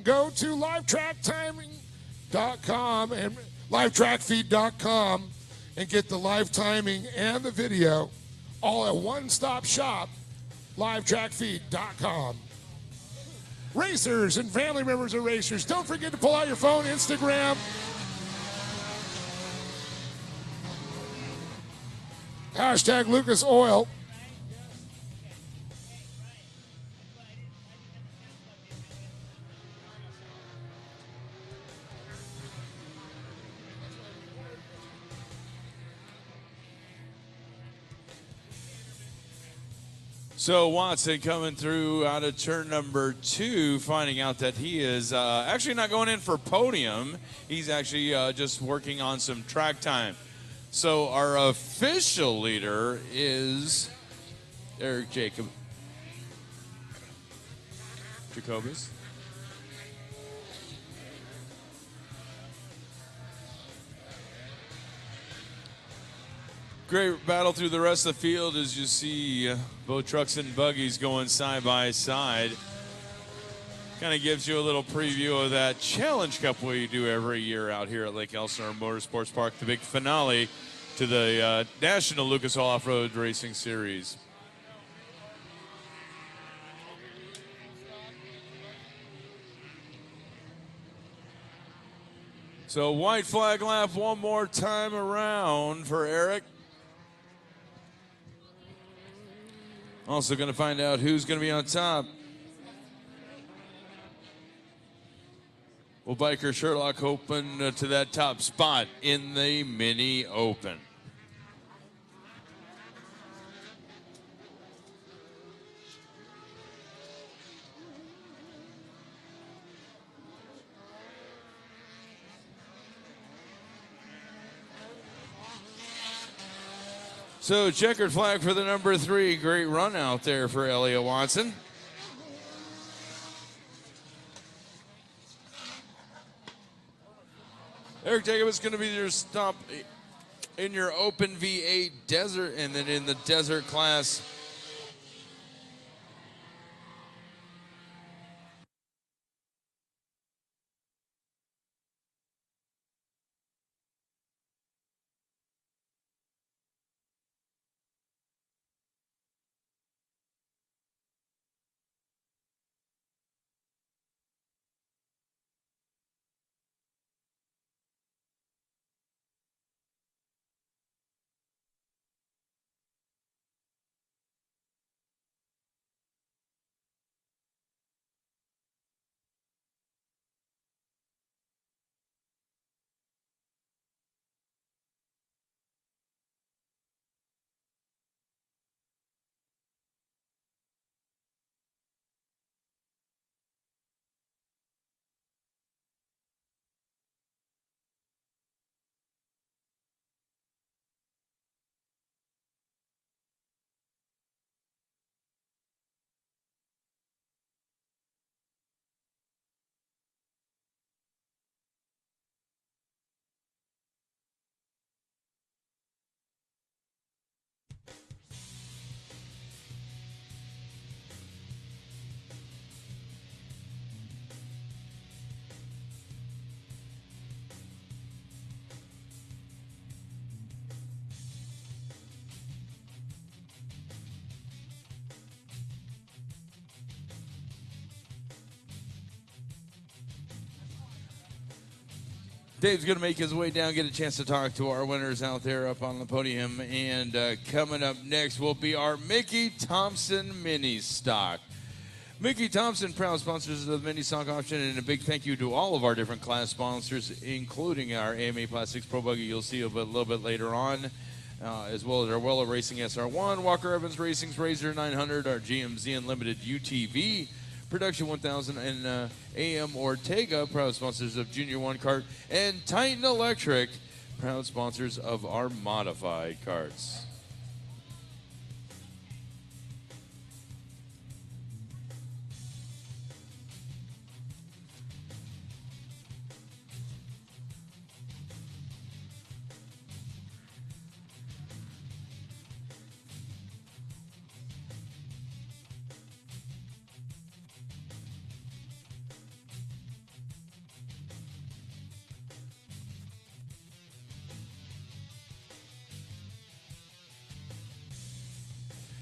go to livetracktiming.com and livetrackfeed.com and get the live timing and the video all at one-stop shop, livetrackfeed.com. Racers and family members of racers, don't forget to pull out your phone, Instagram. Hashtag Lucas Oil. So Watson coming through out of turn number 2, finding out that he is actually not going in for podium. He's actually just working on some track time. So our official leader is Eric Jacobus. Great battle through the rest of the field as you see both trucks and buggies going side by side. Kind of gives you a little preview of that Challenge Cup we do every year out here at Lake Elsinore Motorsports Park, the big finale to the National Lucas Oil Off-Road Racing Series. So white flag lap one more time around for Eric. Also going to find out who's going to be on top. Will biker Sherlock open to that top spot in the Mini Open? So checkered flag for the number 3. Great run out there for Elliot Watson. Eric Jacobs is going to be your stop in your Open V8 Desert, and then in the Desert class. Dave's going to make his way down, get a chance to talk to our winners out there up on the podium. And coming up next will be our Mickey Thompson Mini Stock. Mickey Thompson, proud sponsors of the Mini Stock Auction, and a big thank you to all of our different class sponsors, including our AMA Plastics Pro Buggy you'll see a little bit later on, as well as our Weller Racing SR1, Walker Evans Racing's Razor 900, our GMZ Unlimited UTV, Production 1000, and AM Ortega, proud sponsors of Junior One Kart, and Titan Electric, proud sponsors of our modified karts.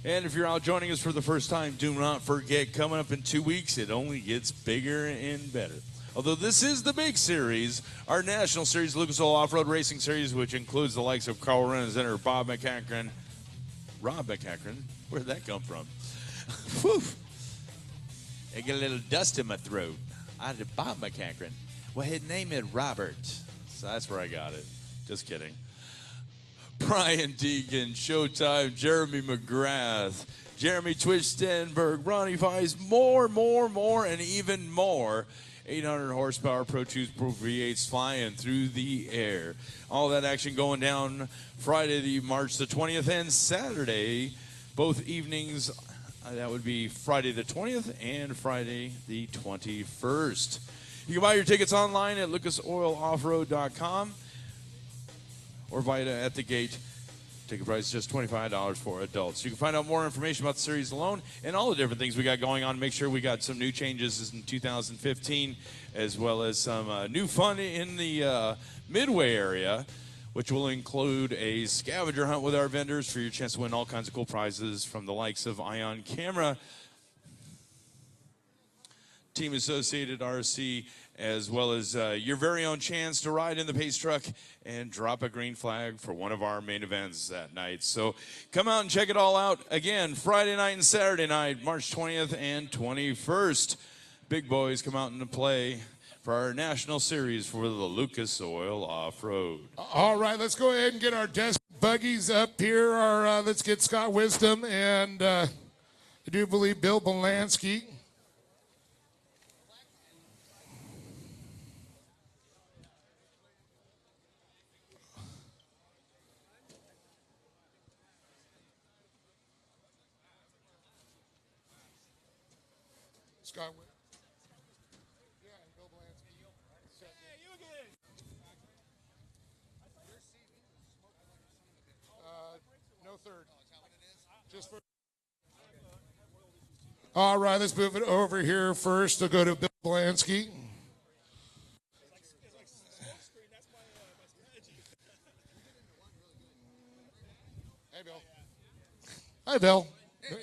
And if you're out joining us for the first time, do not forget, coming up in 2 weeks, it only gets bigger and better. Although this is the big series, our national series, Lucas Oil Off-Road Racing Series, which includes the likes of Carl Renner, Rob McCachran. Where did that come from? Whew. I get a little dust in my throat. I did Bob McCachran. Well, his name is Robert. So that's where I got it. Just kidding. Brian Deegan, Showtime, Jeremy McGrath, Jeremy Twitch Stenberg, Ronnie Weiss, more, and even more. 800 horsepower Pro 2 Pro V8s flying through the air. All that action going down Friday, March the 20th, and Saturday, both evenings. That would be Friday the 20th and Friday the 21st. You can buy your tickets online at lucasoiloffroad.com or buy it at the gate. Ticket price is just $25 for adults. You can find out more information about the series alone and all the different things we got going on. Make sure we got some new changes in 2015, as well as some new fun in the Midway area, which will include a scavenger hunt with our vendors for your chance to win all kinds of cool prizes from the likes of Ion Camera, Team Associated RC, as well as your very own chance to ride in the pace truck and drop a green flag for one of our main events that night. So come out and check it all out. Again, Friday night and Saturday night, March 20th and 21st. Big boys come out and play for our national series for the Lucas Oil Off-Road. All right, let's go ahead and get our desert buggies up here. Let's get Scott Wisdom and I do believe Bill Belansky. Scott Wisdom. Yeah, and Bill Belansky. Hey, you again. No third. Just for. All right, let's move it over here first. We'll go to Bill Belansky. Hey, Bill. Hi, Bill.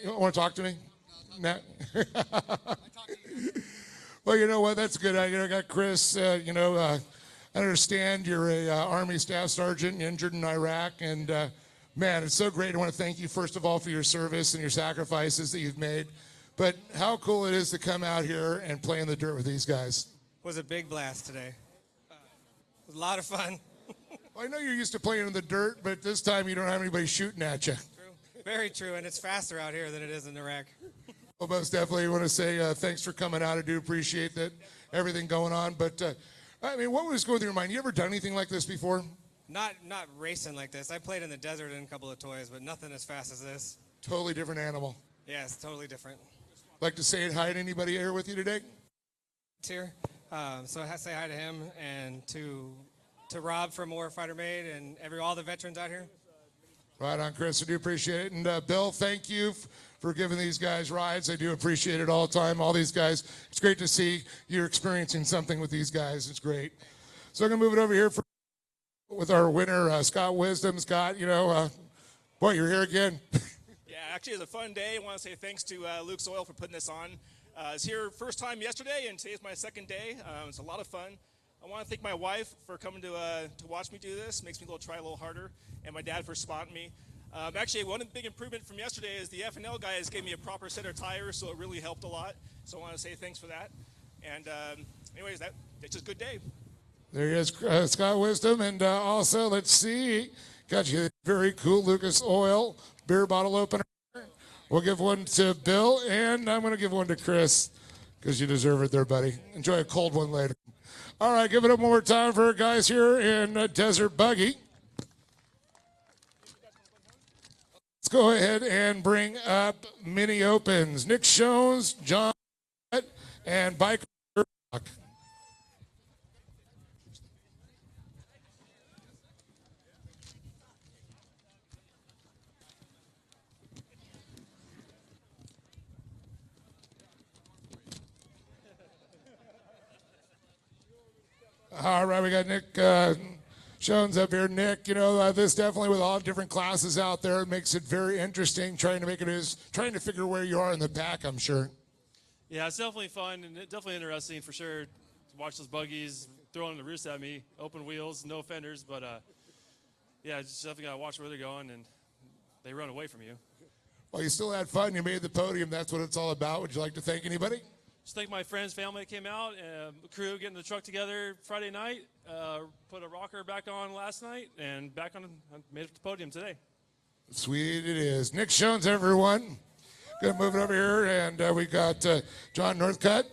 You want to talk to me? No. Well, you know what? That's good. I got Chris. I understand you're a Army Staff Sergeant injured in Iraq, and man, it's so great. I want to thank you first of all for your service and your sacrifices that you've made. But how cool it is to come out here and play in the dirt with these guys. It was a big blast today. It was a lot of fun. Well, I know you're used to playing in the dirt, but this time you don't have anybody shooting at you. True. Very true, and it's faster out here than it is in Iraq. Well, most definitely want to say thanks for coming out. I do appreciate that, everything going on. But, I mean, what was going through your mind? You ever done anything like this before? Not racing like this. I played in the desert in a couple of toys, but nothing as fast as this. Totally different animal. Yeah, it's totally different. Like to say hi to anybody here with you today? It's here. So I say hi to him and to Rob from Warfighter Made and all the veterans out here. Right on, Chris. I do appreciate it. And Bill, thank you for giving these guys rides. I do appreciate it all the time. All these guys. It's great to see you're experiencing something with these guys. It's great. So I'm going to move it over here with our winner, Scott Wisdom. Scott, boy, you're here again. Yeah, actually, it was a fun day. I want to say thanks to Luke's Oil for putting this on. I was here first time yesterday, and today's my second day. It's a lot of fun. I want to thank my wife for coming to watch me do this. Makes me try a little harder. And my dad for spotting me. Actually, one big improvement from yesterday is the F&L guys gave me a proper set of tires, so it really helped a lot. So I want to say thanks for that. And anyways, it's just a good day. There he is, Scott Wisdom. And also, let's see, got you a very cool Lucas Oil beer bottle opener. We'll give one to Bill, and I'm going to give one to Chris because you deserve it there, buddy. Enjoy a cold one later. All right, give it up one more time for our guys here in Desert Buggy. Let's go ahead and bring up Mini Opens. Nick Shones, John, and Biker. All right, we got Nick Shones up here, Nick. You know, this definitely with all different classes out there, it makes it very interesting. Trying to figure where you are in the pack, I'm sure. Yeah, it's definitely fun and definitely interesting for sure to watch those buggies throwing the roost at me. Open wheels, no fenders, but yeah, just definitely got to watch where they're going, and they run away from you. Well, you still had fun. You made the podium. That's what it's all about. Would you like to thank anybody? Just thank my friends, family that came out, the crew getting the truck together Friday night, put a rocker back on last night, and back on, made it to the podium today. Sweet it is. Nick Shones, everyone. Going to move it over here, and we got John Northcutt.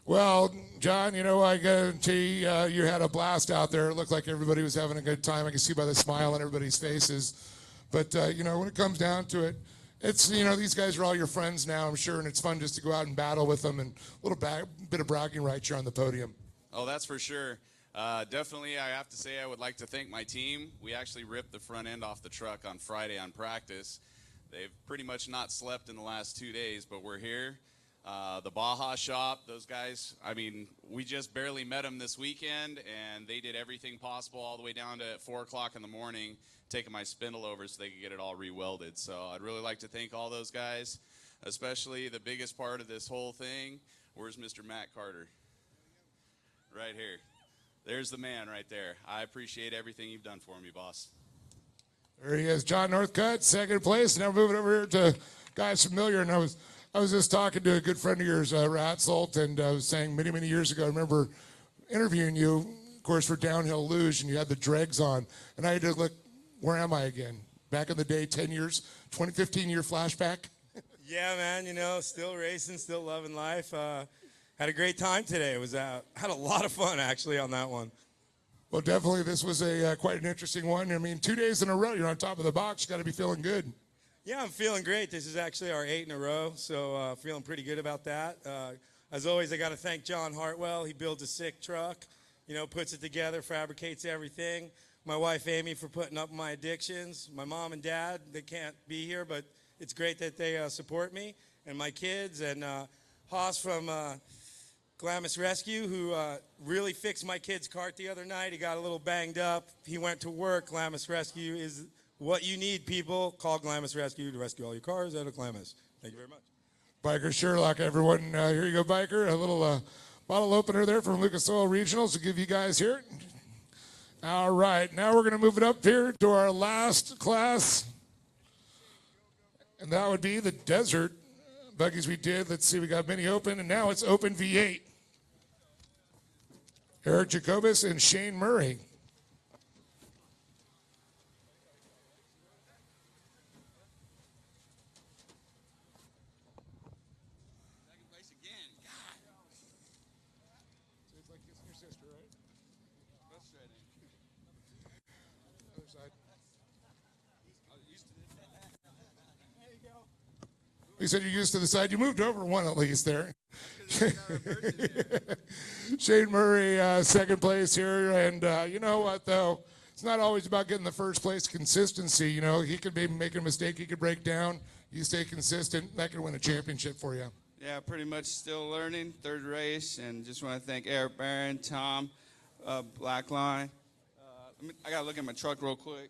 Well, John, you know, I guarantee you had a blast out there. It looked like everybody was having a good time. I can see by the smile on everybody's faces. But, you know, when it comes down to it, it's, you know, these guys are all your friends now, I'm sure, and it's fun just to go out and battle with them and a little bit of bragging rights here on the podium. Oh, that's for sure. Definitely, I have to say I would like to thank my team. We actually ripped the front end off the truck on Friday on practice. They've pretty much not slept in the last 2 days, but we're here. The Baja shop, those guys, I mean, we just barely met them this weekend, and they did everything possible all the way down to 4 o'clock in the morning, taking my spindle over so they could get it all re-welded. So I'd really like to thank all those guys, especially the biggest part of this whole thing. Where's Mr. Matt Carter? Right here. There's the man right there. I appreciate everything you've done for me, boss. There he is, John Northcutt, second place. Now moving over here to guys familiar, and I was just talking to a good friend of yours, Ratzolt, and I was saying many years ago, I remember interviewing you, of course, for Downhill Luge, and you had the dregs on, and I had to look, where am I again? Back in the day, 10 years, 15-year flashback? Yeah, man, you know, still racing, still loving life. Had a great time today. It was had a lot of fun, actually, on that one. Well, definitely, this was quite an interesting one. I mean, 2 days in a row, you're on top of the box. You got to be feeling good. Yeah, I'm feeling great. This is actually our 8 in a row, so feeling pretty good about that. As always, I got to thank John Hartwell. He builds a sick truck, you know, puts it together, fabricates everything. My wife, Amy, for putting up my addictions. My mom and dad, they can't be here, but it's great that they support me. And my kids, and Haas from Glamis Rescue, who really fixed my kid's cart the other night. He got a little banged up. He went to work. Glamis Rescue is what you need, people. Call Glamis Rescue to rescue all your cars out of Glamis. Thank you very much. Biker Sherlock, everyone. Here you go, Biker. A little bottle opener there from Lucas Oil Regionals to give you guys here. All right, now we're going to move it up here to our last class, and that would be the desert buggies we did. Let's see, we got mini open, and now it's open V8. Eric Jacobus and Shane Murray. Second place again. God. So it's like kissing your sister, right? Frustrating. Other side. There you go. You said you're used to the side. You moved over one at least there. Shane Murray, second place here. And you know what, though? It's not always about getting the first place consistency. You know, he could maybe make a mistake. He could break down. You stay consistent. That could win a championship for you. Yeah, pretty much still learning. Third race. And just want to thank Eric Barron, Tom, Blackline. I got to look at my truck real quick.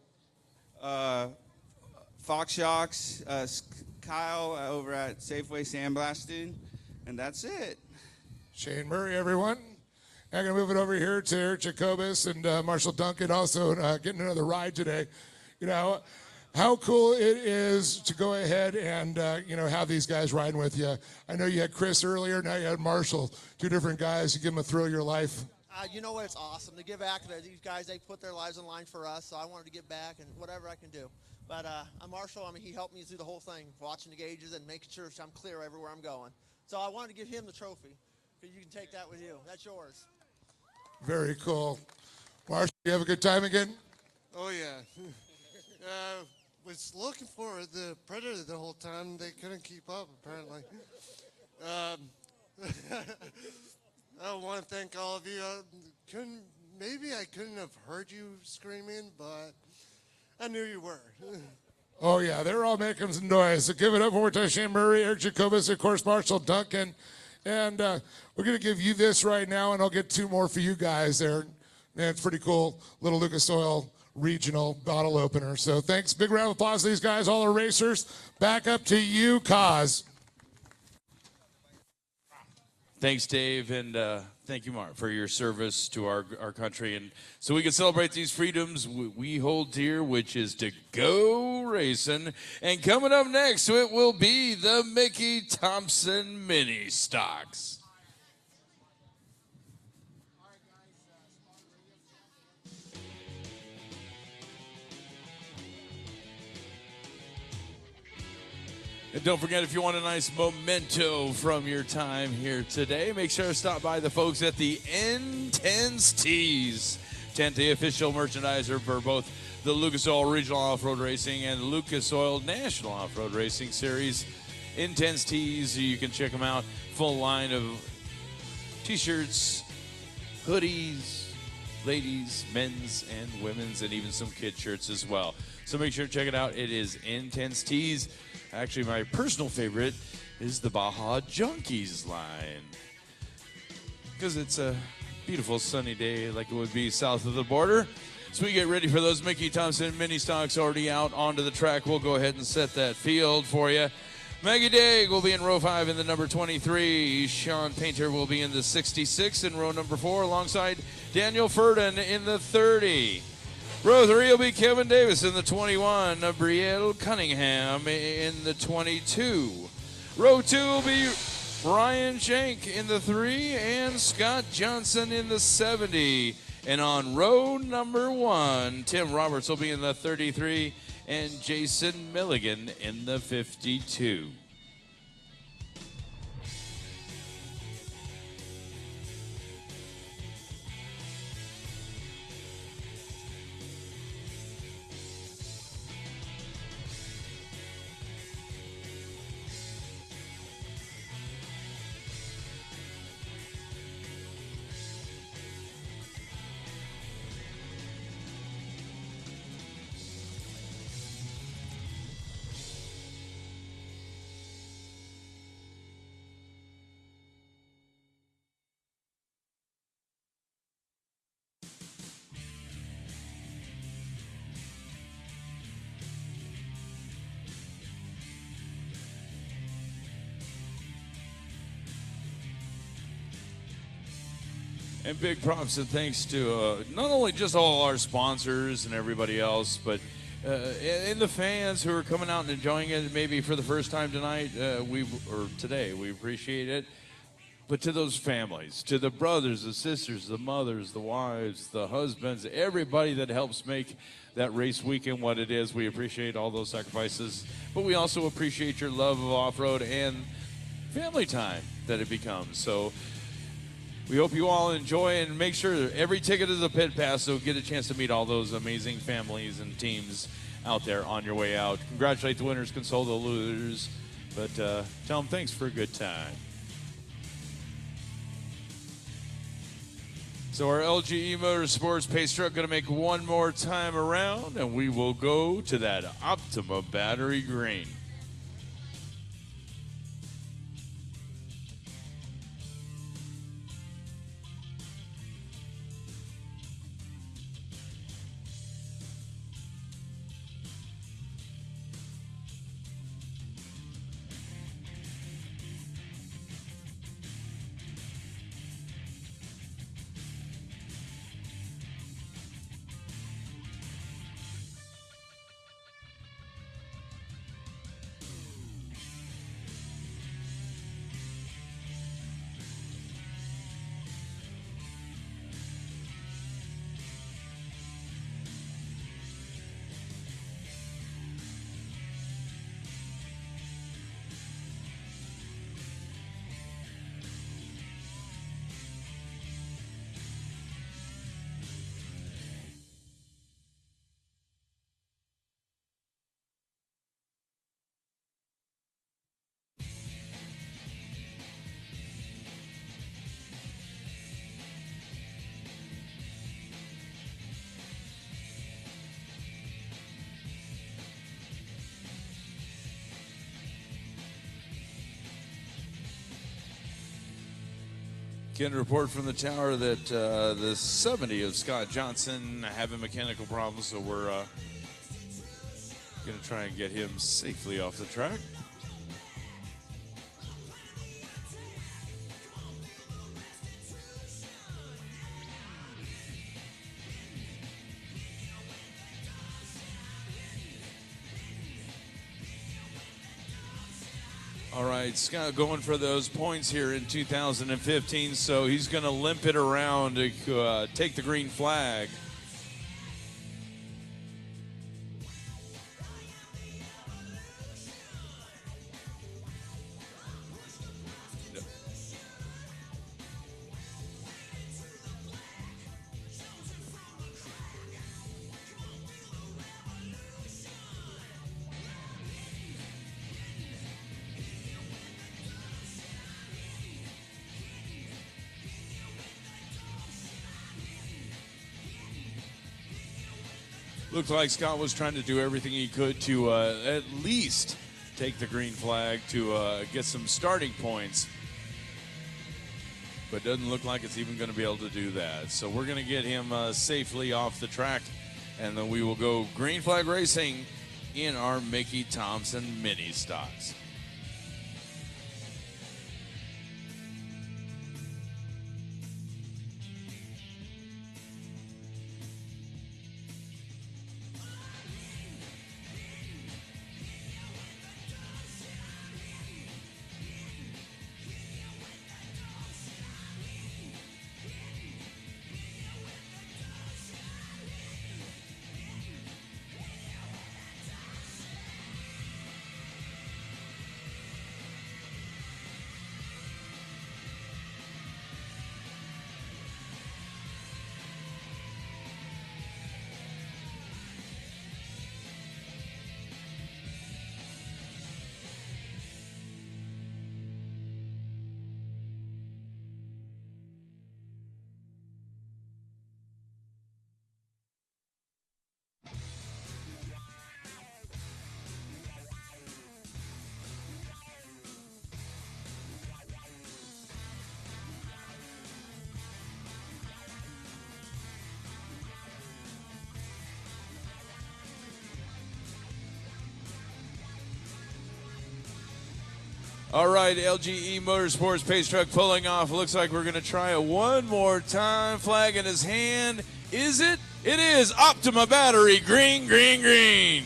Fox Shocks, Kyle over at Safeway Sandblasting. And that's it. Shane Murray, everyone. I'm going to move it over here to Eric Jacobus and Marshall Duncan also getting another ride today. You know, how cool it is to go ahead and, you know, have these guys riding with you. I know you had Chris earlier. Now you had Marshall, two different guys. You give them a thrill of your life. You know what? It's awesome to give back to these guys. They put their lives on the line for us, so I wanted to give back and whatever I can do. But I'm Marshall. I mean, he helped me through the whole thing, watching the gauges and making sure I'm clear everywhere I'm going. So I wanted to give him the trophy, because you can take that with you. That's yours. Very cool. Marshall, you have a good time again? Oh, yeah. Was looking for the Predator the whole time. They couldn't keep up, apparently. I want to thank all of you. Maybe I couldn't have heard you screaming, but I knew you were. Oh, yeah, they're all making some noise. So give it up one more time, Shane Murray, Eric Jacobus, of course, Marshall Duncan. And we're going to give you this right now, and I'll get two more for you guys there. And it's pretty cool, little Lucas Oil regional bottle opener. So thanks, big round of applause to these guys, all our racers. Back up to you, Kaz. Thanks, Dave, and thank you, Mark, for your service to our country. And so we can celebrate these freedoms we hold dear, which is to go racing. And coming up next, it will be the Mickey Thompson Mini Stocks. And don't forget, if you want a nice memento from your time here today, make sure to stop by the folks at the N10's Tees. 10th, the official merchandiser for both the Lucas Oil Regional Off-Road Racing and the Lucas Oil National Off-Road Racing Series. N10's Tees, you can check them out. Full line of t-shirts, hoodies, ladies, men's and women's, and even some kid shirts as well. So make sure to check it out. It is N10's Tees. Actually, my personal favorite is the Baja Junkies line, because it's a beautiful sunny day like it would be south of the border. So we get ready for those Mickey Thompson mini stocks already out onto the track. We'll go ahead and set that field for you. Maggie Daig will be in row 5 in the number 23. Sean Painter will be in the 66 in row number 4 alongside Daniel Furden in the 30. Row 3 will be Kevin Davis in the 21, Brielle Cunningham in the 22. Row 2 will be Ryan Shank in the 3 and Scott Johnson in the 70. And on row number 1, Tim Roberts will be in the 33 and Jason Milligan in the 52. And big props and thanks to not only just all our sponsors and everybody else, but and the fans who are coming out and enjoying it maybe for the first time tonight, today. We appreciate it. But to those families, to the brothers, the sisters, the mothers, the wives, the husbands, everybody that helps make that race weekend what it is, we appreciate all those sacrifices. But we also appreciate your love of off-road and family time that it becomes. So we hope you all enjoy, and make sure that every ticket is a pit pass, so get a chance to meet all those amazing families and teams out there on your way out. Congratulate the winners, console the losers, but tell them thanks for a good time. So our LGE Motorsports pace truck going to make one more time around, and we will go to that Optima battery green. Can report from the tower that the 70 of Scott Johnson having mechanical problems, so we're going to try and get him safely off the track. All right, Scott going for those points here in 2015, so he's going to limp it around to take the green flag. Looked like Scott was trying to do everything he could to at least take the green flag to get some starting points. But doesn't look like it's even going to be able to do that. So we're going to get him safely off the track, and then we will go green flag racing in our Mickey Thompson mini stocks. All right, LGE Motorsports pace truck pulling off. Looks like we're going to try it one more time. Flag in his hand. Is it? It is. Optima battery. Green, green, green.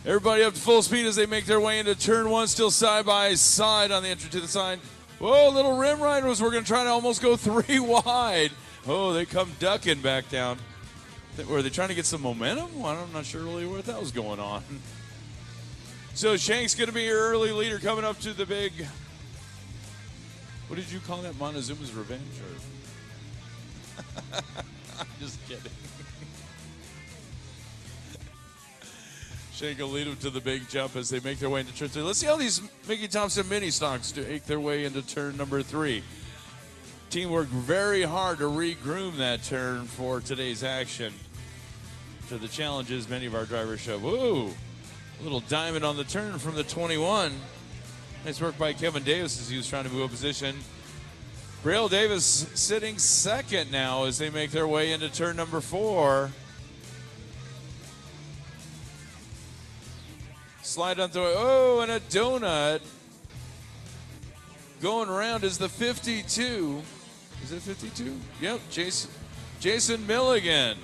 Everybody up to full speed as they make their way into turn one, still side by side on the entry to the side. Whoa, little rim riders. We're going to try to almost go 3 wide. Oh, they come ducking back down. Were they trying to get some momentum? Well, I'm not sure really what that was going on. So Shank's going to be your early leader coming up to the big, what did you call that, Montezuma's Revenge? Or? I'm just kidding. Shank will lead them to the big jump as they make their way into turn 3. Let's see how these Mickey Thompson mini stocks make their way into turn number 3. Team worked very hard to re-groom that turn for today's action. To the challenges many of our drivers show. Woo! A little diamond on the turn from the 21. Nice work by Kevin Davis as he was trying to move up position. Braille Davis sitting second now as they make their way into turn number 4. Slide on through. Oh, and a donut. Going around is the 52. Is it 52? Yep, Jason Milligan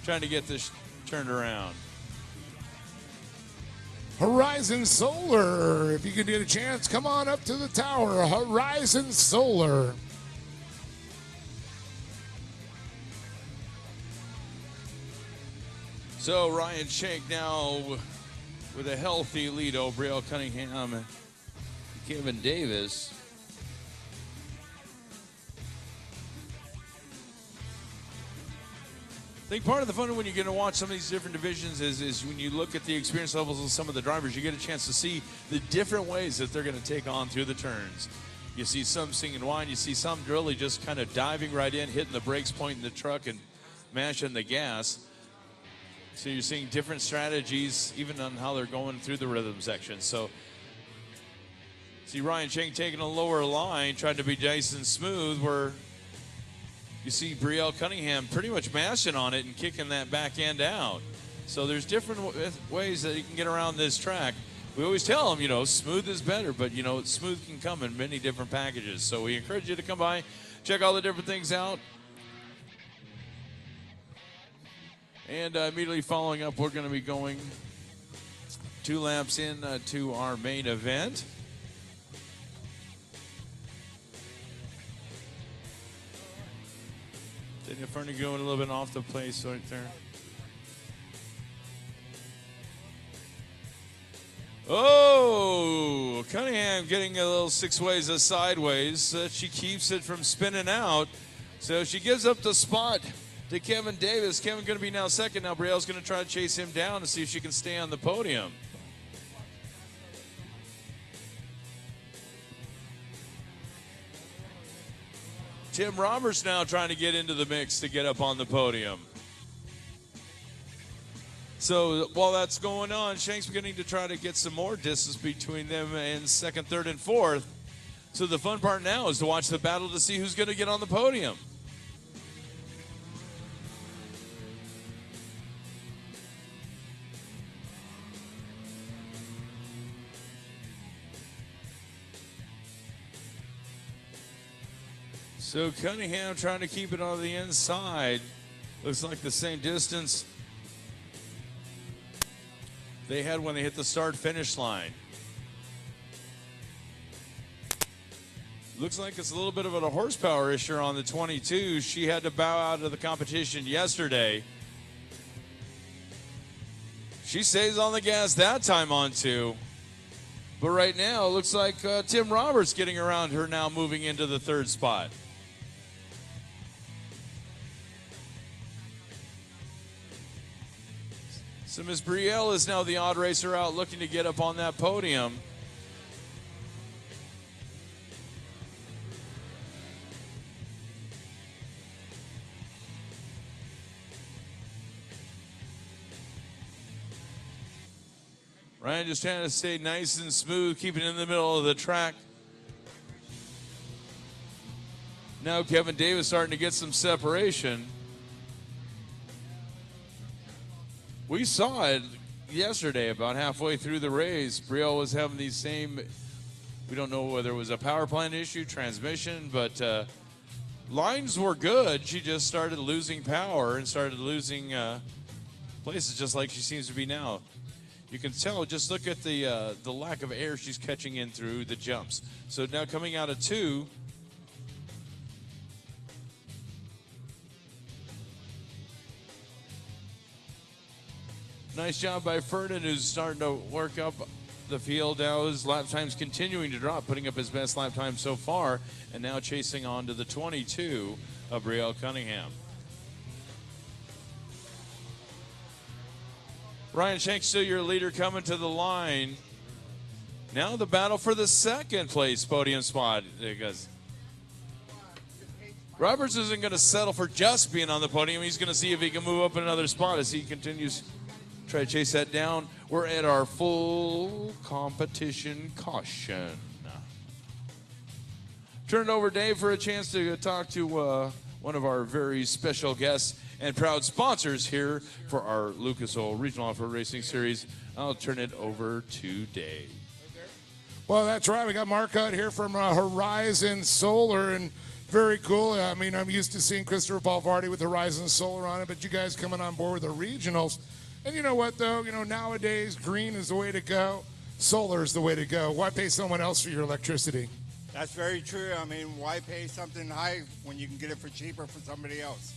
trying to get this turned around. Horizon Solar, if you can get a chance, come on up to the tower. Horizon Solar. So Ryan Shank now with a healthy lead. O'Brien Cunningham and Kevin Davis. I think part of the fun when you're going to watch some of these different divisions is when you look at the experience levels of some of the drivers, you get a chance to see the different ways that they're going to take on through the turns. You see some singing wine, you see some really just kind of diving right in, hitting the brakes, pointing the truck, and mashing the gas. So you're seeing different strategies even on how they're going through the rhythm section. So See Ryan Schenk taking a lower line, trying to be nice and smooth, where you see Brielle Cunningham pretty much mashing on it and kicking that back end out. So there's different ways that you can get around this track. We always tell them, smooth is better, but, smooth can come in many different packages. So we encourage you to come by, check all the different things out. And immediately following up, we're going to be going 2 laps in to our main event. Daniel Fernie going a little bit off the place right there. Oh, Cunningham getting a little 6 ways of sideways. She keeps it from spinning out. So she gives up the spot to Kevin Davis. Kevin going to be now second. Now Brielle's going to try to chase him down to see if she can stay on the podium. Tim Roberts now trying to get into the mix to get up on the podium. So while that's going on, Shank's beginning to try to get some more distance between them in second, third, and fourth. So the fun part now is to watch the battle to see who's going to get on the podium. So Cunningham trying to keep it on the inside. Looks like the same distance they had when they hit the start-finish line. Looks like it's a little bit of a horsepower issue on the 22. She had to bow out of the competition yesterday. She stays on the gas that time on 2. But right now, it looks like Tim Roberts getting around her now, moving into the 3rd spot. So Ms. Brielle is now the odd racer out, looking to get up on that podium. Ryan just trying to stay nice and smooth, keeping it in the middle of the track. Now Kevin Davis starting to get some separation. We saw it yesterday about halfway through the race. Brielle was having these same, we don't know whether it was a power plant issue, transmission, but lines were good. She just started losing power and started losing places just like she seems to be now. You can tell, just look at the lack of air she's catching in through the jumps. So now coming out of 2, nice job by Fernan, who's starting to work up the field now. His lap time's continuing to drop, putting up his best lap time so far, and now chasing on to the 22 of Brielle Cunningham. Ryan Schenk, still your leader, coming to the line. Now the battle for the 2nd place podium spot. There goes. Roberts isn't going to settle for just being on the podium. He's going to see if he can move up another spot as he continues try to chase that down. We're at our full competition caution. Turn it over, Dave, for a chance to talk to one of our very special guests and proud sponsors here for our Lucas Oil Regional Off-Road Racing Series. I'll turn it over to Dave. Well, that's right. We got Mark out here from Horizon Solar, and very cool. I mean, I'm used to seeing Christopher Balvardi with Horizon Solar on it, but you guys coming on board with the regionals. And you know what, though? Nowadays, green is the way to go. Solar is the way to go. Why pay someone else for your electricity? That's very true. I mean, why pay something high when you can get it for cheaper for somebody else?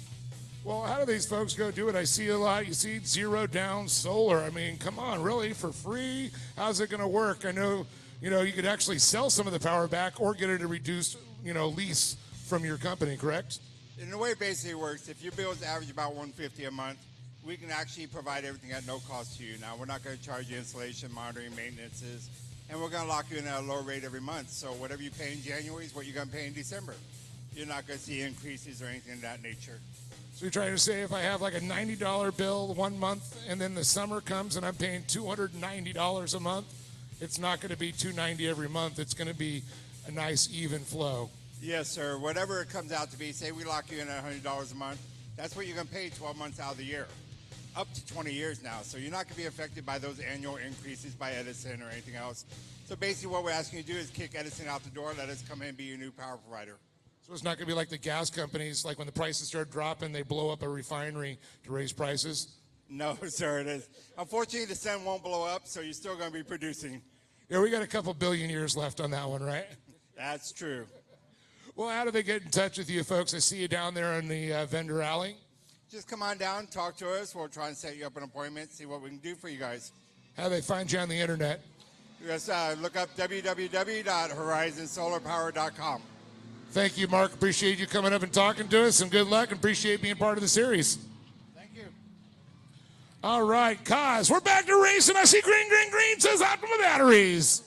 Well, how do these folks go do it? I see a lot. You see zero down solar. I mean, come on, really? For free? How's it going to work? I know, you could actually sell some of the power back or get it a reduced, lease from your company, correct? In the way it basically works, if your bills average about $150 a month, we can actually provide everything at no cost to you. Now, we're not going to charge you installation, monitoring, maintenances, and we're going to lock you in at a low rate every month. So whatever you pay in January is what you're going to pay in December. You're not going to see increases or anything of that nature. So you're trying to say if I have like a $90 bill 1 month and then the summer comes and I'm paying $290 a month, it's not going to be 290 every month. It's going to be a nice even flow. Yes, sir. Whatever it comes out to be, say we lock you in at $100 a month, that's what you're going to pay 12 months out of the year, up to 20 years now. So you're not going to be affected by those annual increases by Edison or anything else. So basically what we're asking you to do is kick Edison out the door, let us come in and be your new power provider. So it's not going to be like the gas companies, like when the prices start dropping, they blow up a refinery to raise prices? No, sir, it is. Unfortunately, the sun won't blow up, so you're still going to be producing. Yeah, we got a couple billion years left on that one, right? That's true. Well, how do they get in touch with you folks? I see you down there in the vendor alley. Just come on down, talk to us. We'll try and set you up an appointment, see what we can do for you guys. How do they find you on the internet? Just look up www.horizonsolarpower.com. Thank you, Mark. Appreciate you coming up and talking to us, and good luck, and appreciate being part of the series. Thank you. All right, Kaz, we're back to racing. I see green, green, green says Optima Batteries.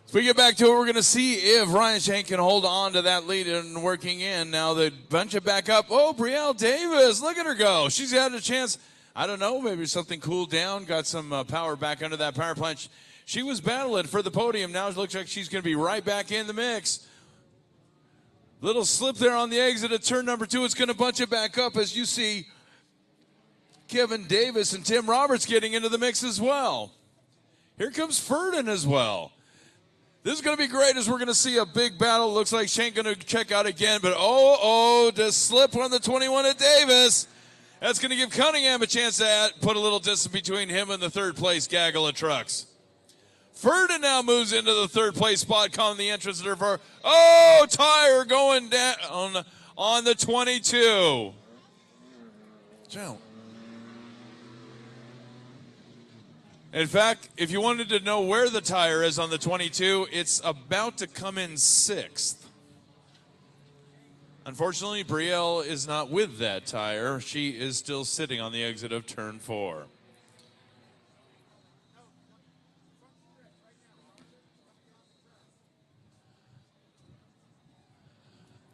As we get back to it, we're going to see if Ryan Shank can hold on to that lead and working in. Now the bunch it back up. Oh, Brielle Davis, look at her go. She's had a chance, I don't know, maybe something cooled down, got some power back under that power plant. She was battling for the podium. Now it looks like she's going to be right back in the mix. Little slip there on the exit at turn number 2. It's going to bunch it back up as you see Kevin Davis and Tim Roberts getting into the mix as well. Here comes Ferdin as well. This is going to be great as we're going to see a big battle. Looks like Shank going to check out again, but just slip on the 21 at Davis. That's going to give Cunningham a chance to put a little distance between him and the third place gaggle of trucks. Ferdin now moves into the third place spot, calling the entrance there for, tire going down on the 22. Joe. In fact, if you wanted to know where the tire is on the 22, it's about to come in 6th. Unfortunately, Brielle is not with that tire. She is still sitting on the exit of turn 4.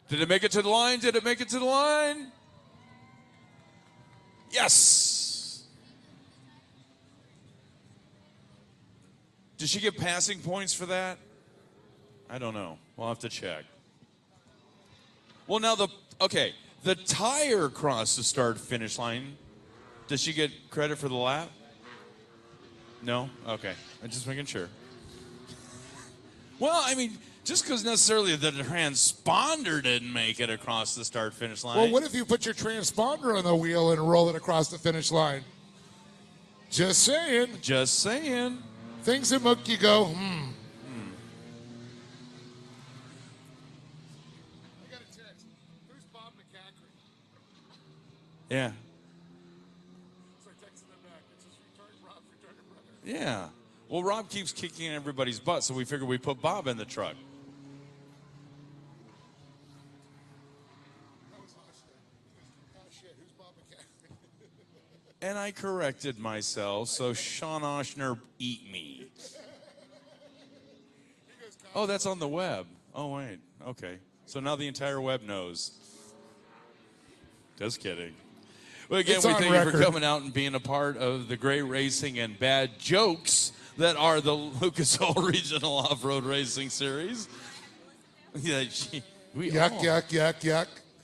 Did it make it to the line? Did it make it to the line? Yes. Did she get passing points for that? I don't know. We'll have to check. Well, now the tire crossed the start-finish line. Does she get credit for the lap? No? Okay. I'm just making sure. Well, I mean, just because necessarily the transponder didn't make it across the start-finish line. Well, what if you put your transponder on the wheel and roll it across the finish line? Just saying. Just saying. Things that make you go, I got a text. Who's Bob McCaffrey? Yeah. So I texted him back. It's just Rob's retarded brother. Yeah. Well, Rob keeps kicking everybody's butt, so we figured we'd put Bob in the truck. And I corrected myself, so Sean Oshner, eat me. Oh, that's on the web. Oh, wait. Okay. So now the entire web knows. Just kidding. Well, again, we thank you for coming out and being a part of the great racing and bad jokes that are the Lucas Oil Regional Off-Road Racing Series. Yuck.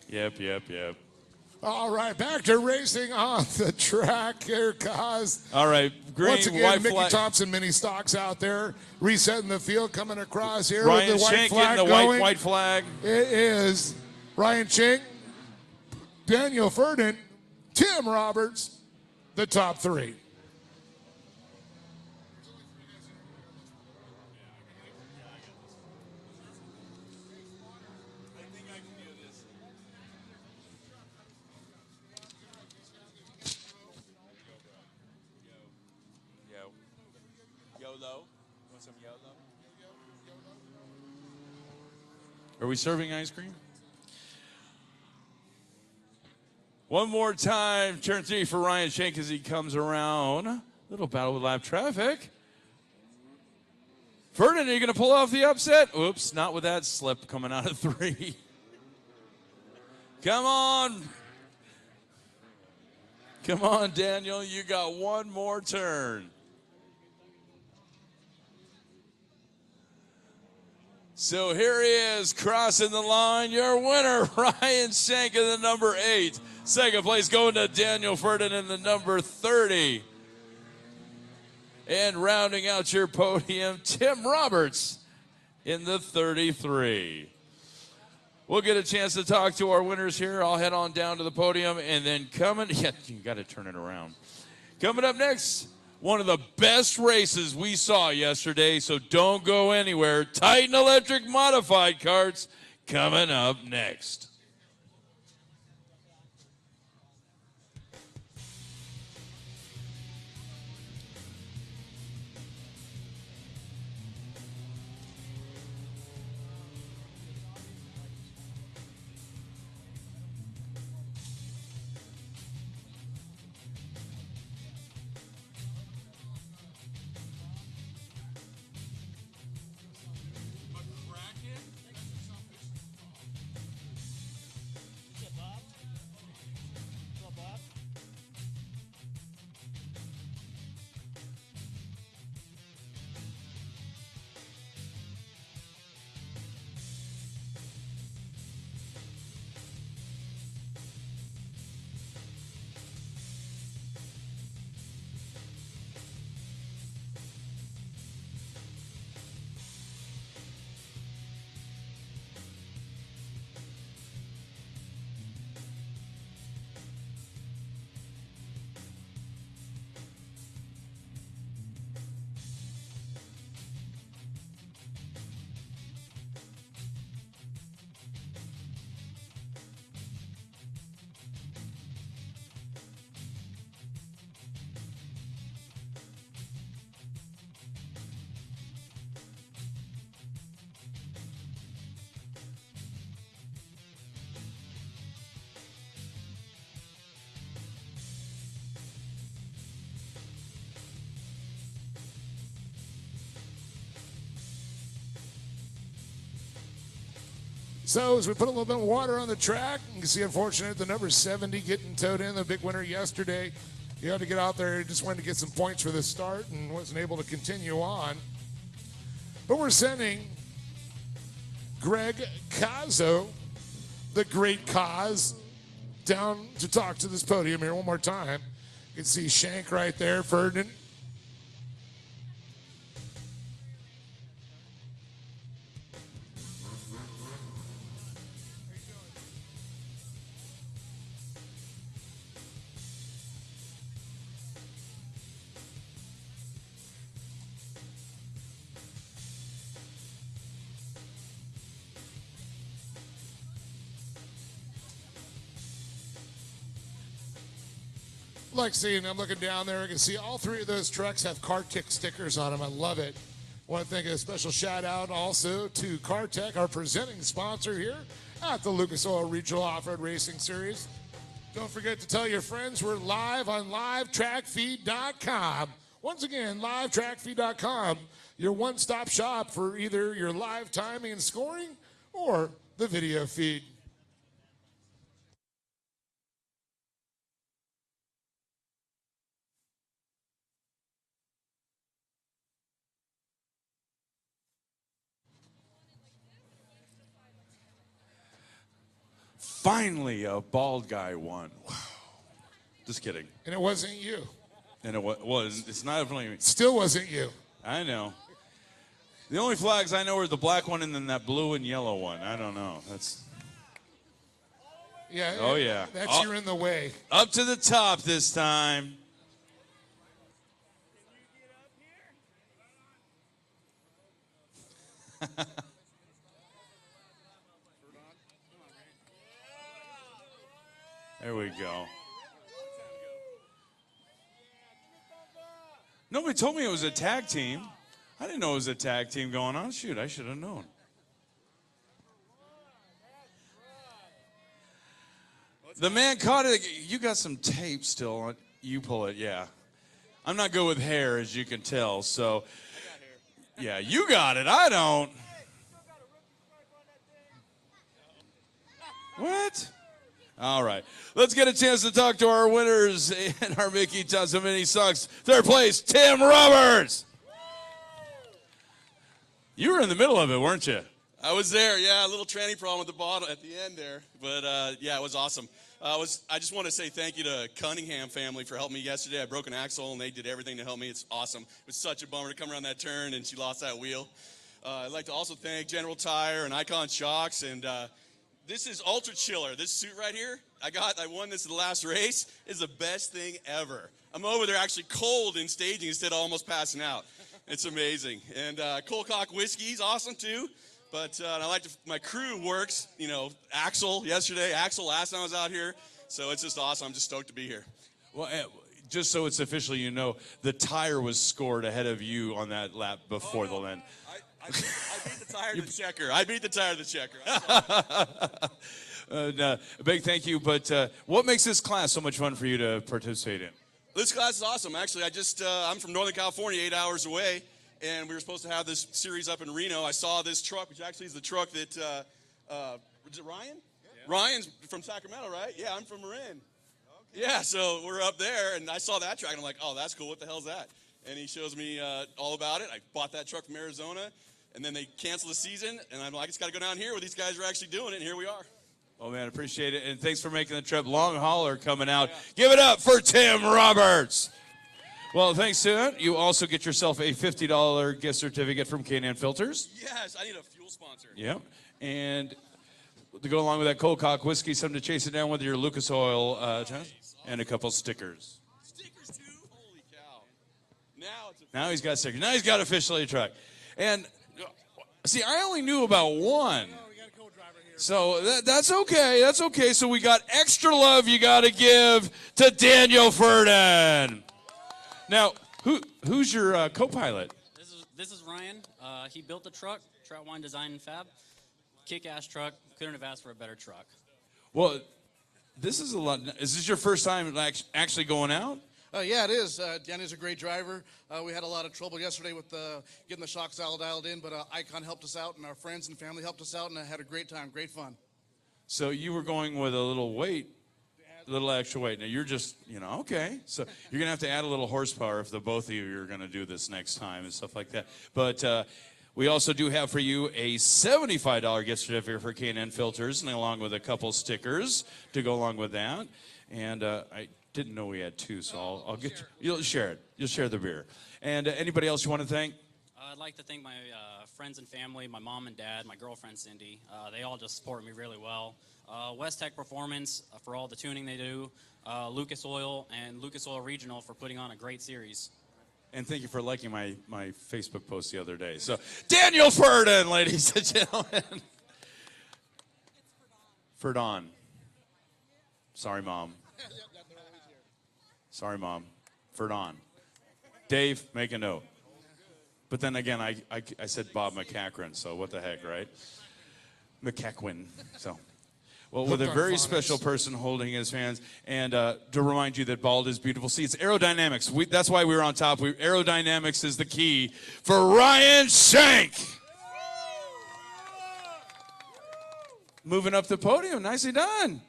Yep. All right, back to racing on the track here, Kaz. All right, green, once again, white Mickey flag. Thompson mini stocks out there, resetting the field, coming across here Ryan with the white Shank flag getting the going. white flag. It is Ryan Shank, Daniel Ferdin, Tim Roberts, the top 3. Are we serving ice cream? One more time, turn 3 for Ryan Shank as he comes around. Little battle with lap traffic. Ferdinand, are you going to pull off the upset? Oops, not with that slip coming out of 3. Come on. Come on, Daniel. You got one more turn. So here he is, crossing the line. Your winner, Ryan Shank in the number 8. Second place going to Daniel Ferdinand in the number 30. And rounding out your podium, Tim Roberts in the 33. We'll get a chance to talk to our winners here. I'll head on down to the podium, and then you got to turn it around. Coming up next, one of the best races we saw yesterday, so don't go anywhere. Titan Electric Modified Karts coming up next. So as we put a little bit of water on the track, you can see, unfortunately, the number 70 getting towed in, the big winner yesterday. He had to get out there. He just wanted to get some points for the start and wasn't able to continue on. But we're sending Greg Cazzo, the great Caz, down to talk to this podium here one more time. You can see Shank right there, Ferdinand. Like seeing, I'm looking down there, I can see all three of those trucks have Car-Tech stickers on them. I love it. Want to thank a special shout out also to Car-Tech, our presenting sponsor here at the Lucas Oil Regional Off-Road Racing Series. Don't forget to tell your friends we're live on livetrackfeed.com. Once again, livetrackfeed.com, your one-stop shop for either your live timing and scoring or the video feed. Finally, a bald guy won. Wow. Just kidding. And it wasn't you. And it was. It's not definitely me. Still wasn't you. I know. The only flags I know are the black one and then that blue and yellow one. I don't know. That's. Yeah. Oh, yeah. That's you're in the way. Up to the top this time. There we go. Nobody told me it was a tag team. I didn't know it was a tag team going on. Shoot, I should have known. The man caught it. You got some tape still on. You pull it, yeah. I'm not good with hair, as you can tell, so. Yeah, you got it. I don't. What? All right. Let's get a chance to talk to our winners and our Mickey Thompson Mini Sucks. Third place, Tim Roberts. You were in the middle of it, weren't you? I was there, yeah, a little tranny problem at the bottom at the end there, but yeah, it was awesome. I just want to say thank you to Cunningham family for helping me yesterday. I broke an axle and they did everything to help me. It's awesome. It was such a bummer to come around that turn and she lost that wheel. I'd like to also thank General Tire and Icon Shocks, and this is Ultra Chiller. This suit right here, I won this in the last race. It's the best thing ever. I'm over there actually cold in staging instead of almost passing out. It's amazing. And Colcock Whiskey's awesome too. But I like my crew works, you know, Axel yesterday, Axel last time I was out here. So it's just awesome. I'm just stoked to be here. Well, just so it's official, you know, the tire was scored ahead of you on that lap before the land. I beat the tire to the checker. I beat the tire to the checker. A big thank you. But what makes this class so much fun for you to participate in? This class is awesome. Actually, I'm from Northern California, 8 hours away. And we were supposed to have this series up in Reno. I saw this truck, which actually is the truck that, is it Ryan? Yeah. Ryan's from Sacramento, right? Yeah, I'm from Marin. Okay. Yeah, so we're up there, and I saw that truck, and I'm like, oh, that's cool. What the hell's that? And he shows me all about it. I bought that truck from Arizona, and then they canceled the season, and I'm like, I just got to go down here where these guys are actually doing it, and here we are. Oh, man, appreciate it. And thanks for making the trip. Long hauler coming out. Yeah. Give it up for Tim Roberts. Well, thanks to that, you also get yourself a $50 gift certificate from K&N Filters. Yes, I need a fuel sponsor. Yep. And to go along with that Colcock whiskey, something to chase it down with your Lucas Oil test, and a couple stickers. Stickers too? Holy cow. Now he's got stickers. Now he's got officially a truck. And see, I only knew about one. So that's okay. That's okay. So we got extra love you got to give to Daniel Furden. Now, who's your co-pilot? This is Ryan. He built the truck, Troutwine Design and Fab. Kick-ass truck. Couldn't have asked for a better truck. Well, this is a lot. Is this your first time actually going out? Yeah, it is. Danny's a great driver. We had a lot of trouble yesterday with getting the shocks all dialed in, but Icon helped us out, and our friends and family helped us out, and I had a great time, great fun. So you were going with a little weight. A little extra weight. Now you're just, okay. So you're going to have to add a little horsepower if the both of you are going to do this next time and stuff like that. But we also do have for you a $75 gift certificate for K&N Filters, and along with a couple stickers to go along with that. And I didn't know we had two, so I'll get you'll share it. You'll share the beer. And anybody else you want to thank? I'd like to thank my friends and family, my mom and dad, my girlfriend Cindy. They all just support me really well. West Tech Performance for all the tuning they do. Lucas Oil and Lucas Oil Regional for putting on a great series. And thank you for liking my Facebook post the other day. So Daniel Furden, ladies and gentlemen. Furdon. Sorry, Mom. Sorry, Mom. Furdon. Dave, make a note. But then again, I said Bob McCackrin, so what the heck, right? McCaquin. So, well, with a very special person holding his hands, and to remind you that bald is beautiful. See, it's aerodynamics. That's why we were on top. Aerodynamics is the key for Ryan Shank. Moving up the podium. Nicely done.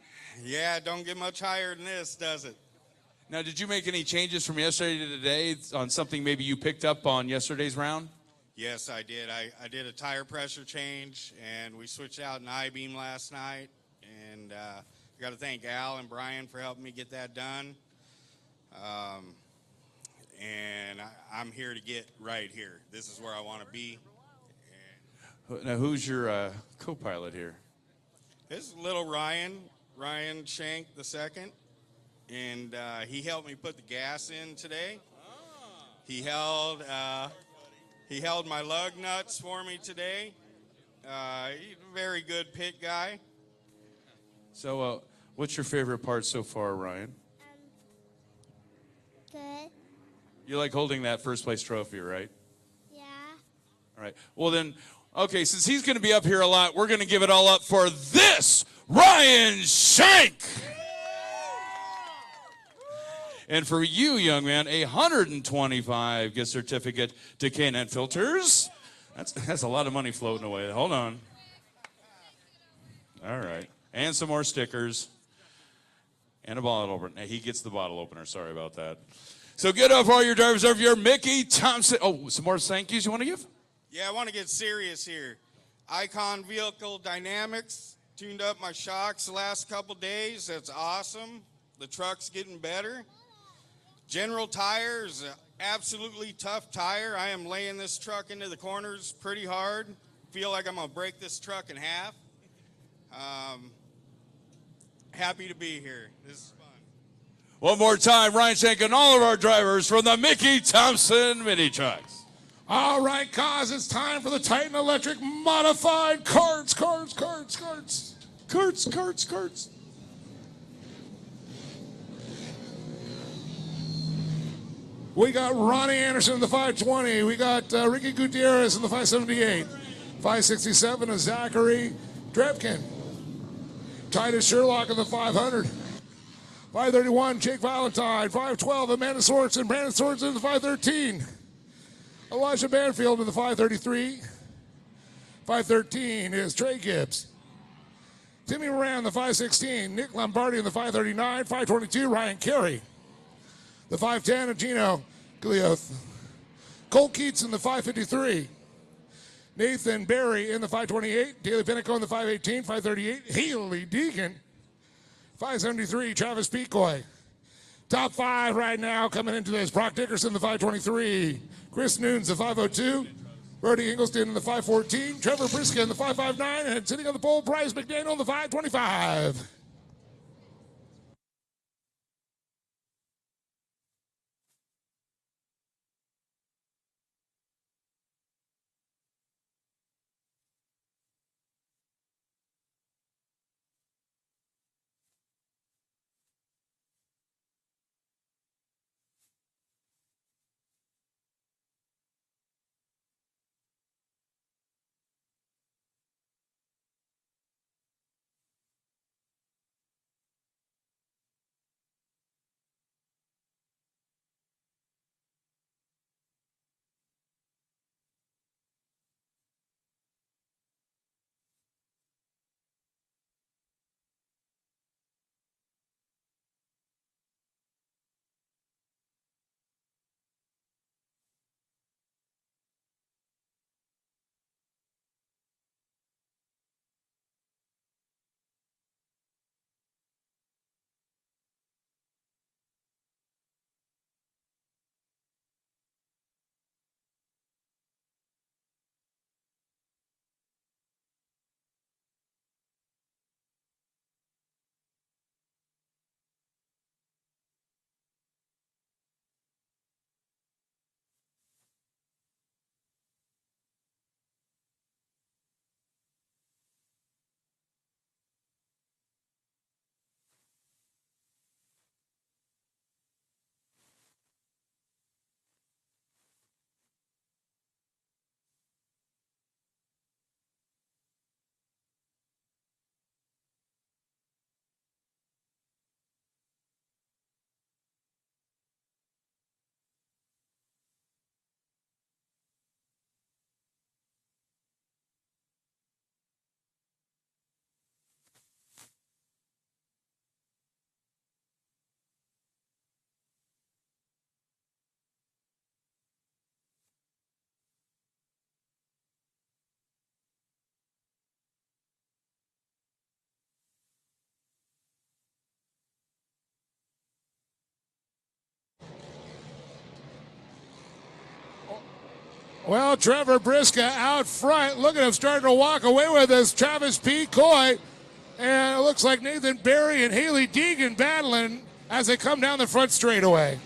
Yeah, don't get much higher than this, does it? Now, did you make any changes from yesterday to today on something maybe you picked up on yesterday's round? Yes, I did. I did a tire pressure change, and we switched out an I-beam last night. And I got to thank Al and Brian for helping me get that done. And I'm here to get right here. This is where I want to be. Now, who's your co-pilot here? This is little Ryan Shank II. And he helped me put the gas in today. He held my lug nuts for me today. He's a very good pit guy. So, what's your favorite part so far, Ryan? Good. You like holding that first place trophy, right? Yeah. All right. Well then, okay, since he's going to be up here a lot, we're going to give it all up for this Ryan Shank. And for you, young man, a $125 gift certificate to K&N Filters. That's a lot of money floating away. Hold on. All right. And some more stickers. And a bottle opener. He gets the bottle opener. Sorry about that. So get up all your drivers over your Mickey Thompson. Oh, some more thank yous you want to give? Yeah, I want to get serious here. Icon Vehicle Dynamics. Tuned up my shocks the last couple days. That's awesome. The truck's getting better. General Tire is an absolutely tough tire. I am laying this truck into the corners pretty hard. Feel like I'm going to break this truck in half. Happy to be here. This is fun. One more time, Ryan Shank and all of our drivers from the Mickey Thompson Mini Trucks. All right, cause it's time for the Titan Electric Modified Carts. We got Ronnie Anderson in the 520. We got Ricky Gutierrez in the 578. 567 is Zachary Drevkin. Titus Sherlock in the 500. 531, Jake Valentine. 512, Amanda Sorensen. Brandon Sorensen in the 513. Elijah Banfield in the 533. 513 is Trey Gibbs. Timmy Moran in the 516. Nick Lombardi in the 539. 522, Ryan Carey. The 510 of Gino Glioth. Cole Keats in the 553. Nathan Barry in the 528. Daly Pinnacle in the 518. 538, Haley Deegan. 573, Travis Pecoy. Top five right now coming into this. Brock Dickerson, the 523. Chris Nunes, the 502. Brody Ingelston in the 514. Trevor Briska in the 559. And sitting on the pole, Bryce McDaniel in the 525. Well, Trevor Briska out front. Look at him starting to walk away with this. Travis P. Coy. And it looks like Nathan Barry and Haley Deegan battling as they come down the front straightaway.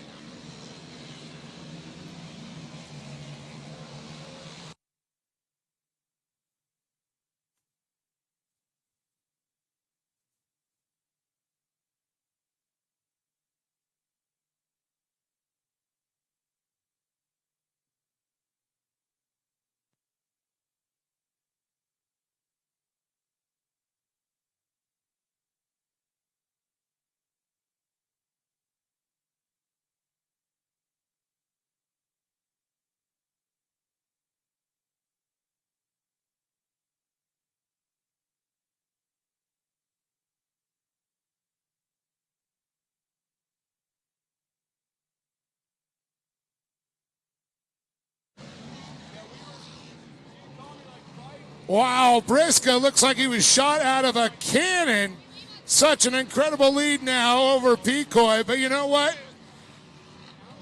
Wow, Briscoe looks like he was shot out of a cannon. Such an incredible lead now over Pecoy. But you know what?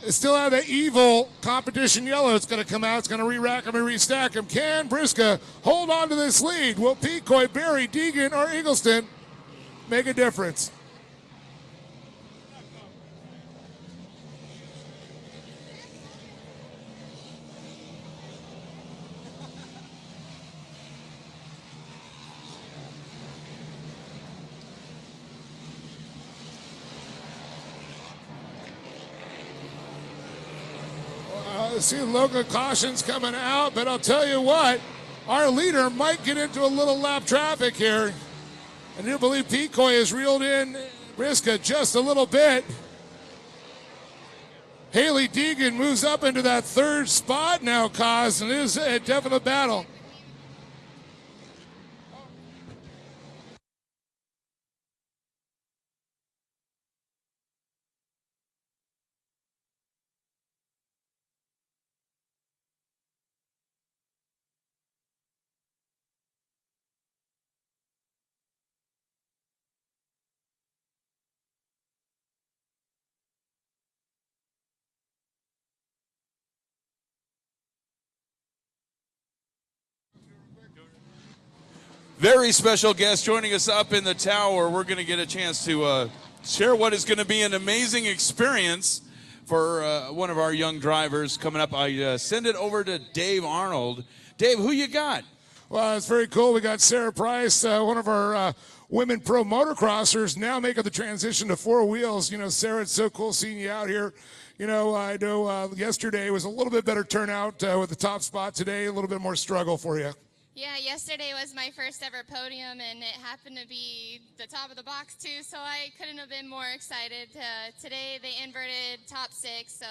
It still have the evil competition yellow. It's going to come out. It's going to re-rack him and restack him. Can Briscoe hold on to this lead? Will Pecoy, Barry, Deegan, or Eggleston make a difference? See local cautions coming out, but I'll tell you what, our leader might get into a little lap traffic here. I do believe Pecoy has reeled in Briscoe just a little bit. Haley Deegan moves up into that third spot now, Cos, and it is a definite battle. Very special guest joining us up in the tower. We're going to get a chance to share what is going to be an amazing experience for one of our young drivers coming up. I send it over to Dave Arnold. Dave, who you got? Well, it's very cool. We got Sarah Price, one of our women pro motocrossers, now making the transition to four wheels. You know, Sarah, it's so cool seeing you out here. You know, I know yesterday was a little bit better turnout with the top spot. Today, a little bit more struggle for you. Yeah, yesterday was my first ever podium, and it happened to be the top of the box, too, so I couldn't have been more excited. Today, they inverted top six, so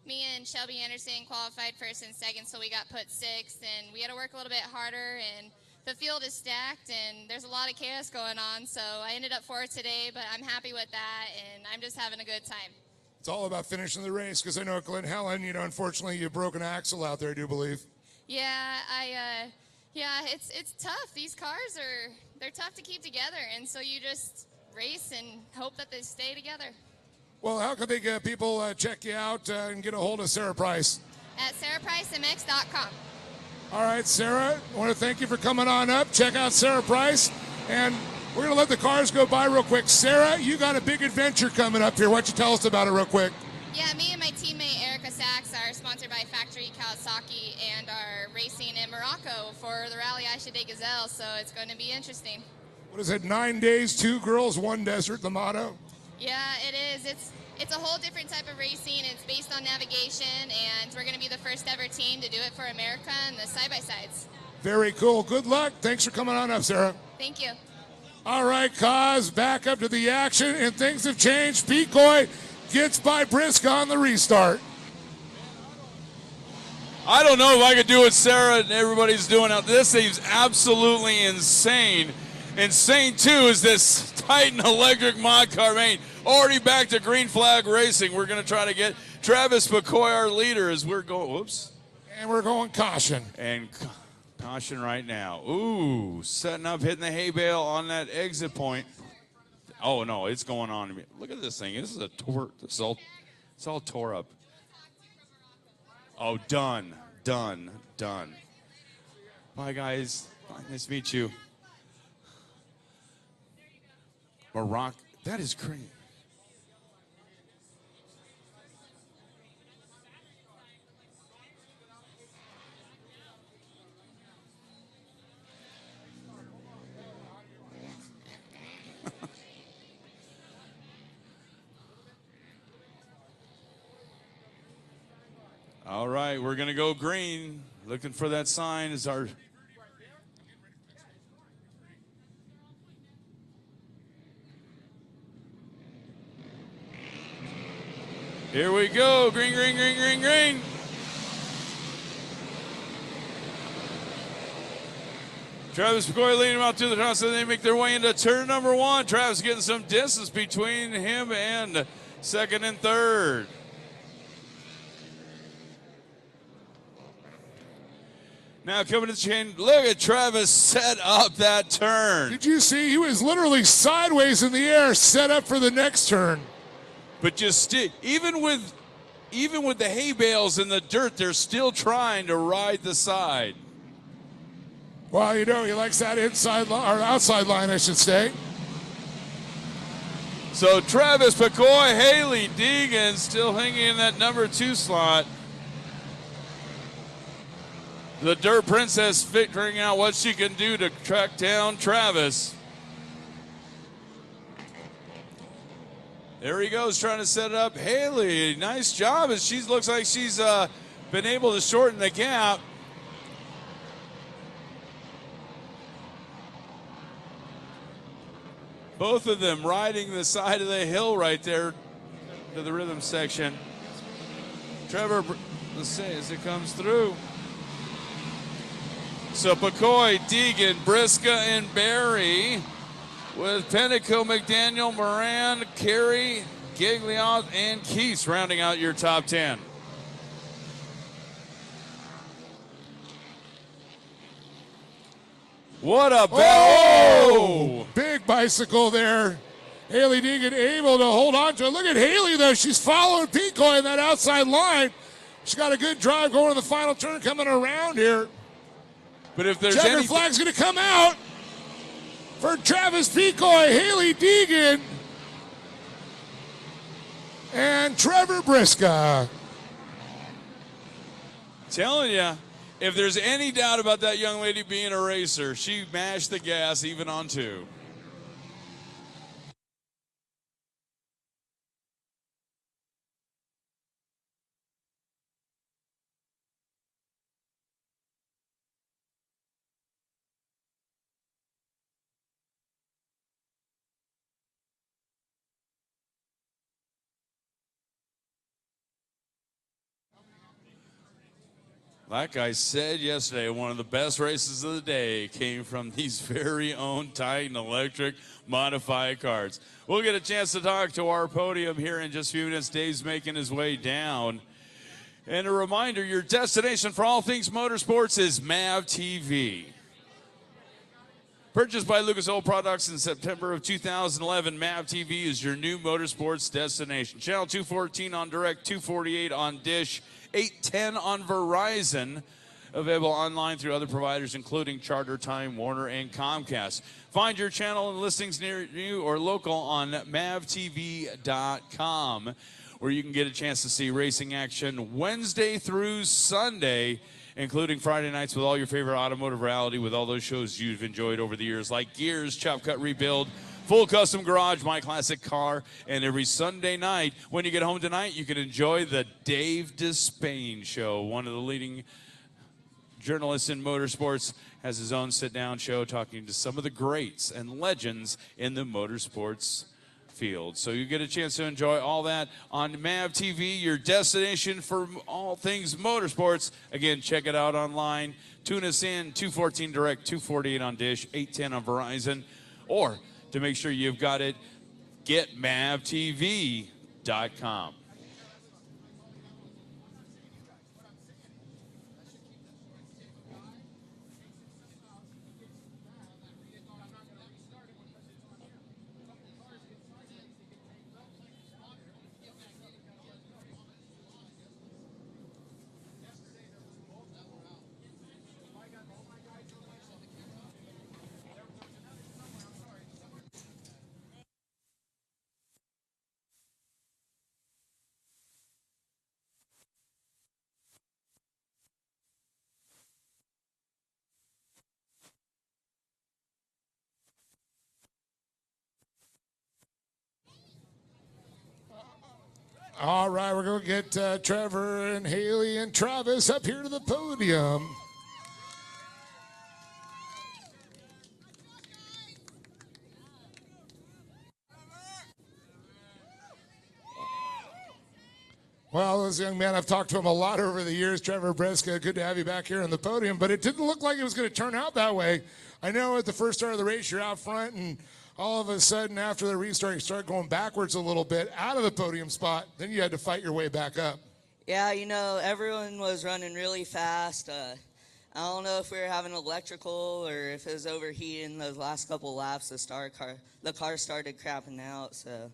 me and Shelby Anderson qualified first and second, so we got put sixth, and we had to work a little bit harder, and the field is stacked, and there's a lot of chaos going on, so I ended up fourth today, but I'm happy with that, and I'm just having a good time. It's all about finishing the race, because I know at Glen Helen, you know, unfortunately, you broke an axle out there, I do believe. Yeah, Yeah, it's tough. These cars they're tough to keep together, and so you just race and hope that they stay together. Well, how can they get people check you out and get a hold of Sarah Price? At sarahpricemx.com. All right, Sarah, I want to thank you for coming on up. Check out Sarah Price, and we're going to let the cars go by real quick. Sarah, you got a big adventure coming up here. Why don't you tell us about it real quick? Yeah, me and my teammate Erica Sachs are sponsored by Factory Kawasaki and are racing in Morocco for the Rally Aisha de Gazelle, so it's going to be interesting. What is it, 9 days, 2 girls, 1 desert, the motto? Yeah, it is. It's a whole different type of racing. It's based on navigation, and we're going to be the first ever team to do it for America and the side-by-sides. Very cool. Good luck. Thanks for coming on up, Sarah. Thank you. All right, Kaz, back up to the action, and things have changed. Pecoy gets by Briscoe on the restart. I don't know if I could do what Sarah and everybody's doing out there. This seems absolutely insane. Insane, too, is this Titan electric mod car. Man, already back to green flag racing. We're going to try to get Travis McCoy, our leader, as we're going. Whoops. And we're going caution. And caution right now. Ooh, setting up, hitting the hay bale on that exit point. Oh, no, it's going on. Look at this thing. This is a tore. It's all tore up. Oh, done. Bye, guys. Bye, nice to meet you. Morocco. That is crazy. All right, we're going to go green. Looking for that sign is our... Here we go. Green, green, green, green, green. Travis McCoy leading them out to the top, so they make their way into turn number 1. Travis getting some distance between him and second and third. Now coming to the chain, look at Travis set up that turn. Did you see? He was literally sideways in the air, set up for the next turn. But just even with the hay bales in the dirt, they're still trying to ride the side. Well, you know, he likes that inside line, or outside line, I should say. So Travis McCoy, Haley Deegan still hanging in that number 2 slot. The Dirt Princess figuring out what she can do to track down Travis. There he goes, trying to set it up. Haley, nice job, as she looks like she's been able to shorten the gap. Both of them riding the side of the hill right there to the rhythm section. Trevor, let's see as it comes through. So McCoy, Deegan, Briska, and Barry with Pennico, McDaniel, Moran, Carey, Giglioth, and Keese rounding out your top 10. What a Oh! Big bicycle there. Haley Deegan able to hold on to it. Look at Haley, though. She's following Picoy in that outside line. She's got a good drive going to the final turn coming around here. But if there's Checker flag's going to come out for Travis Picoy, Haley Deegan, and Trevor Briska. Telling you, if there's any doubt about that young lady being a racer, she mashed the gas even on 2. Like I said yesterday, one of the best races of the day came from these very own Titan Electric modified cars. We'll get a chance to talk to our podium here in just a few minutes. Dave's making his way down. And a reminder, your destination for all things motorsports is MAV TV. Purchased by Lucas Oil Products in September of 2011, MAV TV is your new motorsports destination. Channel 214 on Direct, 248 on Dish, 810 on Verizon, available online through other providers including Charter, Time, Warner, and Comcast. Find your channel and listings near you or local on mavtv.com, where you can get a chance to see racing action Wednesday through Sunday, including Friday nights with all your favorite automotive reality with all those shows you've enjoyed over the years, like Gears, Chop Cut Rebuild, Full Custom Garage, My Classic Car, and every Sunday night when you get home tonight, you can enjoy the Dave Despain Show. One of the leading journalists in motorsports has his own sit-down show talking to some of the greats and legends in the motorsports field. So you get a chance to enjoy all that on MAV TV, your destination for all things motorsports. Again, check it out online. Tune us in, 214 Direct, 248 on Dish, 810 on Verizon, or to make sure you've got it, get mavtv.com. All right, we're going to get Trevor and Haley and Travis up here to the podium. Well, this young man, I've talked to him a lot over the years. Trevor Briska, good to have you back here on the podium, but it didn't look like it was going to turn out that way. I know at the first start of the race, you're out front, and all of a sudden after the restart, you start going backwards a little bit out of the podium spot. Then you had to fight your way back up. Yeah, you know, everyone was running really fast. I don't know if we were having electrical or if it was overheating those last couple laps. The car started crapping out, so.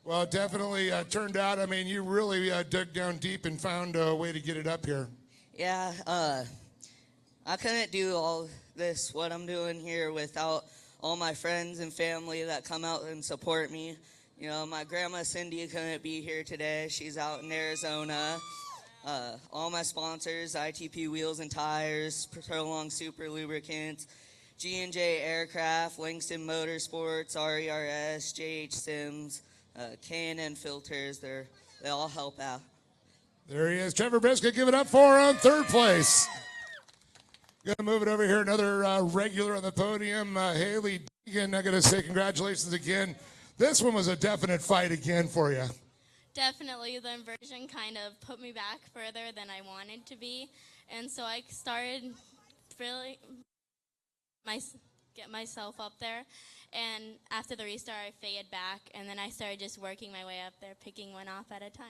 Well, it definitely turned out. I mean, you really dug down deep and found a way to get it up here. Yeah, I couldn't do all this, what I'm doing here, without all my friends and family that come out and support me. You know, my grandma Cindy couldn't be here today. She's out in Arizona. All my sponsors, ITP Wheels and Tires, Prolong Super Lubricants, G&J Aircraft, Langston Motorsports, RERS, JH Sims, K&N Filters, they all help out. There he is. Trevor Briscoe, give it up for him, third place. Going to move it over here, another regular on the podium, Haley Deegan. I got to say congratulations again. This one was a definite fight again for you. Definitely, the inversion kind of put me back further than I wanted to be, and so I started really get myself up there, and after the restart I faded back, and then I started just working my way up there, picking one off at a time.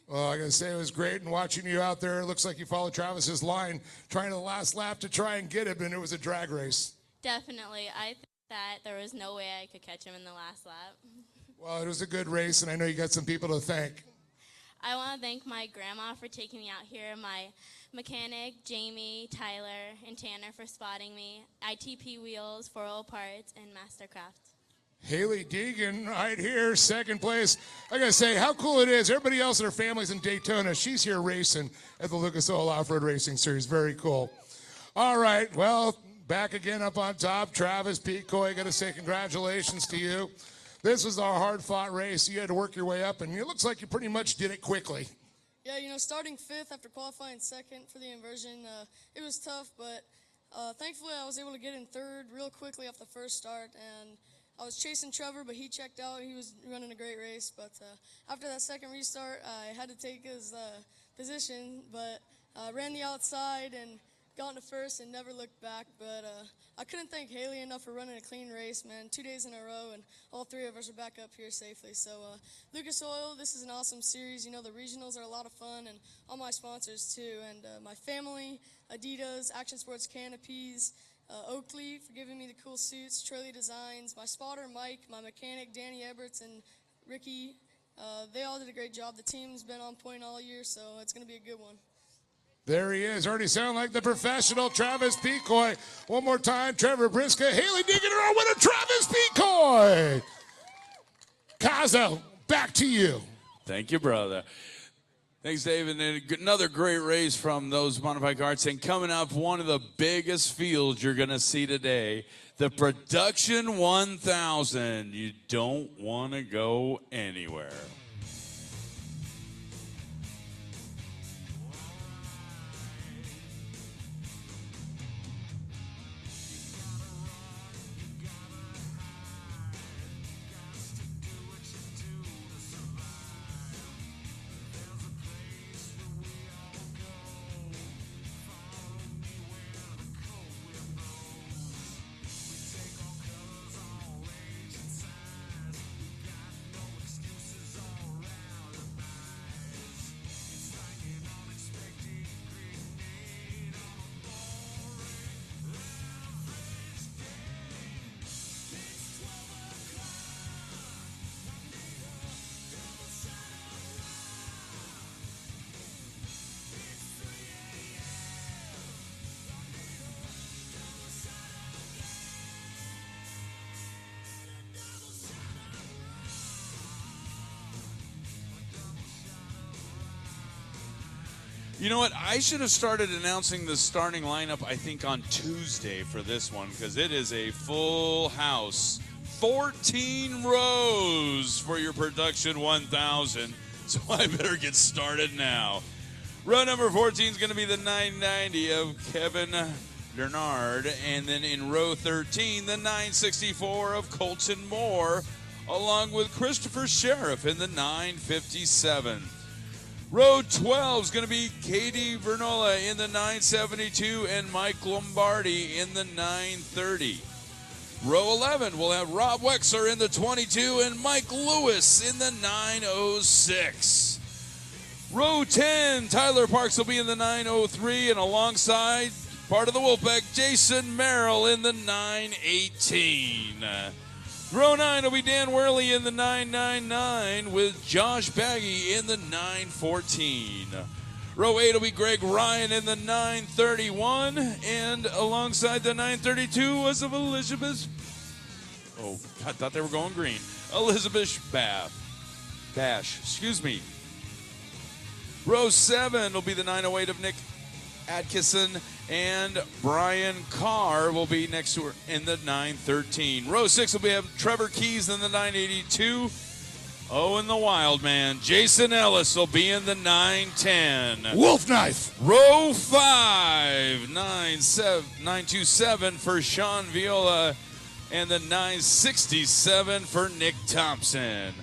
Well, I got to say it was great, and watching you out there, it looks like you followed Travis's line, trying to the last lap to try and get him, and it was a drag race. Definitely, I think that there was no way I could catch him in the last lap. Well, it was a good race, and I know you got some people to thank. I want to thank my grandma for taking me out here, my mechanic, Jamie, Tyler, and Tanner for spotting me, ITP Wheels, 4 Parts, and Mastercraft. Haley Deegan right here, second place. I got to say, how cool it is. Everybody else and their families in Daytona, she's here racing at the Lucas Oil Off-Road Racing Series. Very cool. All right, well, back again up on top, Travis Picoy. I got to say congratulations to you. This was a hard-fought race. You had to work your way up, and it looks like you pretty much did it quickly. Yeah, you know, starting 5th after qualifying 2nd for the inversion, it was tough, but thankfully I was able to get in 3rd real quickly off the first start, and I was chasing Trevor, but he checked out. He was running a great race, but after that second restart, I had to take his position, but ran the outside and got into 1st and never looked back, but I couldn't thank Haley enough for running a clean race, man. 2 days in a row, and all 3 of us are back up here safely. So Lucas Oil, this is an awesome series. You know, the regionals are a lot of fun, and all my sponsors too, and my family, Adidas, Action Sports Canopies, Oakley for giving me the cool suits, Trolley Designs, my spotter Mike, my mechanic Danny Eberts and Ricky. They all did a great job. The team's been on point all year, so it's going to be a good one. There he is. Already sound like the professional Travis Picoy. One more time, Trevor Briscoe. Haley Deegan, our winner, Travis Picoy. Kazo, back to you. Thank you, brother. Thanks, Dave. And another great race from those modified karts. And coming up, one of the biggest fields you're going to see today, the Production 1000. You don't want to go anywhere. You know what? I should have started announcing the starting lineup, I think, on Tuesday for this one, because it is a full house. 14 rows for your Production 1000. So I better get started now. Row number 14 is going to be the 990 of Kevin Bernard. And then in row 13, the 964 of Colton Moore, along with Christopher Sheriff in the 957. Row 12 is going to be Katie Vernola in the 972 and Mike Lombardi in the 930. Row 11 will have Rob Wexler in the 22 and Mike Lewis in the 906. Row 10, Tyler Parks will be in the 903, and alongside part of the Wolfpack, Jason Merrill in the 918. Row 9 will be Dan Worley in the 999 with Josh Baggy in the 914. Row 8 will be Greg Ryan in the 931, and alongside the 932 was of Elizabeth. Oh, I thought they were going green. Elizabeth Bash, excuse me. Row 7 will be the 908 of Nick Atkinson, and Brian Carr will be next to her in the 913. Row 6 will be Trevor Keys in the 982. Oh, and the wild man, Jason Ellis, will be in the 910. Wolf Knife. Row 5, 927 for Sean Viola, and the 967 for Nick Thompson.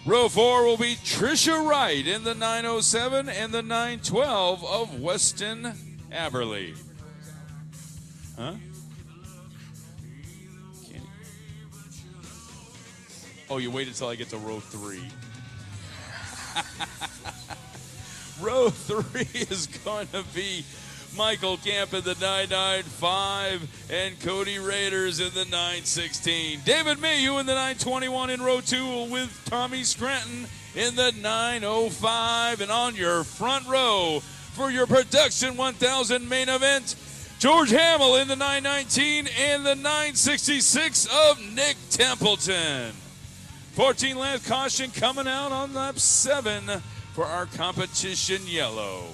Row 4 will be Trisha Wright in the 907 and the 912 of Weston Aberley. Huh? Oh, you waited until I get to row 3. Row 3 is going to be Michael Camp in the 995 and Cody Raiders in the 916. David Mayhew in the 921 in row 2 with Tommy Scranton in the 905. And on your front row for your Production 1000 main event, George Hamill in the 919 and the 966 of Nick Templeton. 14 lap caution coming out on lap 7 for our competition yellow.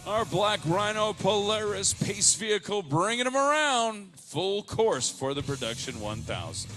Our Black Rhino Polaris pace vehicle bringing them around full course for the Production 1000.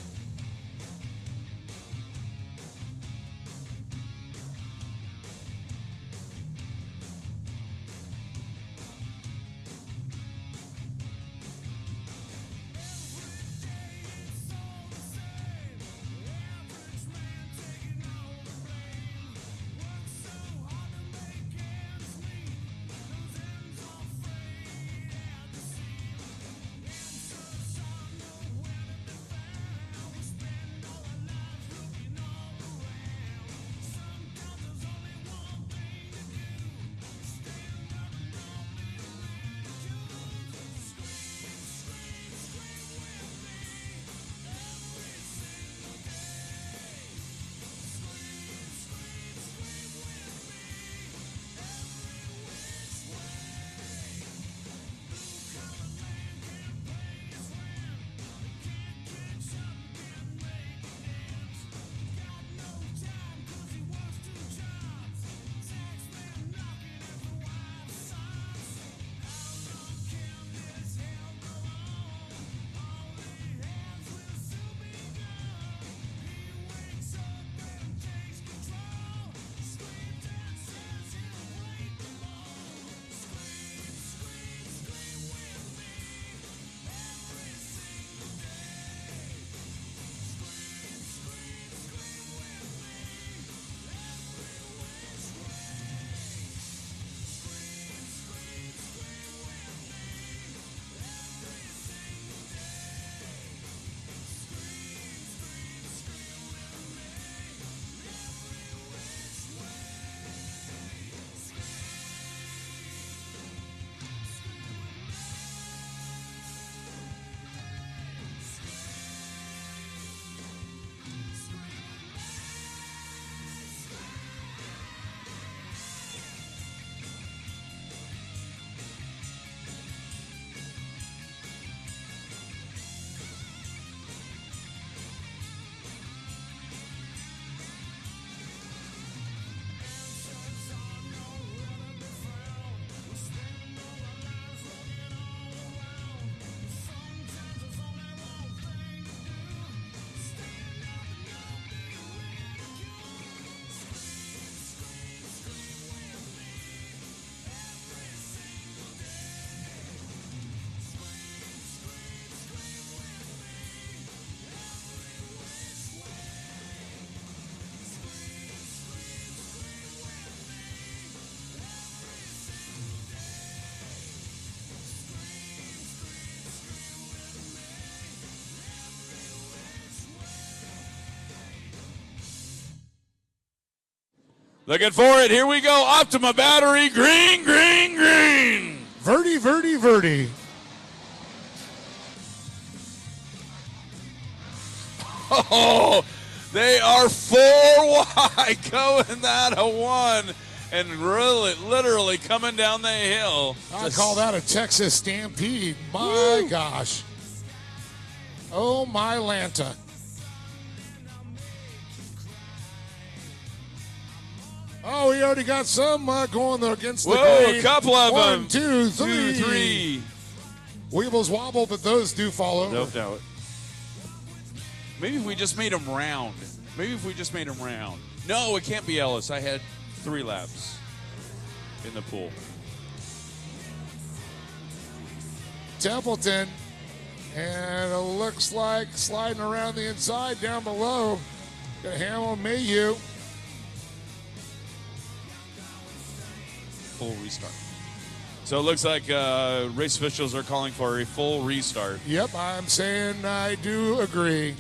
Looking for it. Here we go. Optima battery. Green, green, green. Verdi, Verdi, Verdi. Oh, they are 4 wide going that a 1 and really, literally coming down the hill. I call that a Texas Stampede. My gosh. Oh, my Lanta. Oh, we already got some going against the grain. A couple of them. 1, 2, 3. 2, 3. Weebles wobble, but those do fall over. No doubt. Maybe if we just made them round. No, it can't be Ellis. I had 3 laps in the pool. Templeton. And it looks like sliding around the inside down below. Got Hamill Mayhew. Full restart. So it looks like race officials are calling for a full restart. Yep, I'm saying I do agree.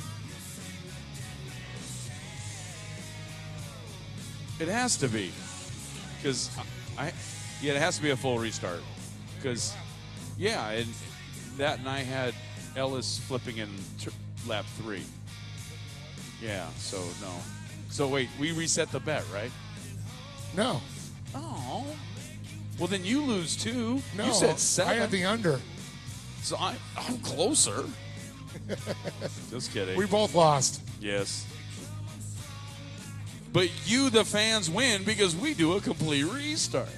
It has to be. Because it has to be a full restart. Because, and I had Ellis flipping in lap 3. Yeah, so no. So wait, we reset the bet, right? No. Oh. Well, then you lose too. No, you said 7. I had the under. So I'm closer. Just kidding. We both lost. Yes. But you, the fans, win because we do a complete restart.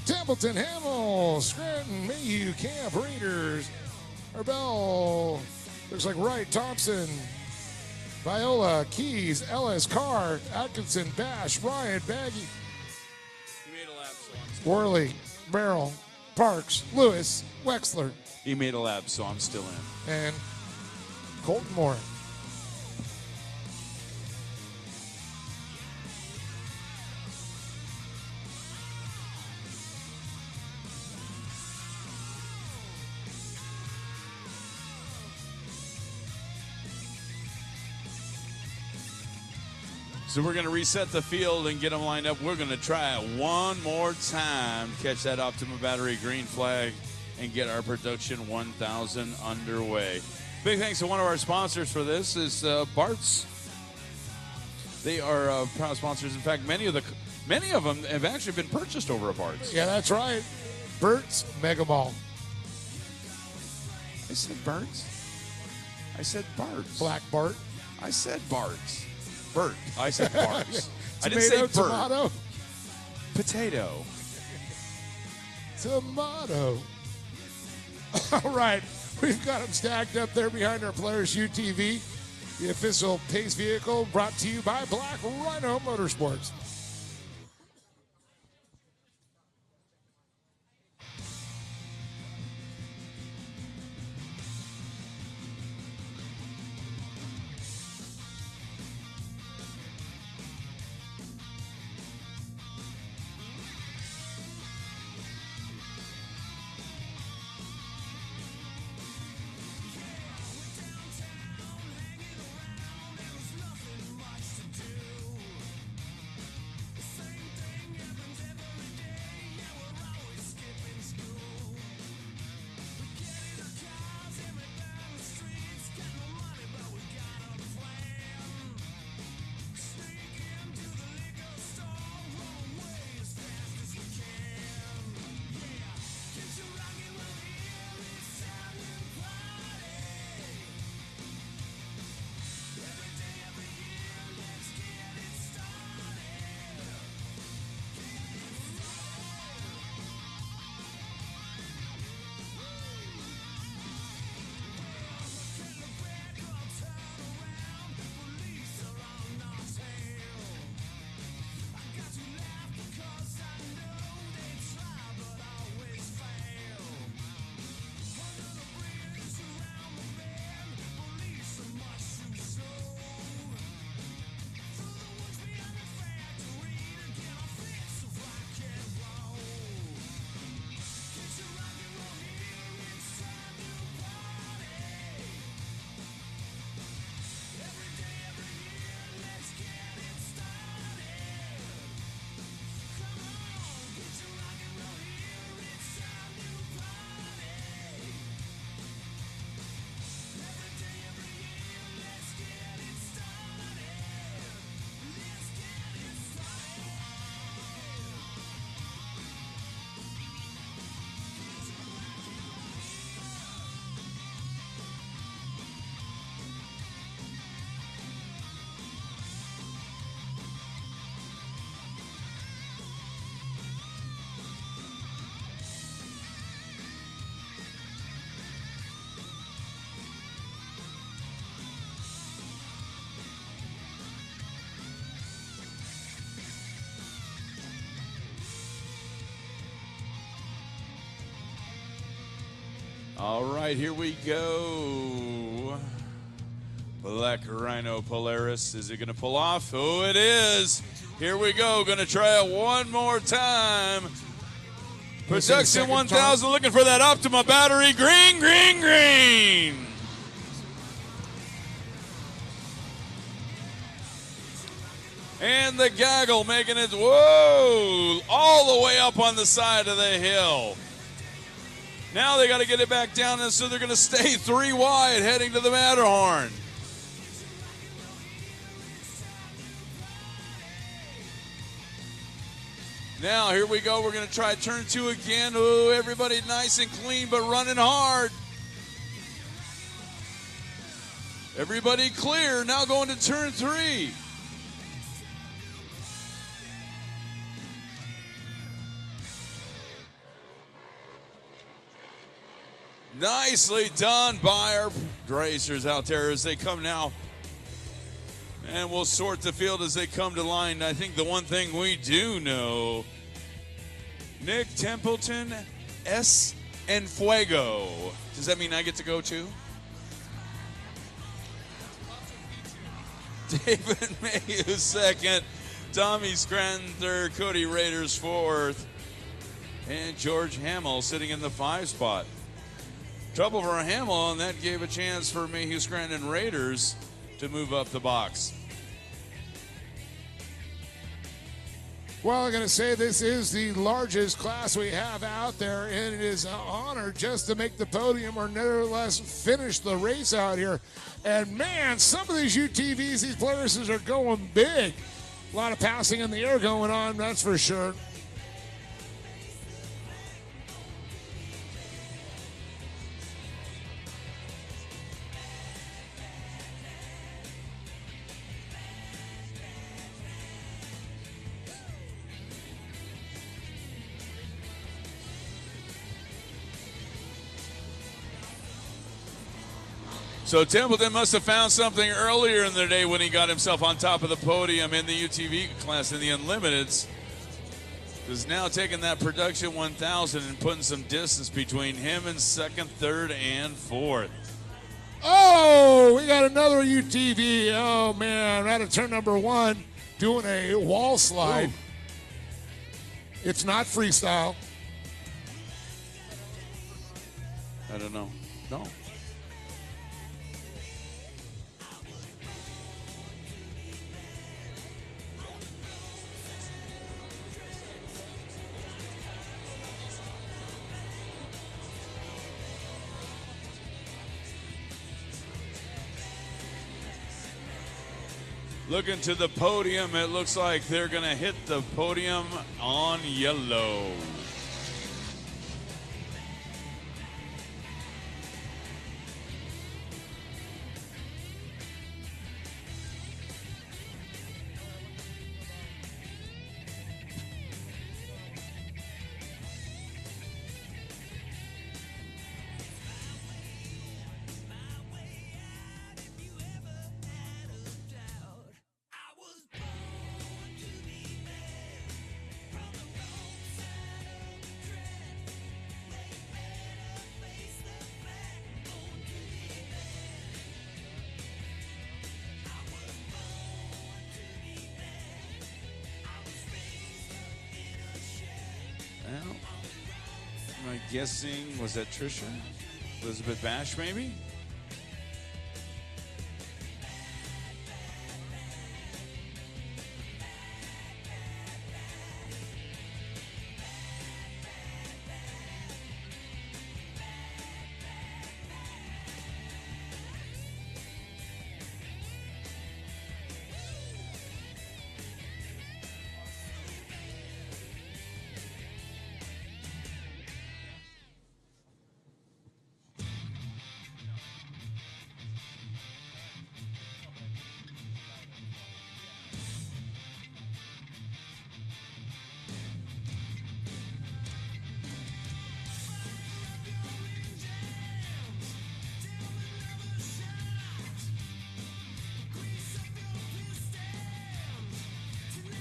Templeton, Hamill, Scranton, Mayhew, Camp, Raiders, Arbel, looks like Wright, Thompson, Viola, Keys, Ellis, Carr, Atkinson, Bash, Ryan, Baggy, Worley, Merrill, Parks, Lewis, Wexler. He made a lap, so I'm still in. And Colton Moore. So we're going to reset the field and get them lined up. We're going to try it one more time, catch that Optima battery green flag, and get our production 1000 underway. Big thanks to one of our sponsors for this is Bart's. They are proud sponsors. In fact, many of them have actually been purchased over at Bart's. Yeah, that's right. Bert's Mega Mall. I said Bart's. I said Bart's. Black Bart. I said Bart's. Bert. I said Bart's. I didn't Tomato, say Bert. tomato. Potato. Tomato. All right. We've got them stacked up there behind our Polaris UTV, the official pace vehicle brought to you by Black Rhino Motorsports. All right, here we go. Black Rhino Polaris. Is it going to pull off? Oh, it is. Here we go. Going to try it one more time. Production 1000 looking for that Optima battery. Green, green, green. And the gaggle making it, whoa, all the way up on the side of the hill. Now they got to get it back down, and so they're going to stay 3 wide heading to the Matterhorn. Now, here we go. We're going to try turn 2 again. Ooh, everybody nice and clean, but running hard. Everybody clear. Now going to turn 3. Nicely done by our racers out there as they come now. And we'll sort the field as they come to line. I think the one thing we do know, Nick Templeton, S. and Fuego. Does that mean I get to go too? David Mayhew second, Tommy Scranton third, Cody Raiders fourth, and George Hamill sitting in the 5 spot. Trouble for Hamill, and that gave a chance for Mayhew Scranton Raiders to move up the box. Well, I'm going to say this is the largest class we have out there, and it is an honor just to make the podium or nevertheless finish the race out here. And, man, some of these UTVs, these Polarises are going big. A lot of passing in the air going on, that's for sure. So Templeton must have found something earlier in the day when he got himself on top of the podium in the UTV class in the Unlimiteds. Is now taking that production 1000 and putting some distance between him and second, third, and fourth. Oh, we got another UTV. Oh, man, right at turn number 1, doing a wall slide. Ooh. It's not freestyle. I don't know. No. Looking to the podium, it looks like they're going to hit the podium on yellow. Well, am I guessing, was that Trisha? Elizabeth Bash, maybe?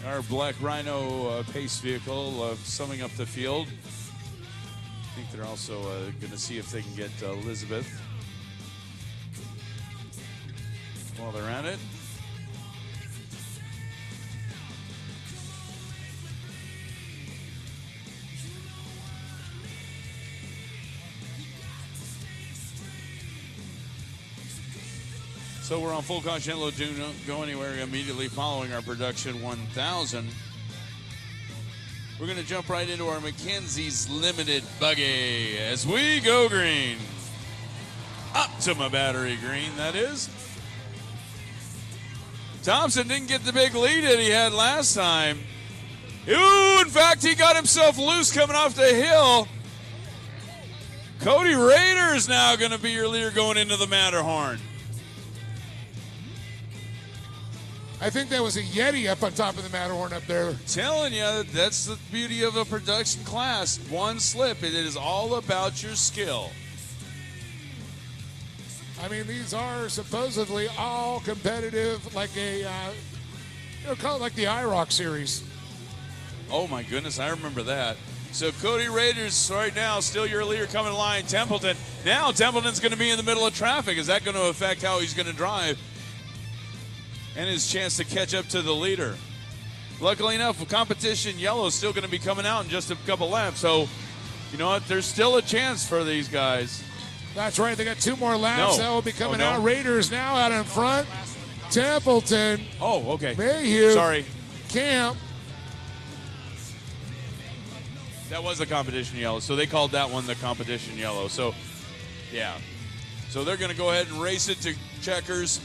Our Black Rhino pace vehicle summing up the field. I think they're also going to see if they can get Elizabeth while they're at it. So we're on full caution load. Do not go anywhere immediately following our production 1000. We're going to jump right into our Mackenzie's Limited Buggy as we go green. Optima battery green, that is. Thompson didn't get the big lead that he had last time. Ooh, in fact, he got himself loose coming off the hill. Cody Rader is now going to be your leader going into the Matterhorn. I think that was a Yeti up on top of the Matterhorn up there. Telling you, that's the beauty of a production class. One slip, it is all about your skill. I mean, these are supposedly all competitive, like a, call it like the IROC series. Oh my goodness, I remember that. So Cody Raiders right now still your leader coming to line. Templeton. Now Templeton's going to be in the middle of traffic. Is that going to affect how he's going to drive? And his chance to catch up to the leader. Luckily enough, competition yellow is still going to be coming out in just a couple laps. So, you know what? There's still a chance for these guys. That's right. They got 2 more laps. No. That will be coming no. out. Raiders now out in front. Templeton. Oh, okay. Mayhew. Sorry. Camp. That was the competition yellow. So they called that one the competition yellow. So, yeah. So they're going to go ahead and race it to checkers.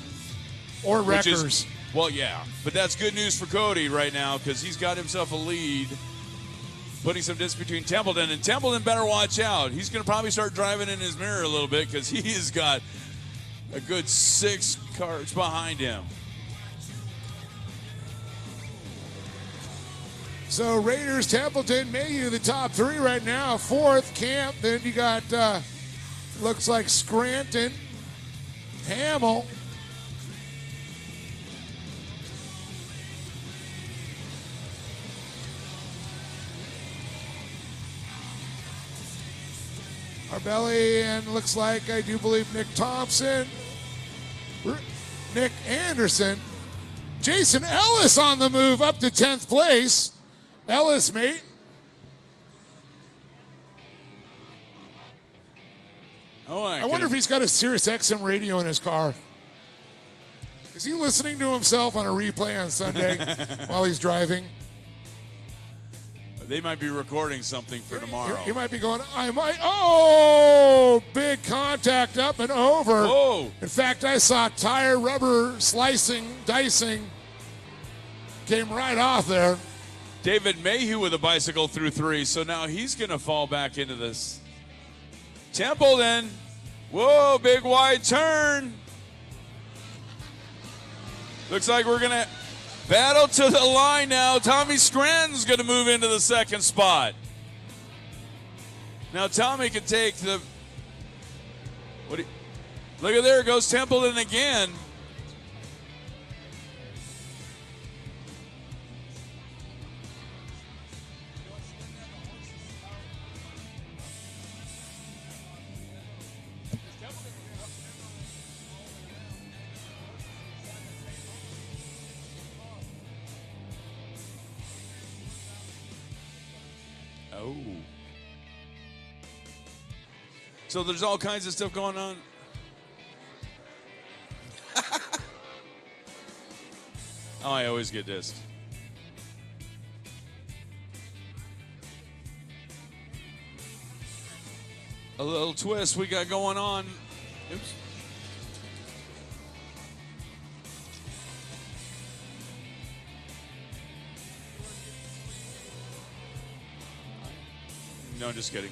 Or which wreckers. Is, well, yeah. But that's good news for Cody right now because he's got himself a lead. Putting some distance between Templeton. And Templeton better watch out. He's going to probably start driving in his mirror a little bit because he has got a good 6 cars behind him. So Raiders, Templeton, Mayhew, the top 3 right now. 4th, Camp. Then you got, looks like Scranton, Hamill. Arbelli, and looks like, I do believe, Nick Thompson, Nick Anderson, Jason Ellis on the move up to 10th place. Ellis, mate. Oh, I wonder if he's got a Sirius XM radio in his car. Is he listening to himself on a replay on Sunday while he's driving? They might be recording something for tomorrow. He might be going, oh, big contact up and over. Whoa. In fact, I saw tire rubber dicing, came right off there. David Mayhew with a bicycle through 3, so now he's going to fall back into this. Templeton, whoa, big wide turn. Looks like we're going to battle to the line now. Tommy Scranton's going to move into the 2nd spot. Now Tommy can take the... Look at there goes Templeton again. Oh. So there's all kinds of stuff going on. Oh, I always get this. A little twist we got going on. Oops. No, just kidding.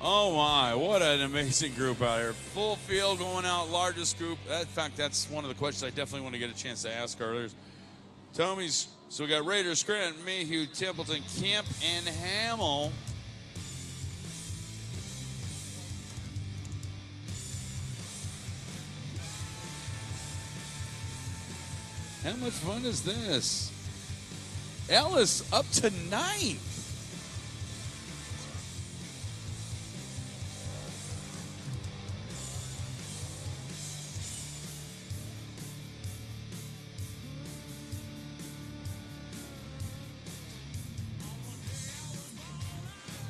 Oh my, what an amazing group out here. Full field going out, largest group. In fact, that's one of the questions I definitely want to get a chance to ask earlier. Tommy's, so we got Raiders, Scranton, Mayhew, Templeton, Camp, and Hamill. How much fun is this? Ellis up to 9th.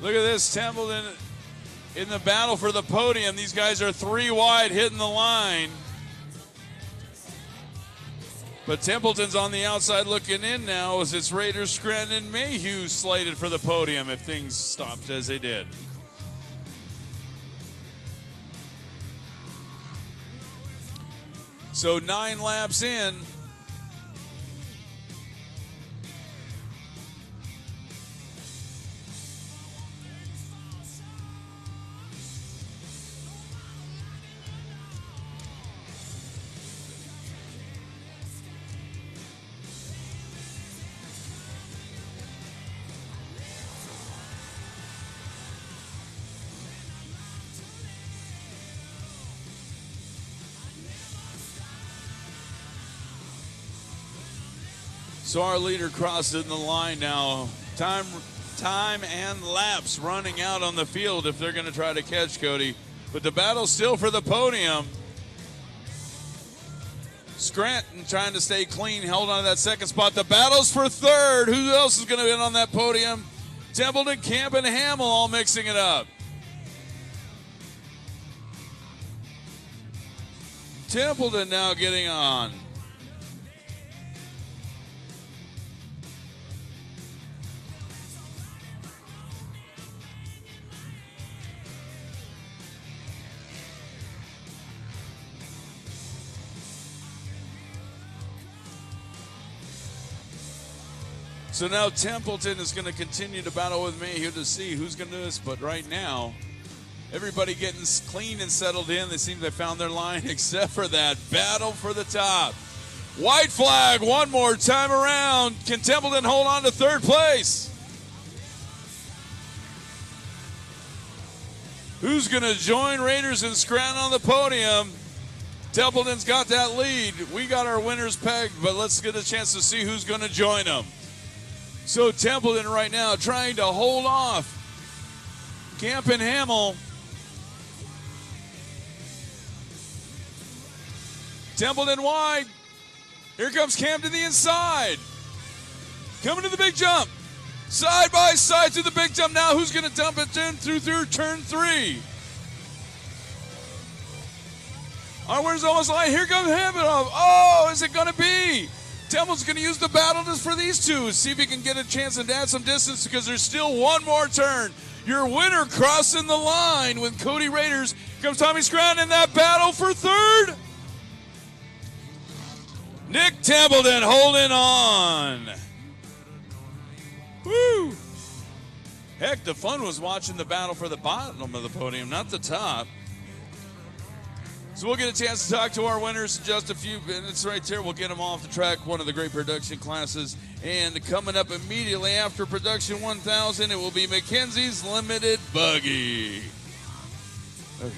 Look at this, Templeton in the battle for the podium. These guys are 3 wide hitting the line. But Templeton's on the outside looking in now as it's Raiders, Scranton, and Mayhew slated for the podium if things stopped as they did. So 9 laps in. So our leader crosses the line now. Time and laps running out on the field if they're going to try to catch Cody. But the battle's still for the podium. Scranton trying to stay clean, held on to that second spot. The battle's for third. Who else is going to be on that podium? Templeton, Camp, and Hamill all mixing it up. Templeton now getting on. So now Templeton is going to continue to battle with Mayhew to see who's going to do this. But right now, everybody getting clean and settled in. They seem they found their line except for that battle for the top. White flag one more time around. Can Templeton hold on to third place? Who's going to join Raiders and Scranton on the podium? Templeton's got that lead. We got our winners pegged, but let's get a chance to see who's going to join them. So Templeton right now trying to hold off Camp and Hamill. Templeton wide. Here comes Camp to the inside. Coming to the big jump. Side by side to the big jump. Now who's going to dump it in through turn 3? Our winner's almost line. Here comes Hamill. Oh, is it going to be? Templeton's going to use the battle just for these two. See if he can get a chance and add some distance because there's still one more turn. Your winner crossing the line with Cody Raiders. Comes Tommy Scranton in that battle for third. Nick Templeton holding on. Woo! Heck, the fun was watching the battle for the bottom of the podium, not the top. So we'll get a chance to talk to our winners in just a few minutes right there. We'll get them off the track, one of the great production classes. And coming up immediately after production 1000, it will be Mackenzie's Limited Buggy. Okay.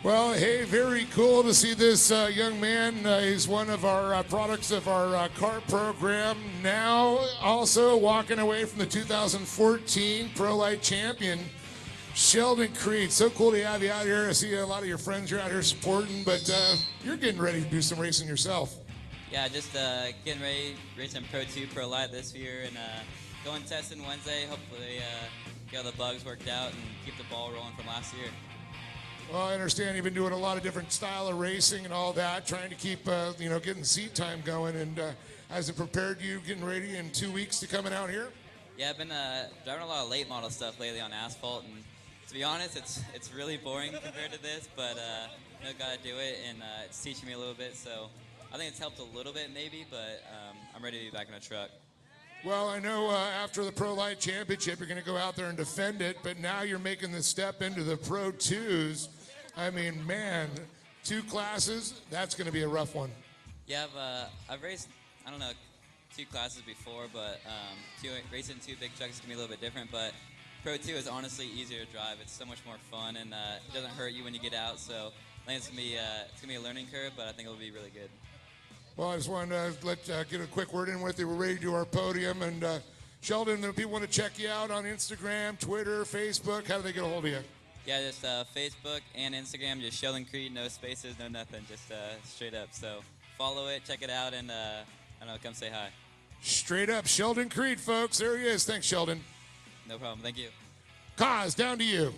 Well, hey, very cool to see this young man. He's one of our products of our kart program. Now also walking away from the 2014 Pro Light champion, Sheldon Creed. So cool to have you out here. I see a lot of your friends are out here supporting, but you're getting ready to do some racing yourself. Yeah, just getting ready, racing Pro 2 Pro Light this year, and going testing Wednesday. Hopefully get all the bugs worked out and keep the ball rolling from last year. Well, I understand you've been doing a lot of different style of racing and all that, trying to keep, getting seat time going. And has it prepared you getting ready in 2 weeks to coming out here? Yeah, I've been driving a lot of late model stuff lately on asphalt, and to be honest, it's really boring compared to this, but gotta do it, and it's teaching me a little bit. So I think it's helped a little bit maybe, but I'm ready to be back in a truck. Well, I know after the Pro Light Championship, you're going to go out there and defend it, but now you're making the step into the Pro 2s. I mean, man, 2 classes, that's going to be a rough one. Yeah, I've raced, 2 classes before, but racing 2 big trucks is going to be a little bit different, but Pro 2 is honestly easier to drive. It's so much more fun, and it doesn't hurt you when you get out, so I think it's going to be a learning curve, but I think it'll be really good. Well, I just wanted to get a quick word in with you. We're ready to do our podium. And Sheldon, if people want to check you out on Instagram, Twitter, Facebook, how do they get a hold of you? Yeah, just Facebook and Instagram, just Sheldon Creed, no spaces, no nothing, just straight up. So follow it, check it out, and come say hi. Straight up, Sheldon Creed, folks. There he is. Thanks, Sheldon. No problem. Thank you. Kaz, down to you.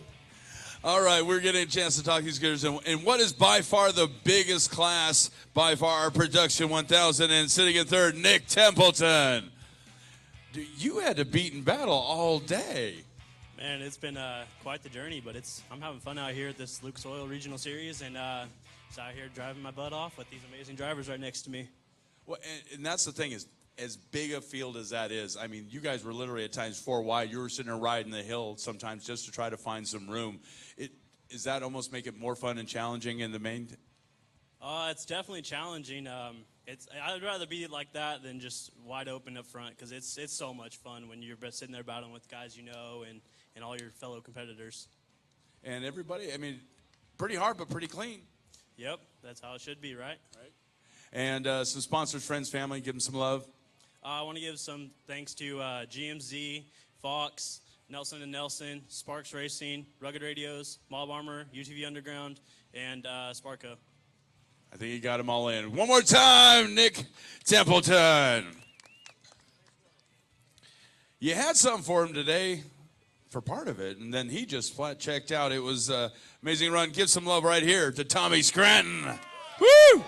All right, we're getting a chance to talk to these guys. And what is by far the biggest class, by far, our Production 1000, and sitting in third, Nick Templeton. Dude, you had to beat in battle all day. Man, it's been quite the journey, but I'm having fun out here at this Lucas Oil Regional Series, and just out here driving my butt off with these amazing drivers right next to me. Well, and that's the thing is, as big a field as that is, I mean, you guys were literally at times 4 wide. You were sitting there riding the hill sometimes just to try to find some room. Does that almost make it more fun and challenging in the main? It's definitely challenging. I'd rather be like that than just wide open up front, because it's so much fun when you're sitting there battling with guys you know and all your fellow competitors. And everybody, I mean, pretty hard but pretty clean. Yep, that's how it should be, right? Right. And some sponsors, friends, family, give them some love. I want to give some thanks to GMZ, Fox, Nelson & Nelson, Sparks Racing, Rugged Radios, Mob Armor, UTV Underground, and Sparco. I think you got them all in. One more time, Nick Templeton. You had something for him today for part of it, and then he just flat checked out. It was an amazing run. Give some love right here to Tommy Scranton. Woo!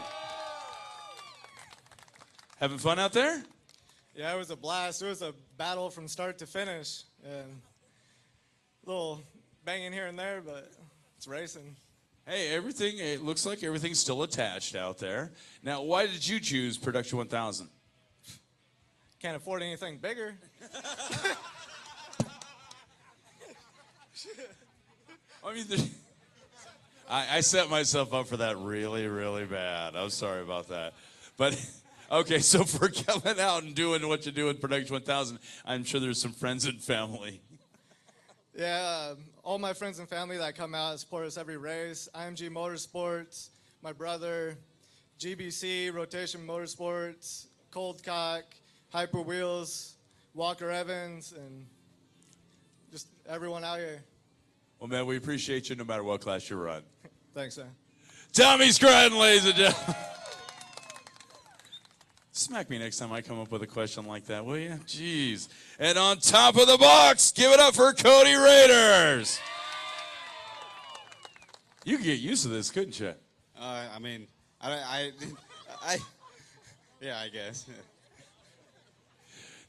Having fun out there? Yeah, it was a blast. It was a battle from start to finish. And a little banging here and there, but it's racing. Hey, it looks like everything's still attached out there. Now, why did you choose Production 1000? Can't afford anything bigger. I mean, I set myself up for that really, really bad. I'm sorry about that. But, okay, so for coming out and doing what you do with Production 1000, I'm sure there's some friends and family. Yeah, all my friends and family that come out and support us every race. IMG Motorsports, my brother, GBC, Rotation Motorsports, Cold Cock, Hyper Wheels, Walker Evans, and just everyone out here. Well, man, we appreciate you no matter what class you run. Thanks, man. Tommy Scranton, ladies and gentlemen. Smack me next time I come up with a question like that, will you? Jeez. And on top of the box, give it up for Cody Raiders. You could get used to this, couldn't you? I mean, yeah, I guess.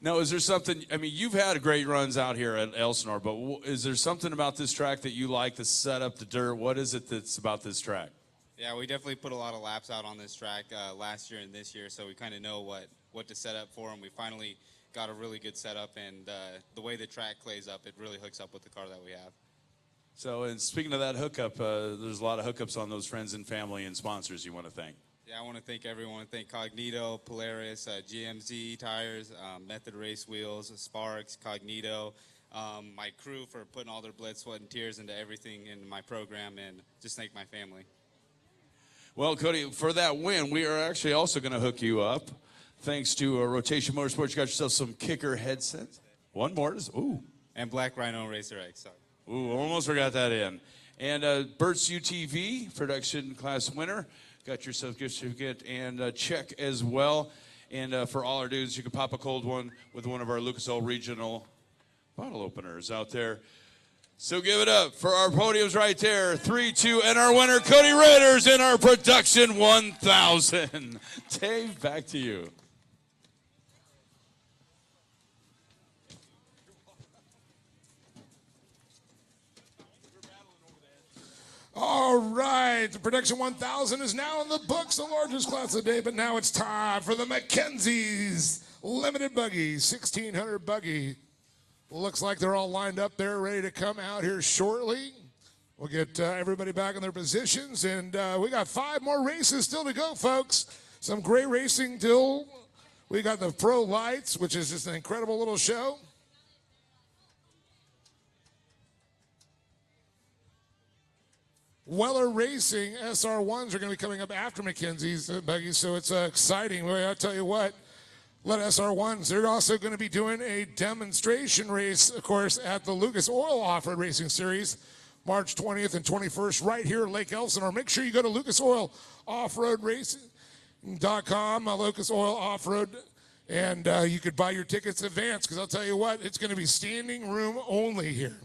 Now, is there something, I mean, you've had great runs out here at Elsinore, but is there something about this track that you like, the setup, the dirt? What is it that's about this track? Yeah, we definitely put a lot of laps out on this track last year and this year, so we kind of know what to set up for them. We finally got a really good setup, and the way the track plays up, it really hooks up with the car that we have. So, and speaking of that hookup, there's a lot of hookups on those friends and family and sponsors you want to thank. Yeah, I want to thank everyone. I want to thank Cognito, Polaris, GMZ Tires, Method Race Wheels, Sparks, Cognito, my crew for putting all their blood, sweat, and tears into everything in my program, and just thank my family. Well, Cody, for that win, we are actually also going to hook you up. Thanks to Rotation Motorsports, you got yourself some kicker headsets. One more. Ooh. And Black Rhino Racer X. Sorry. Ooh, almost forgot that in. And Bert's UTV production class winner. Got yourself a gift certificate and a check as well. And for all our dudes, you can pop a cold one with one of our Lucas Oil Regional bottle openers out there. So give it up for our podiums right there. 3, 2, and our winner, Cody Raiders, in our production 1000. Dave, back to you. All right, the Production 1000 is now in the books, the largest class of the day, but now it's time for the Mackenzie's Limited Buggy, 1600 Buggy. Looks like they're all lined up there, ready to come out here shortly. We'll get everybody back in their positions, and we got 5 more races still to go, folks. Some great racing still. We got the Pro Lights, which is just an incredible little show. Weller Racing SR1s are going to be coming up after Mackenzie's buggies, so it's exciting. Well, I'll tell you what, let SR1s, they're also going to be doing a demonstration race, of course, at the Lucas Oil Off-Road Racing Series, March 20th and 21st, right here at Lake Elsinore. Make sure you go to Lucas Oil Off-Road Racing.com, Lucas Oil Off-Road, and you could buy your tickets in advance, because I'll tell you what, it's going to be standing room only here.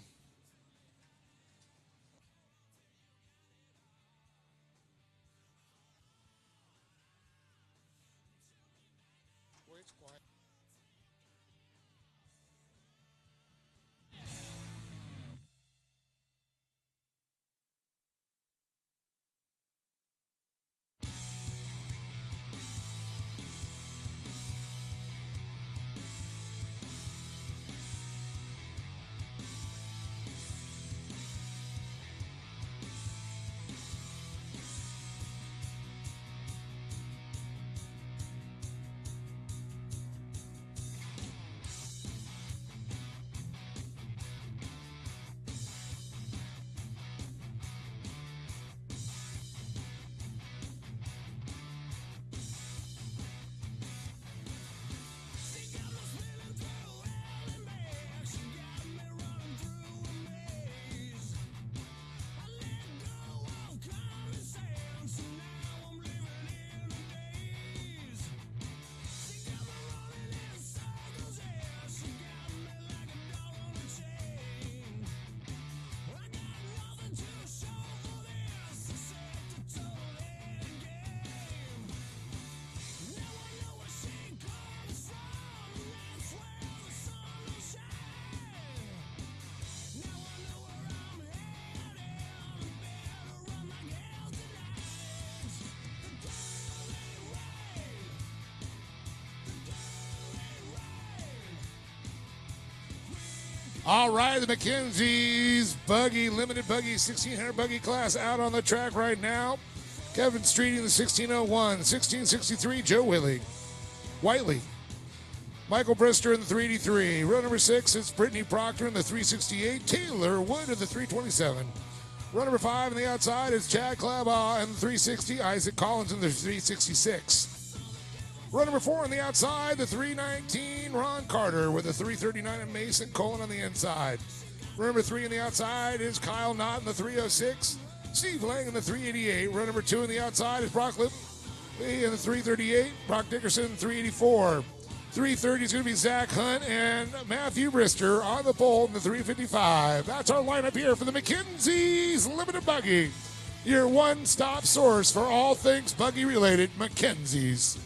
All right, the Mackenzie's Buggy, Limited Buggy, 1600 Buggy class out on the track right now. Kevin Streeting, the 1601, 1663, Joe Whiteley. Michael Brister in the 383. Row number 6, it's Brittany Proctor in the 368. Taylor Wood in the 327. Row number 5 on the outside is Chad Clabaugh in the 360. Isaac Collins in the 366. Row number 4 on the outside, the 319, Ron Carter with the 339 and Mason Colin on the inside. Row number 3 on the outside is Kyle Knott in the 306. Steve Lang in the 388. Row number 2 on the outside is Brock Lee in the 338. Brock Dickerson in the 384. 330 is going to be Zach Hunt and Matthew Brister on the pole in the 355. That's our lineup here for the Mackenzie's Limited Buggy. Your one-stop source for all things buggy related, Mackenzie's.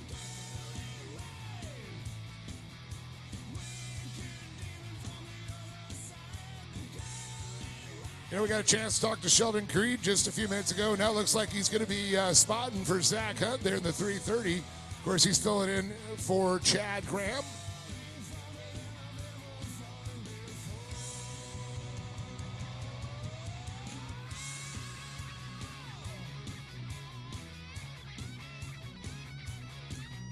You know, we got a chance to talk to Sheldon Creed just a few minutes ago. Now it looks like he's going to be spotting for Zach Hunt there in the 330. Of course, he's filling in for Chad Graham.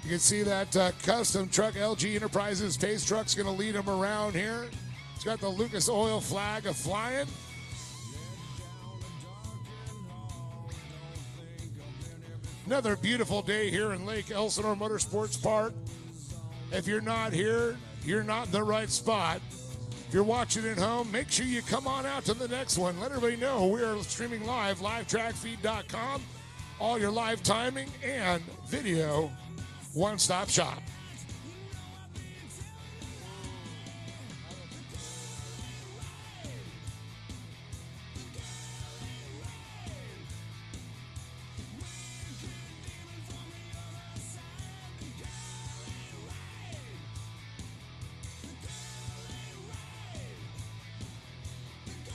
You can see that custom truck, LG Enterprises Pace truck's going to lead him around here. It's got the Lucas Oil flag flying. Another beautiful day here in Lake Elsinore Motorsports Park. If you're not here, you're not in the right spot. If you're watching at home, make sure you come on out to the next one. Let everybody know we are streaming live, livetrackfeed.com. All your live timing and video, one-stop shop.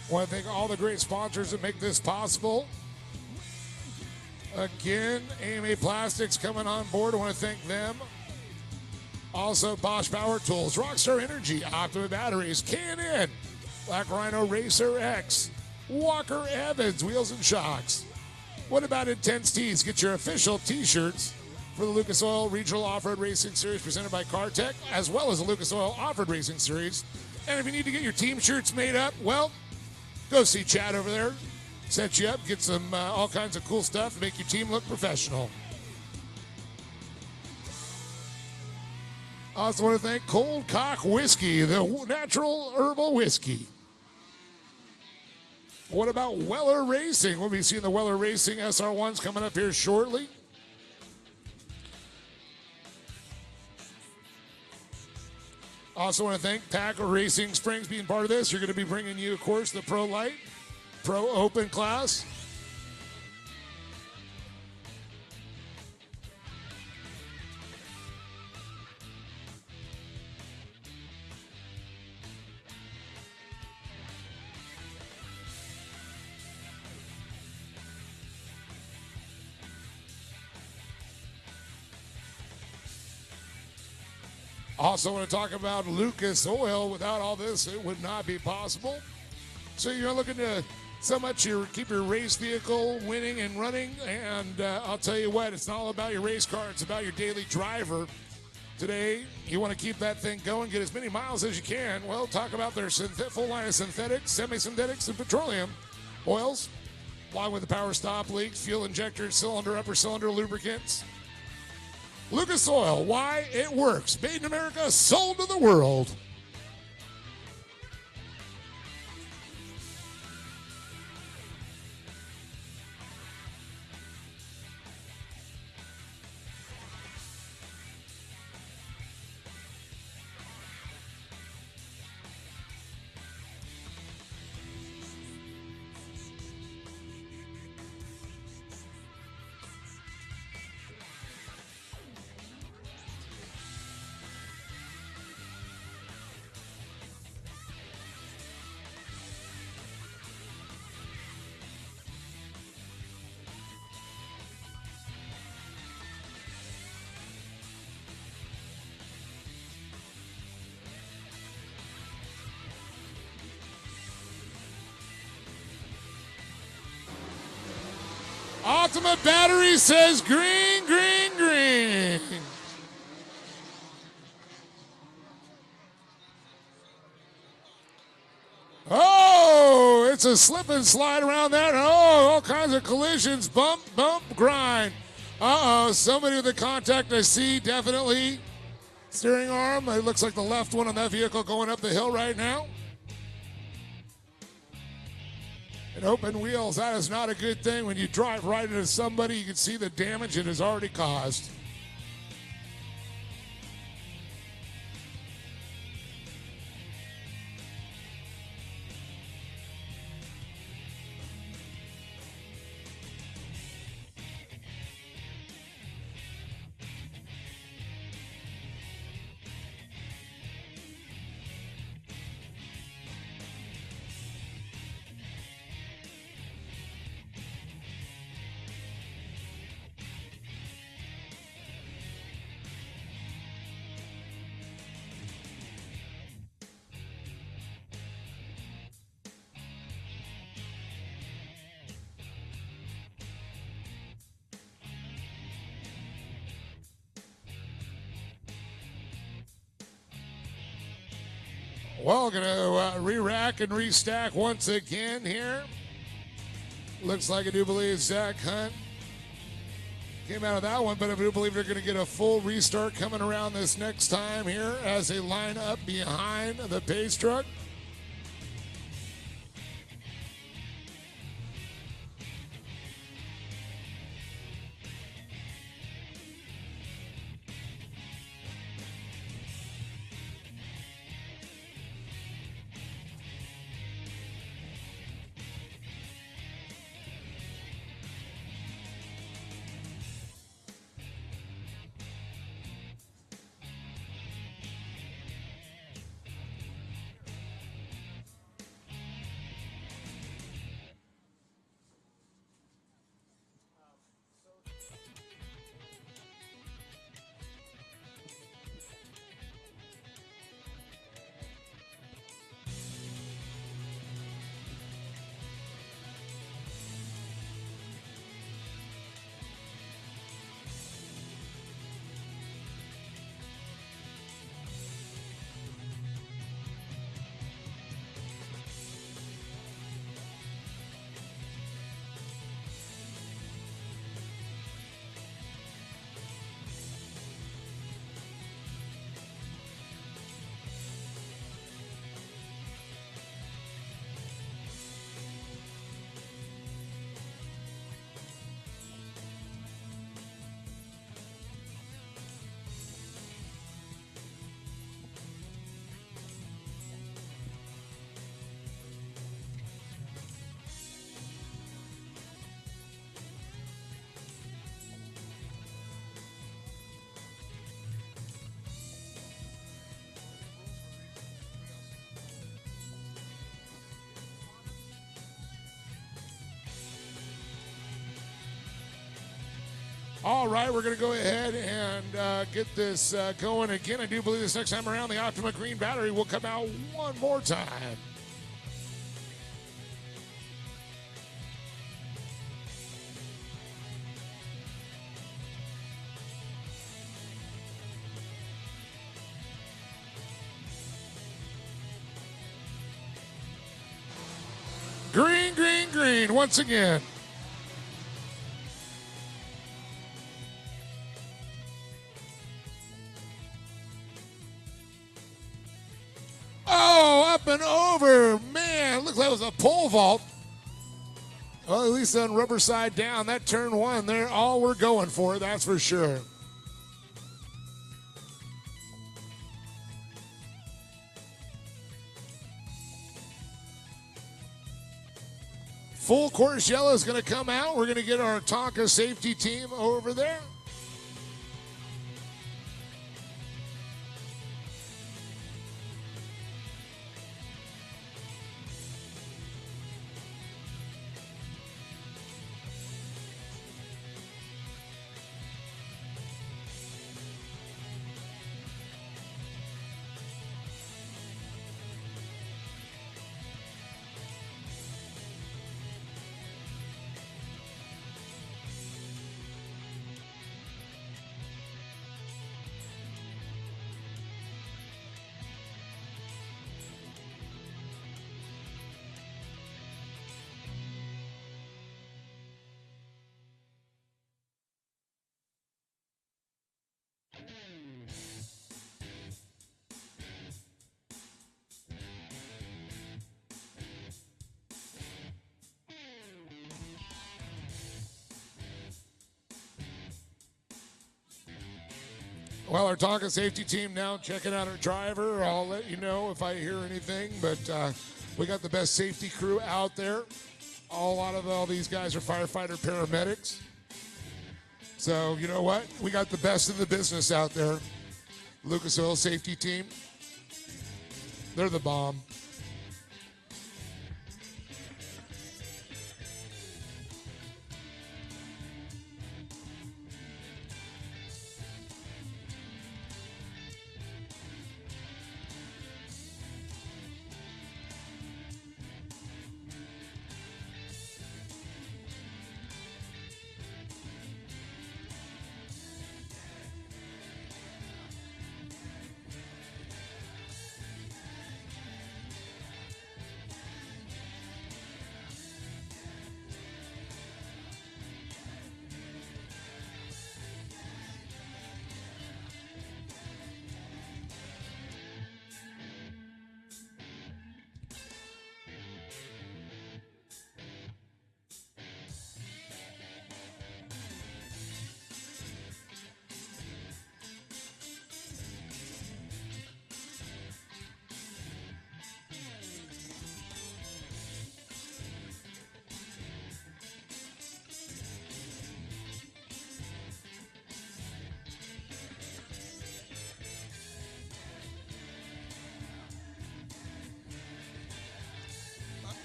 I want to thank all the great sponsors that make this possible. Again, AMA Plastics coming on board. I want to thank them. Also, Bosch Power Tools, Rockstar Energy, Optima Batteries, K&N, Black Rhino Racer X, Walker Evans, Wheels and Shocks. What about Intense Tees? Get your official T-shirts for the Lucas Oil Regional Off-Road Racing Series presented by CarTech, as well as the Lucas Oil Off-Road Racing Series. And if you need to get your team shirts made up, well, go see Chad over there. Set you up, get some all kinds of cool stuff to make your team look professional. I also want to thank Cold Cock Whiskey, the natural herbal whiskey. What about Weller Racing? We'll be seeing the Weller Racing SR1s coming up here shortly. Also want to thank Packer Racing Springs being part of this. You're going to be bringing you, of course, the Pro Light, Pro Open class. Also want to talk about Lucas Oil. Without all this, it would not be possible. So you're looking to keep your race vehicle winning and running, and I'll tell you what, it's not all about your race car, it's about your daily driver. Today, you want to keep that thing going, get as many miles as you can. Well, talk about their full line of synthetics, semi-synthetics, and petroleum oils, along with the power stop leaks, fuel injectors, cylinder, upper cylinder lubricants. Lucas Oil, why it works. Made in America, sold to the world. Ultimate Battery says green, green, green. Oh, it's a slip and slide around that. Oh, all kinds of collisions. Bump, bump, grind. Uh-oh, somebody with a contact I see, definitely. Steering arm, it looks like the left one on that vehicle going up the hill right now. And open wheels, that is not a good thing. When you drive right into somebody, you can see the damage it has already caused. Well, going to re-rack and restack once again here. Looks like I do believe Zach Hunt came out of that one, but I do believe they're going to get a full restart coming around this next time here as they line up behind the pace truck. All right, we're going to go ahead and get this going again. I do believe this next time around, the Optima Green battery will come out one more time. Green, green, green, once again. Oh, up and over. Man, looks like it was a pole vault. Well, at least on rubber side down, that turn one, they're all we're going for, that's for sure. Full course yellow is going to come out. We're going to get our Tonka safety team over there. Well, our Tonka safety team now checking out our driver. I'll let you know if I hear anything, but we got the best safety crew out there. A lot of all these guys are firefighter paramedics. So, you know what? We got the best of the business out there. Lucas Oil safety team. They're the bomb.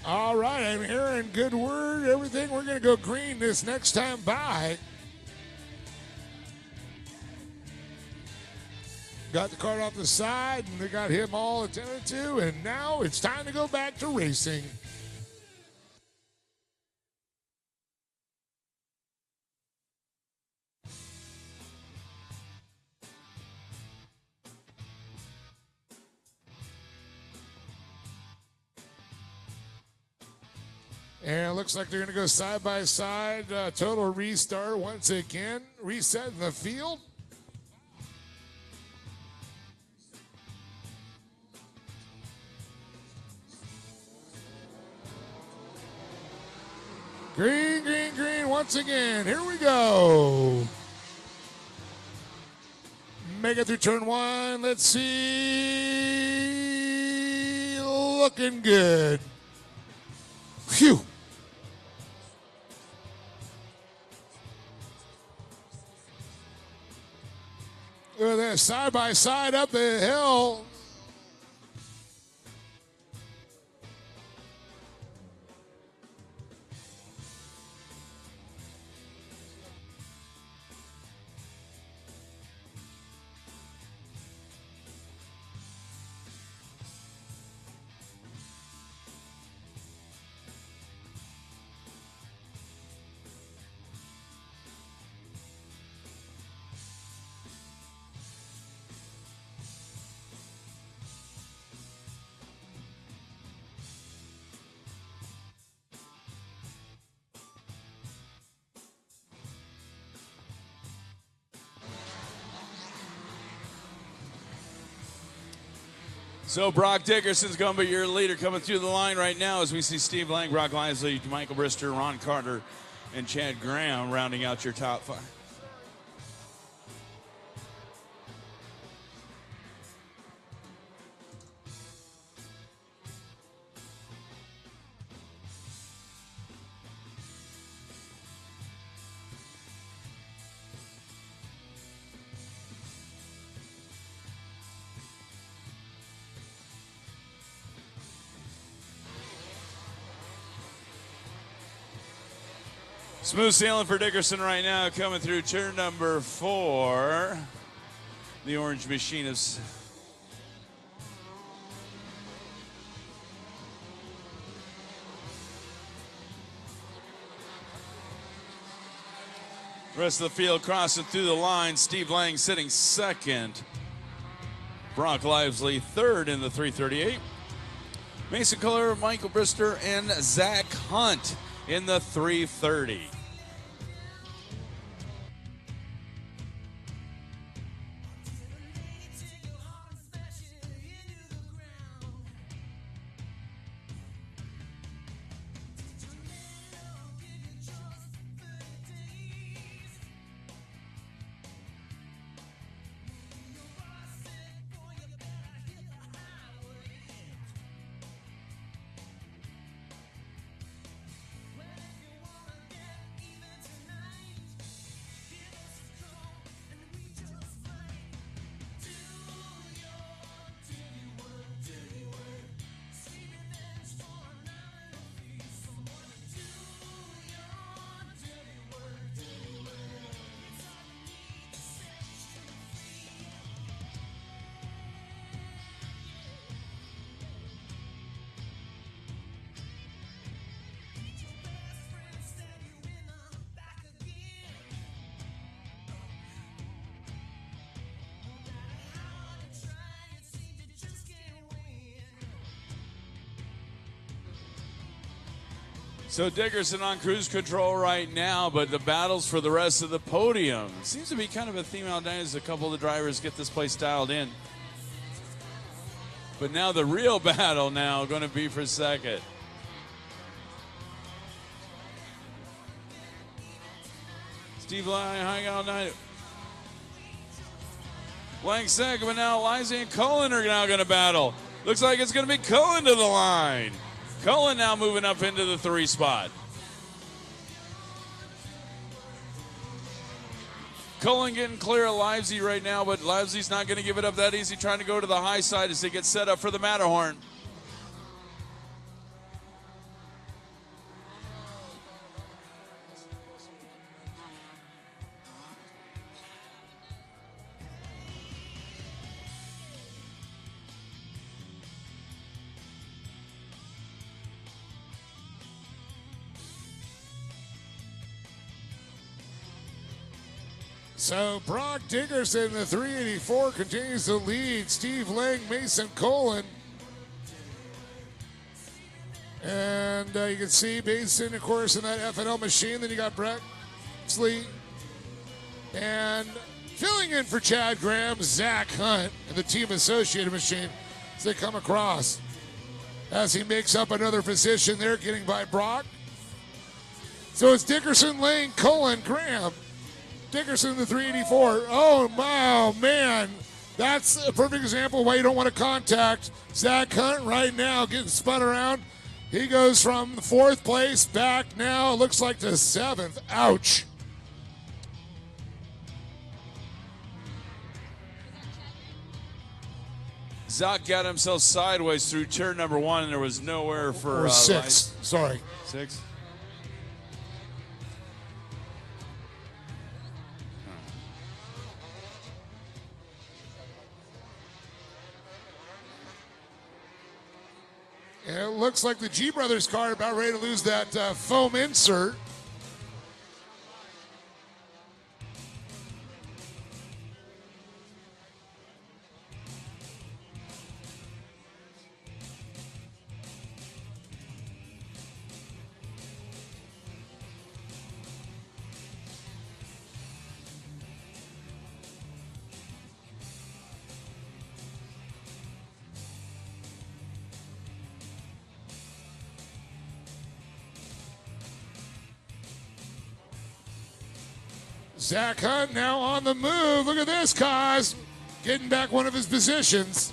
All right, I'm hearing good word, everything. We're going to go green this next time by. Got the cart off the side, and they got him all attended to, and now it's time to go back to racing. And it looks like they're going to go side by side. Total restart once again. Reset in the field. Green, green, green once again. Here we go. Make it through turn one. Let's see. Looking good. Phew. Look at that, side by side up the hill. So Brock Dickerson's going to be your leader coming through the line right now as we see Steve Lang, Brock Lively, Michael Brister, Ron Carter, and Chad Graham rounding out your top five. Smooth sailing for Dickerson right now, coming through turn number 4. The Orange Machinists. Rest of the field crossing through the line. Steve Lang sitting second. Brock Lively third in the 338. Mason Culler, Michael Brister, and Zach Hunt in the 330. So Dickerson on cruise control right now, but the battles for the rest of the podium. Seems to be kind of a theme out there as a couple of the drivers get this place dialed in. But now the real battle now going to be for second. Steve Lang, hang out night. Lang second, but now Liza and Cullen are now going to battle. Looks like it's going to be Cullen to the line. Cullen now moving up into the 3 spot. Cullen getting clear of Livesey right now, but Livesey's not going to give it up that easy, trying to go to the high side as they get set up for the Matterhorn. So Brock Dickerson, the 384, continues to lead. Steve Lang, Mason Colon. And you can see Mason, of course, in that FNL machine. Then you got Brett Sleet. And filling in for Chad Graham, Zach Hunt, and the Team Associated machine as they come across. As he makes up another position there, getting by Brock. So it's Dickerson, Lane, Cullen, Graham. Dickerson, the 384. Oh, wow, man. That's a perfect example of why you don't want to contact Zach Hunt right now, getting spun around. He goes from fourth place back now, looks like to seventh. Ouch. Zach got himself sideways through turn number 1, and there was nowhere for Or six. Sorry. 6. And it looks like the G Brothers car about ready to lose that foam insert. Zach Hunt now on the move. Look at this, Kaz. Getting back one of his positions.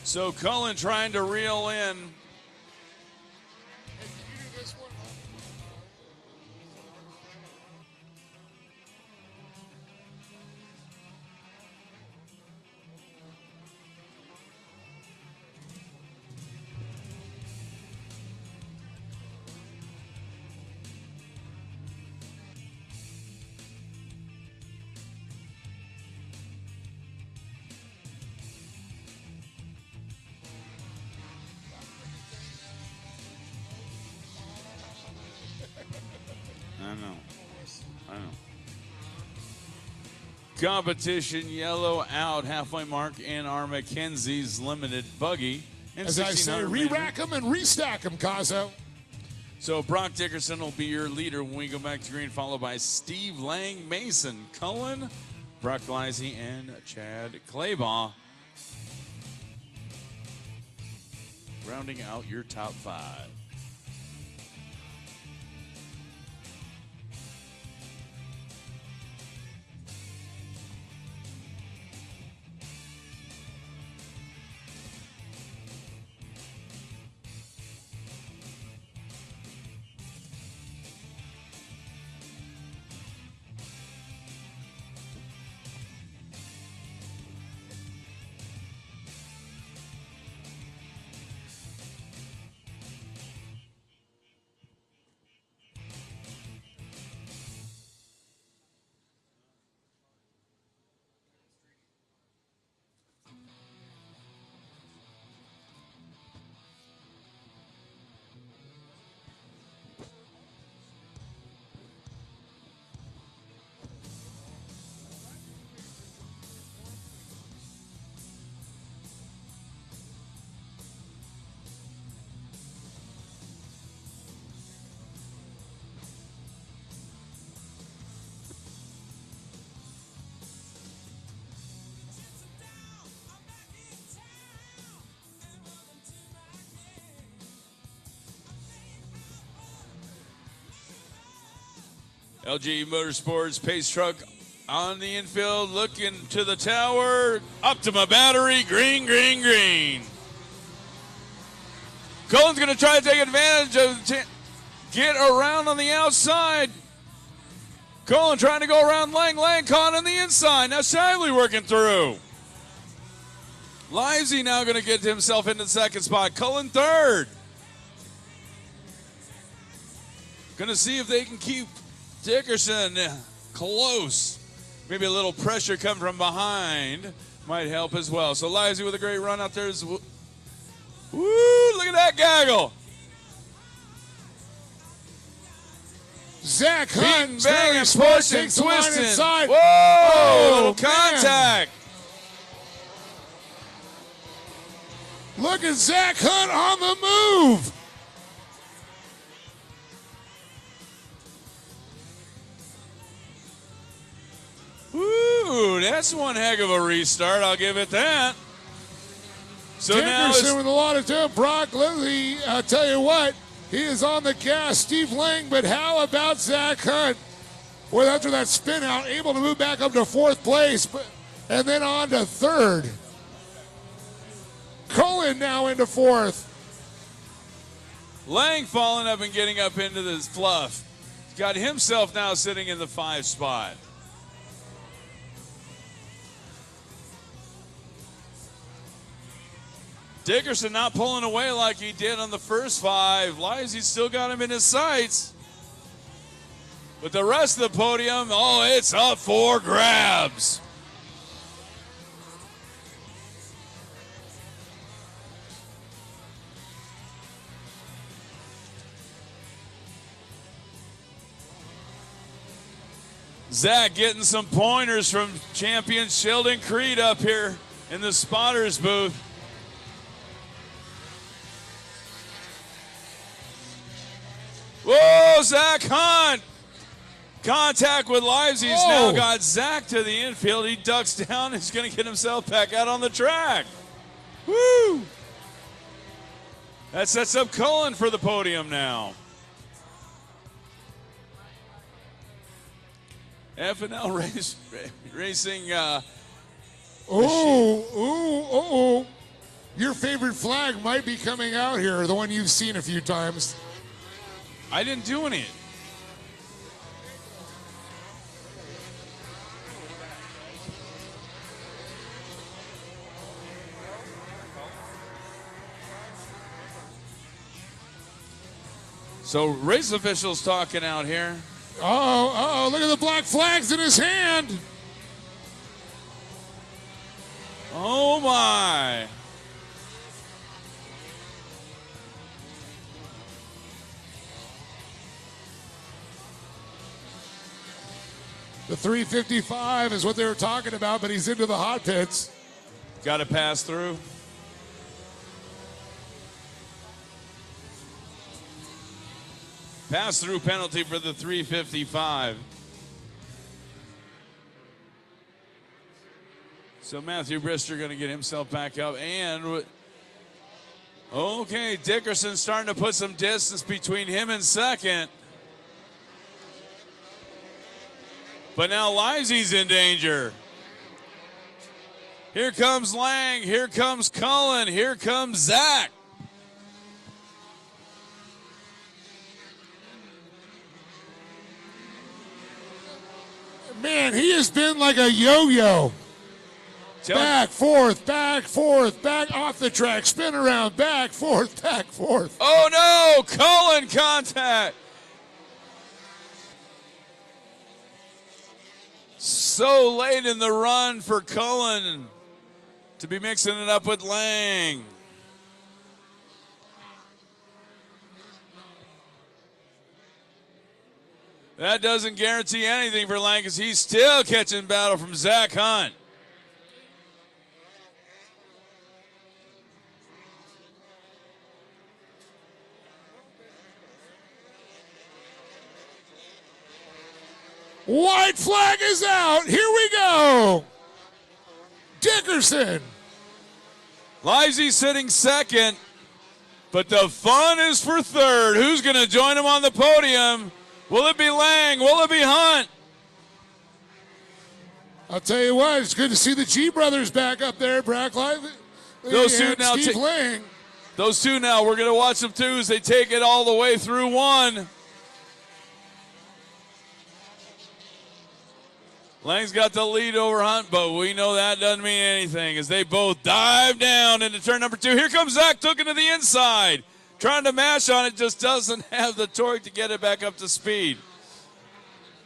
So Cullen trying to reel in. I know. Competition yellow out, halfway mark in our Mackenzie's limited buggy. And As I say, 1600 re-rack them and restack them, Kazo. So Brock Dickerson will be your leader when we go back to green, followed by Steve Lang, Mason Cullen, Brock Gleisy, and Chad Claybaugh. Rounding out your top 5. LG Motorsports pace truck on the infield, looking to the tower, Optima battery, green, green, green. Cullen's going to try to take advantage of get around on the outside. Cullen trying to go around Lang caught on the inside. Now Shively working through. Livesey now going to get himself into the second spot. Cullen third. Going to see if they can keep Dickerson close. Maybe a little pressure coming from behind might help as well. So Livesey with a great run out there. Woo, look at that gaggle. Zach Hunt, Beating, banging, pushing, takes the line twisting. inside. Whoa, Oh, little man. contact. Look at Zach Hunt on the move. Ooh, that's one heck of a restart. I'll give it that. So now Dickerson with a lot of time. Brock Lilly, I'll tell you what, he is on the gas. Steve Lang, but how about Zach Hunt? Well, after that spin out, able to move back up to fourth place, and then on to third. Cullen now into fourth. Lang falling up and getting up into this fluff. He's got himself now sitting in the 5 spot. Dickerson not pulling away like he did on the first 5. Livesey's still got him in his sights. But the rest of the podium, oh, it's up for grabs. Zach getting some pointers from champion Sheldon Creed up here in the spotters booth. Whoa, Zach Hunt! Contact with Livesey. He's now got Zach to the infield. He ducks down. He's going to get himself back out on the track. Woo! That sets up Cullen for the podium now. F&L Racing. Your favorite flag might be coming out here, the one you've seen a few times. I didn't do any. So race officials talking out here. Look at the black flags in his hand. Oh my. The 355 is what they were talking about, but he's into the hot pits. Got to pass through. Pass through penalty for the 355. So Matthew Brister going to get himself back up. And, okay, Dickerson starting to put some distance between him and second. But now Livesey's in danger. Here comes Lang. Here comes Cullen. Here comes Zach. Man, he has been like a yo-yo. Back, forth, back off the track, spin around, back, forth, back, forth. Oh no, Cullen contact. So late in the run for Cullen to be mixing it up with Lang. That doesn't guarantee anything for Lang because he's still catching battle from Zach Hunt. White flag is out. Here we go. Dickerson. Livesey sitting second, but the fun is for third. Who's going to join him on the podium? Will it be Lang? Will it be Hunt? I'll tell you what, it's good to see the G brothers back up there, Brock Lively. Those two now. Steve Lang. Those two now, we're going to watch them too as they take it all the way through one. Lang's got the lead over Hunt, but we know that doesn't mean anything as they both dive down into turn number 2. Here comes Zach, took it to the inside. Trying to mash on it, just doesn't have the torque to get it back up to speed.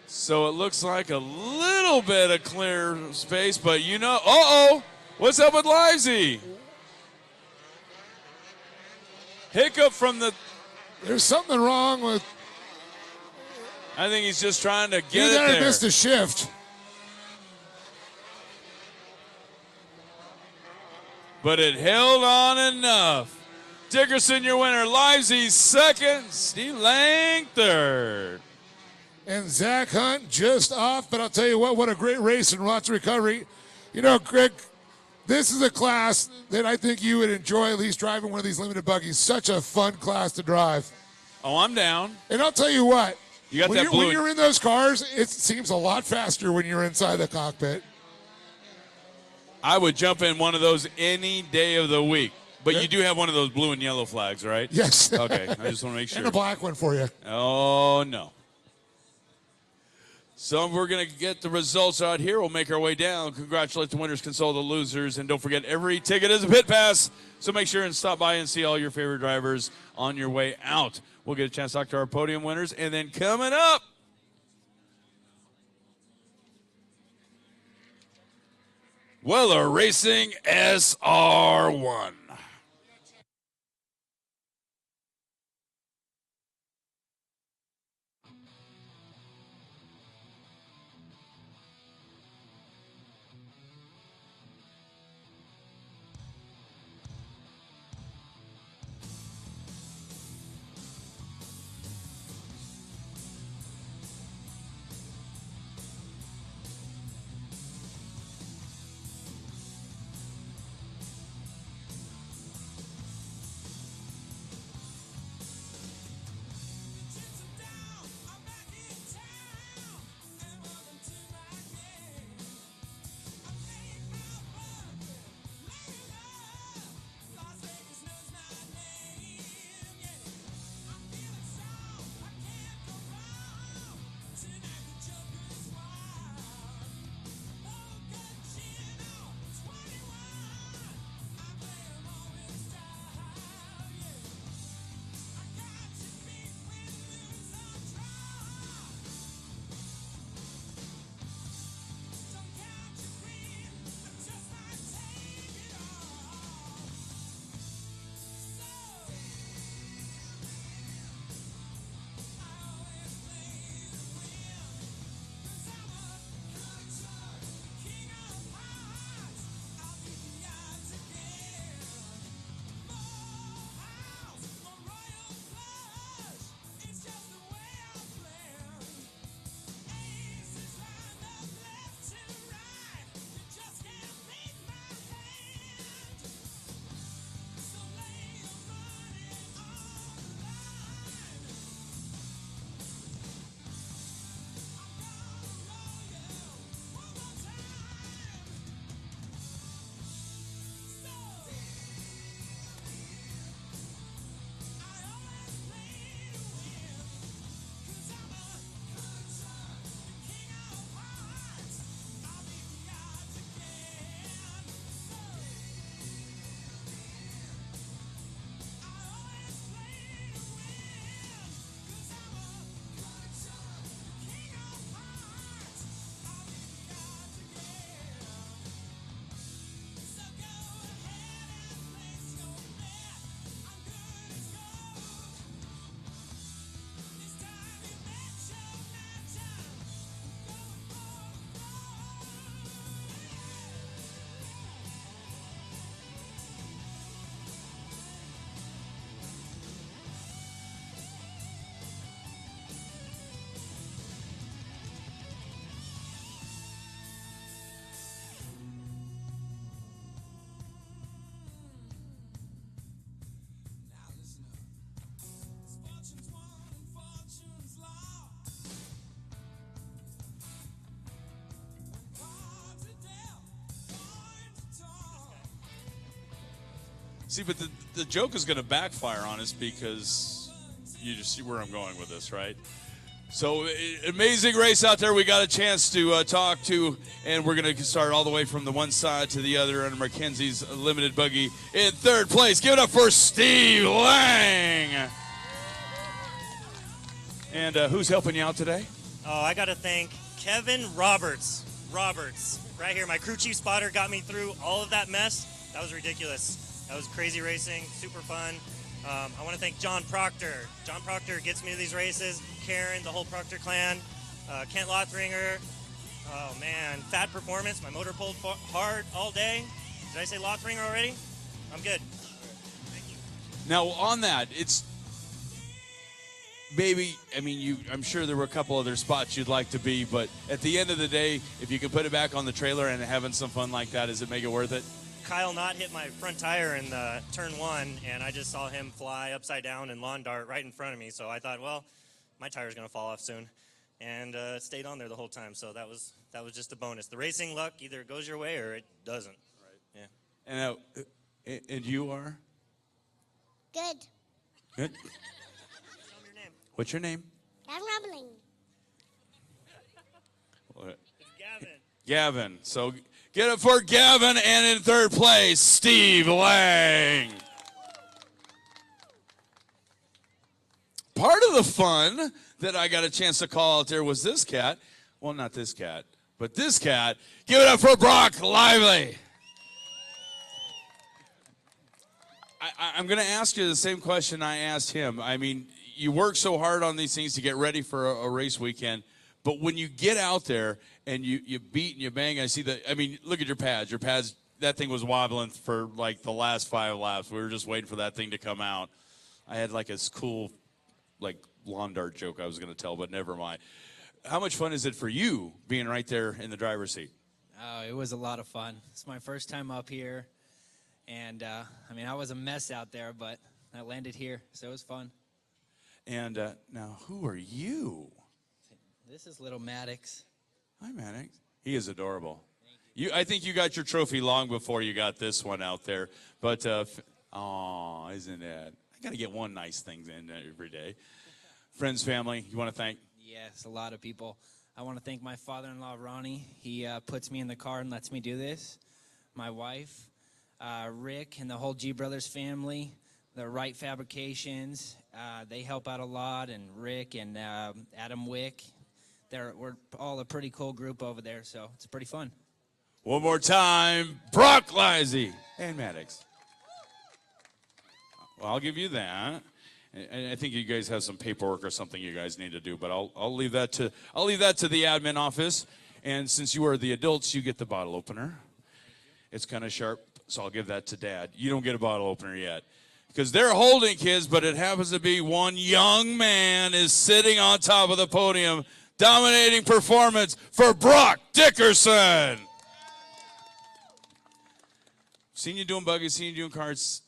So it looks like a little bit of clear space, but you know, what's up with Livesey? Hiccup from the... There's something wrong with... I think he's just trying to get You it there there. missed a shift. But it held on enough. Dickerson, your winner. Livesey, second. Steve Lang, third. And Zach Hunt just off, but I'll tell you what a great race and lots of recovery. You know, Greg, this is a class that I think you would enjoy at least driving one of these limited buggies. Such a fun class to drive. Oh, I'm down. And I'll tell you what. You got when that you're, blue. when you're in those cars, it seems a lot faster when you're inside the cockpit. I would jump in one of those any day of the week. But you do have one of those blue and yellow flags, right? Yes. Okay, I just want to make sure. And a black one for you. Oh, no. So we're going to get the results out here. We'll make our way down. Congratulate the winners, console the losers. And don't forget, every ticket is a pit pass. So make sure and stop by and see all your favorite drivers on your way out. We'll get a chance to talk to our podium winners. And then coming up, Weller Racing SR1. See, but the joke is going to backfire on us because you just see where I'm going with this, right? So amazing race out there. We got a chance to talk to, and we're going to start all the way from the one side to the other under Mackenzie's limited buggy in third place. Give it up for Steve Lang. And who's helping you out today? Oh, I got to thank Kevin Roberts. Right here, my crew chief spotter got me through all of that mess. That was ridiculous. That was crazy racing, super fun. I want to thank John Proctor. John Proctor gets me to these races, Karen, the whole Proctor clan, Kent Lothringer. Oh man, Fat Performance. My motor pulled hard all day. Did I say Lothringer already? I'm good. Now, on that, it's maybe, I mean, I'm sure there were a couple other spots you'd like to be, but at the end of the day, if you can put it back on the trailer and having some fun like that, does it make it worth it? Kyle Knott hit my front tire in the turn 1, and I just saw him fly upside down and lawn dart right in front of me. So I thought, well, my tire's going to fall off soon, and it stayed on there the whole time. So that was just a bonus. The racing luck either goes your way or it doesn't. Right. Yeah. And you are? Good. Good. What's your name? I'm rumbling. What? It's Gavin. Gavin. So get it for Gavin, and in third place, Steve Lang. Part of the fun that I got a chance to call out there was this cat. Well, not this cat, but this cat. Give it up for Brock Lively. I'm going to ask you the same question I asked him. I mean, you work so hard on these things to get ready for a race weekend, but when you get out there and you beat and you bang, look at your pads. Your pads, that thing was wobbling for like the last 5 laps. We were just waiting for that thing to come out. I had like a cool like lawn dart joke I was going to tell, but never mind. How much fun is it for you being right there in the driver's seat? Oh, it was a lot of fun. It's my first time up here. And, I was a mess out there, but I landed here, so it was fun. And now, who are you? This is little Maddox. Hi, Maddox. He is adorable. I think you got your trophy long before you got this one out there. But, isn't it? I got to get one nice thing in every day. Friends, family, you want to thank? Yes, a lot of people. I want to thank my father-in-law, Ronnie. He puts me in the car and lets me do this. My wife. Rick and the whole G Brothers family, the Wright Fabrications, they help out a lot, and Rick and Adam Wick. We're all a pretty cool group over there, so it's pretty fun. One more time, Brock Lively and Maddox. Well, I'll give you that. And I think you guys have some paperwork or something you guys need to do, but I'll leave that to the admin office. And since you are the adults, you get the bottle opener. It's kind of sharp. So I'll give that to Dad. You don't get a bottle opener yet. Because they're holding kids, but it happens to be one young man is sitting on top of the podium, dominating performance for Brock Dickerson. Seen you doing buggies, seen you doing carts.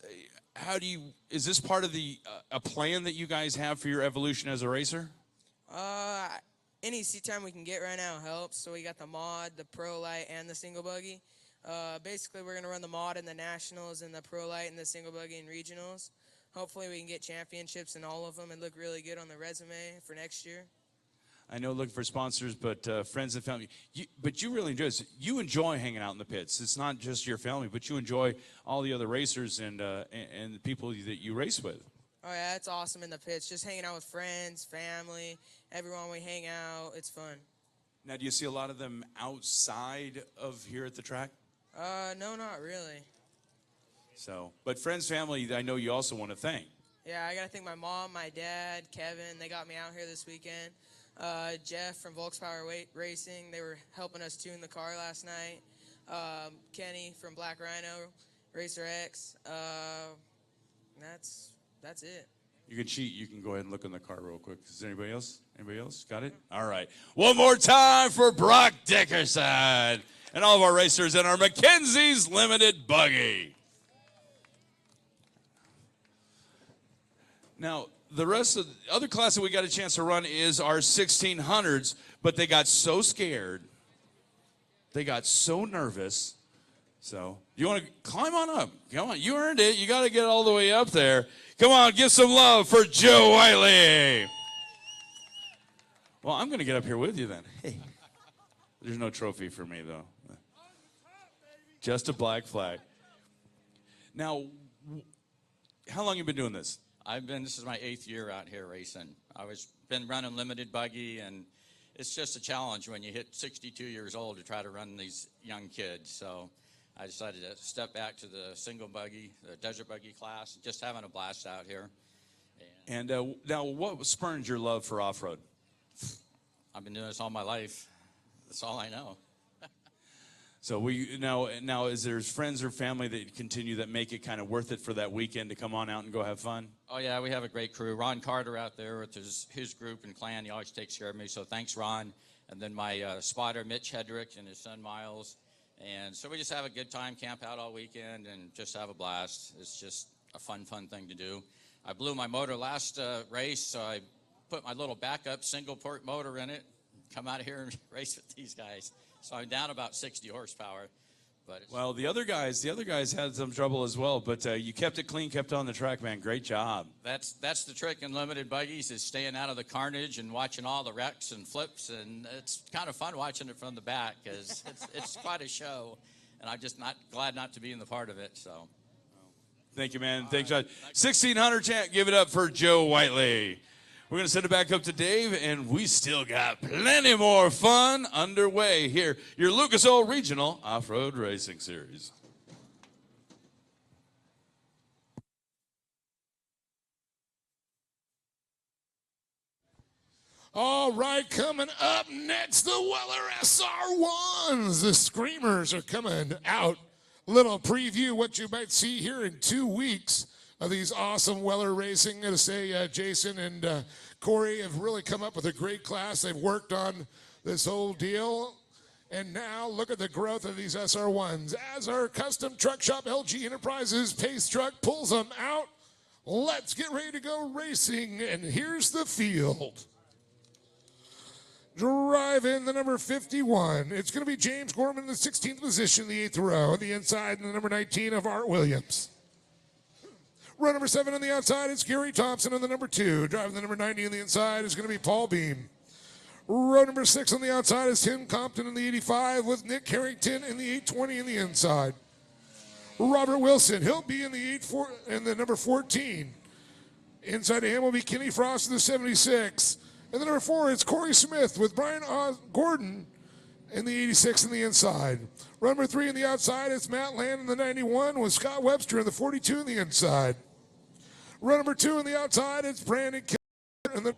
Is this part of a plan that you guys have for your evolution as a racer? Any seat time we can get right now helps. So we got the mod, the Pro Light, and the single buggy. Basically, we're going to run the mod in the Nationals and the Pro Light and the single buggy and regionals. Hopefully, we can get championships in all of them and look really good on the resume for next year. I know looking for sponsors, but friends and family. But you really enjoy this. You enjoy hanging out in the pits. It's not just your family, but you enjoy all the other racers and the people that you race with. Oh, yeah, it's awesome in the pits. Just hanging out with friends, family, everyone we hang out. It's fun. Now, do you see a lot of them outside of here at the track? No, not really. So, but friends, family, I know you also want to thank. Yeah, I got to thank my mom, my dad, Kevin. They got me out here this weekend. Jeff from Volkspower Racing. They were helping us tune the car last night. Kenny from Black Rhino, Racer X. That's it. You can cheat. You can go ahead and look in the car real quick. Is there anybody else? Anybody else? Got it? All right. One more time for Brock Dickerson and all of our racers in our Mackenzie's Limited Buggy. Now, the rest of the other class that we got a chance to run is our 1600s, but they got so scared. They got so nervous. So, you want to climb on up? Come on, you earned it. You got to get all the way up there. Come on, give some love for Joe Wiley. Well, I'm going to get up here with you then. Hey, there's no trophy for me, though. Just a black flag. Now, how long have you been doing this? This is my 8th year out here racing. Been running limited buggy, and it's just a challenge when you hit 62 years old to try to run these young kids. So I decided to step back to the single buggy, the desert buggy class, just having a blast out here. And now, what spurned your love for off-road? I've been doing this all my life. That's all I know. So now is there friends or family that continue that make it kind of worth it for that weekend to come on out and go have fun? Oh, yeah, we have a great crew. Ron Carter out there with his group and clan. He always takes care of me, so thanks, Ron. And then my spotter, Mitch Hedrick, and his son, Miles. And so we just have a good time, camp out all weekend, and just have a blast. It's just a fun thing to do. I blew my motor last race, so I put my little backup single-port motor in it, come out of here and race with these guys. So I'm down about 60 horsepower. But well, the other guys had some trouble as well, but you kept it clean, kept it on the track, man. Great job. That's the trick in limited buggies, is staying out of the carnage and watching all the wrecks and flips, and it's kind of fun watching it from the back because it's quite a show, and I'm just glad not to be in the part of it. So, thank you, man. Thanks, John. 1600 chant. Give it up for Joe Whiteley. We're going to send it back up to Dave, and we still got plenty more fun underway here. Your Lucas Oil Regional Off-Road Racing Series. All right, coming up next, the Weller SR1s. The Screamers are coming out. Little preview what you might see here in 2 weeks of these awesome Weller racing. I'm going to say Jason and Corey have really come up with a great class. They've worked on this whole deal. And now look at the growth of these SR1s. As our custom truck shop, LG Enterprises Pace Truck, pulls them out. Let's get ready to go racing. And here's the field. Driving the number 51. It's going to be James Gorman in the 16th position, the 8th row. On the inside, the number 19 of Art Williams. Row number 7 on the outside is Gary Thompson on the number 2. Driving the number 90 on the inside is going to be Paul Beam. Row number 6 on the outside is Tim Compton in the 85 with Nick Carrington in the 820 in the inside. Robert Wilson, he'll be in the the number 14. Inside of him will be Kenny Frost in the 76. And the number 4 is Corey Smith with Brian Gordon in the 86 in the inside. Row number 3 in the outside is Matt Land in the 91 with Scott Webster in the 42 in the inside. Row number 2 in the outside, it's Brandon Keller in the...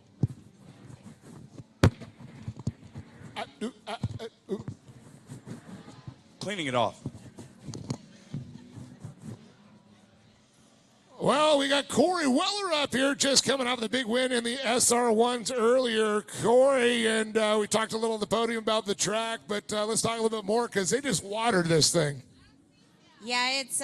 Cleaning it off. Well, we got Corey Weller up here just coming off the big win in the SR1s earlier. Corey, and we talked a little on the podium about the track, but let's talk a little bit more because they just watered this thing. Yeah, it's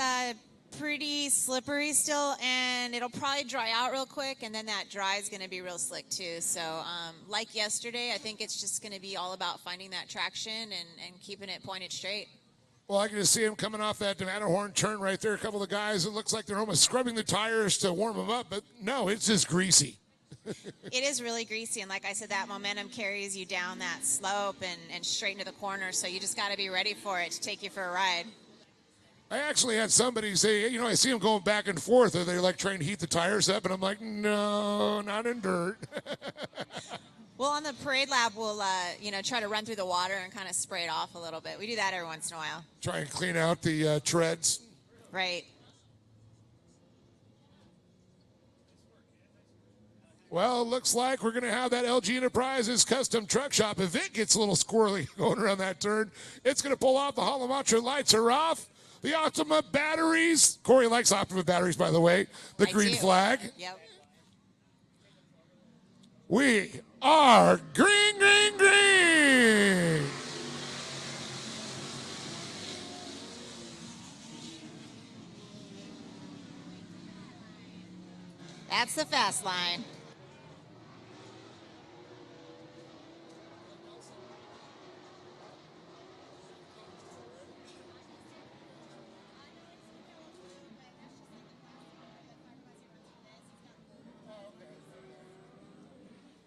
pretty slippery still, and it'll probably dry out real quick, and then that dry is going to be real slick too. So like yesterday, I think it's just going to be all about finding that traction and keeping it pointed straight. Well, I can just see him coming off that Matterhorn turn right there. A couple of guys, it looks like they're almost scrubbing the tires to warm them up, but no, it's just greasy. It is really greasy, and like I said, that momentum carries you down that slope and straight into the corner, so you just got to be ready for it to take you for a ride. I actually had somebody say, you know, I see them going back and forth. Are they like trying to heat the tires up? And I'm like, no, not in dirt. Well, on the parade lap, we'll, try to run through the water and kind of spray it off a little bit. We do that every once in a while. Try and clean out the treads. Right. Well, it looks like we're going to have that LG Enterprises custom truck shop. If it gets a little squirrely going around that turn, it's going to pull off. The Holomatro lights are off. The Optima batteries. Corey likes Optima batteries, by the way. The green flag. Yep. We are green, green, green. That's the fast line.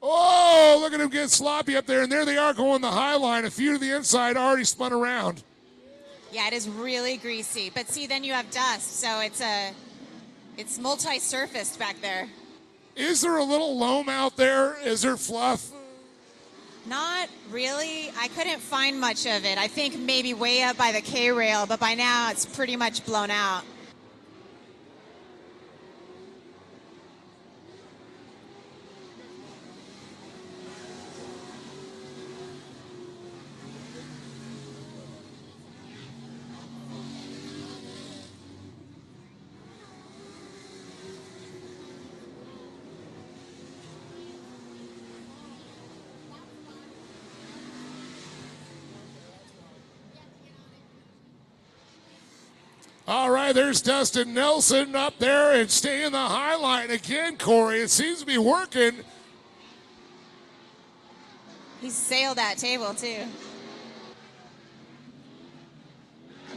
Oh, look at him get sloppy up there. And there they are going the high line. A few to the inside already spun around. Yeah, it is really greasy. But see, then you have dust, so it's multi-surfaced back there. Is there a little loam out there? Is there fluff? Not really. I couldn't find much of it. I think maybe way up by the K-rail, but by now it's pretty much blown out. All right, there's Dustin Nelson up there and staying the high line again, Corey. It seems to be working. He sailed that table too.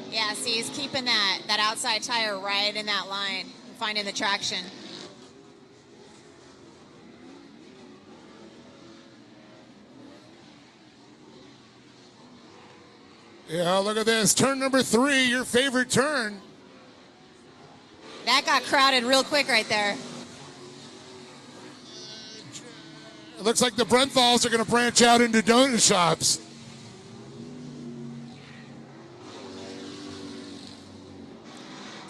Yeah, see, he's keeping that outside tire right in that line, finding the traction. Yeah, look at this. Turn number 3, your favorite turn. That got crowded real quick right there. It looks like the Brenthals are going to branch out into donut shops.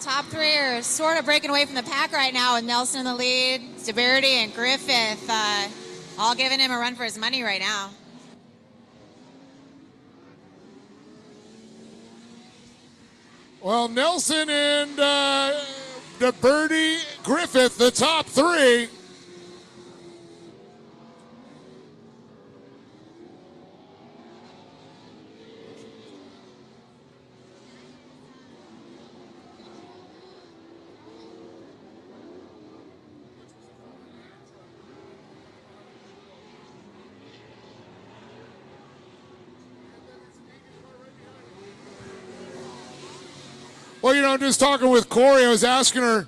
Top 3 are sort of breaking away from the pack right now with Nelson in the lead, Severity and Griffith all giving him a run for his money right now. Well, Nelson and DeBerty, Griffith, the top 3. Well, you know, just talking with Corey, I was asking her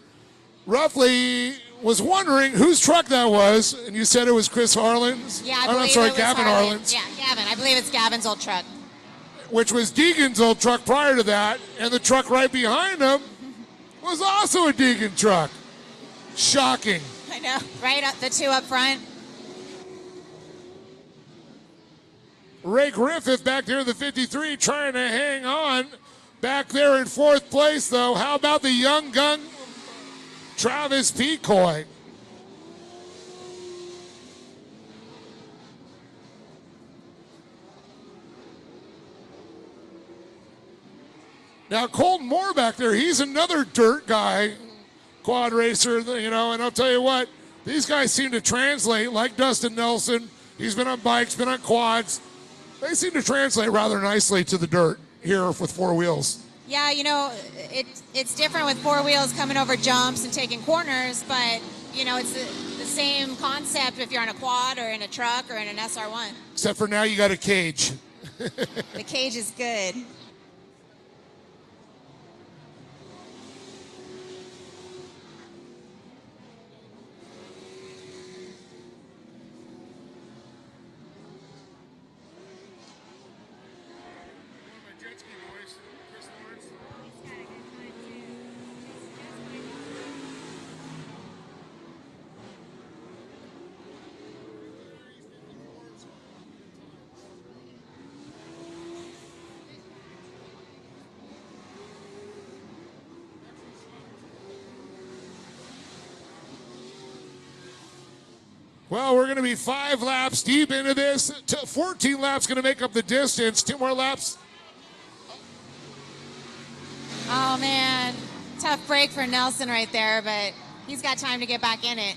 roughly, was wondering whose truck that was, and you said it was Chris Harlan's? Yeah, I believe I'm sorry, it was Gavin Harlan's. Yeah, Gavin. I believe it's Gavin's old truck. Which was Deegan's old truck prior to that, and the truck right behind him was also a Deegan truck. Shocking. I know, right up the 2 up front. Ray Griffith back there in the 53 trying to hang on. Back there in 4th place, though. How about the young gun, Travis Pecoy? Now, Colton Moore back there, he's another dirt guy, quad racer, you know, and I'll tell you what, these guys seem to translate like Dustin Nelson. He's been on bikes, been on quads. They seem to translate rather nicely to the dirt here with 4 wheels. Yeah, you know, it's different with 4 wheels coming over jumps and taking corners, but, you know, it's the same concept if you're on a quad or in a truck or in an SR1. Except for now you got a cage. The cage is good. Well, we're going to be 5 laps deep into this. 14 laps going to make up the distance. 2 more laps. Oh, man. Tough break for Nelson right there, but he's got time to get back in it.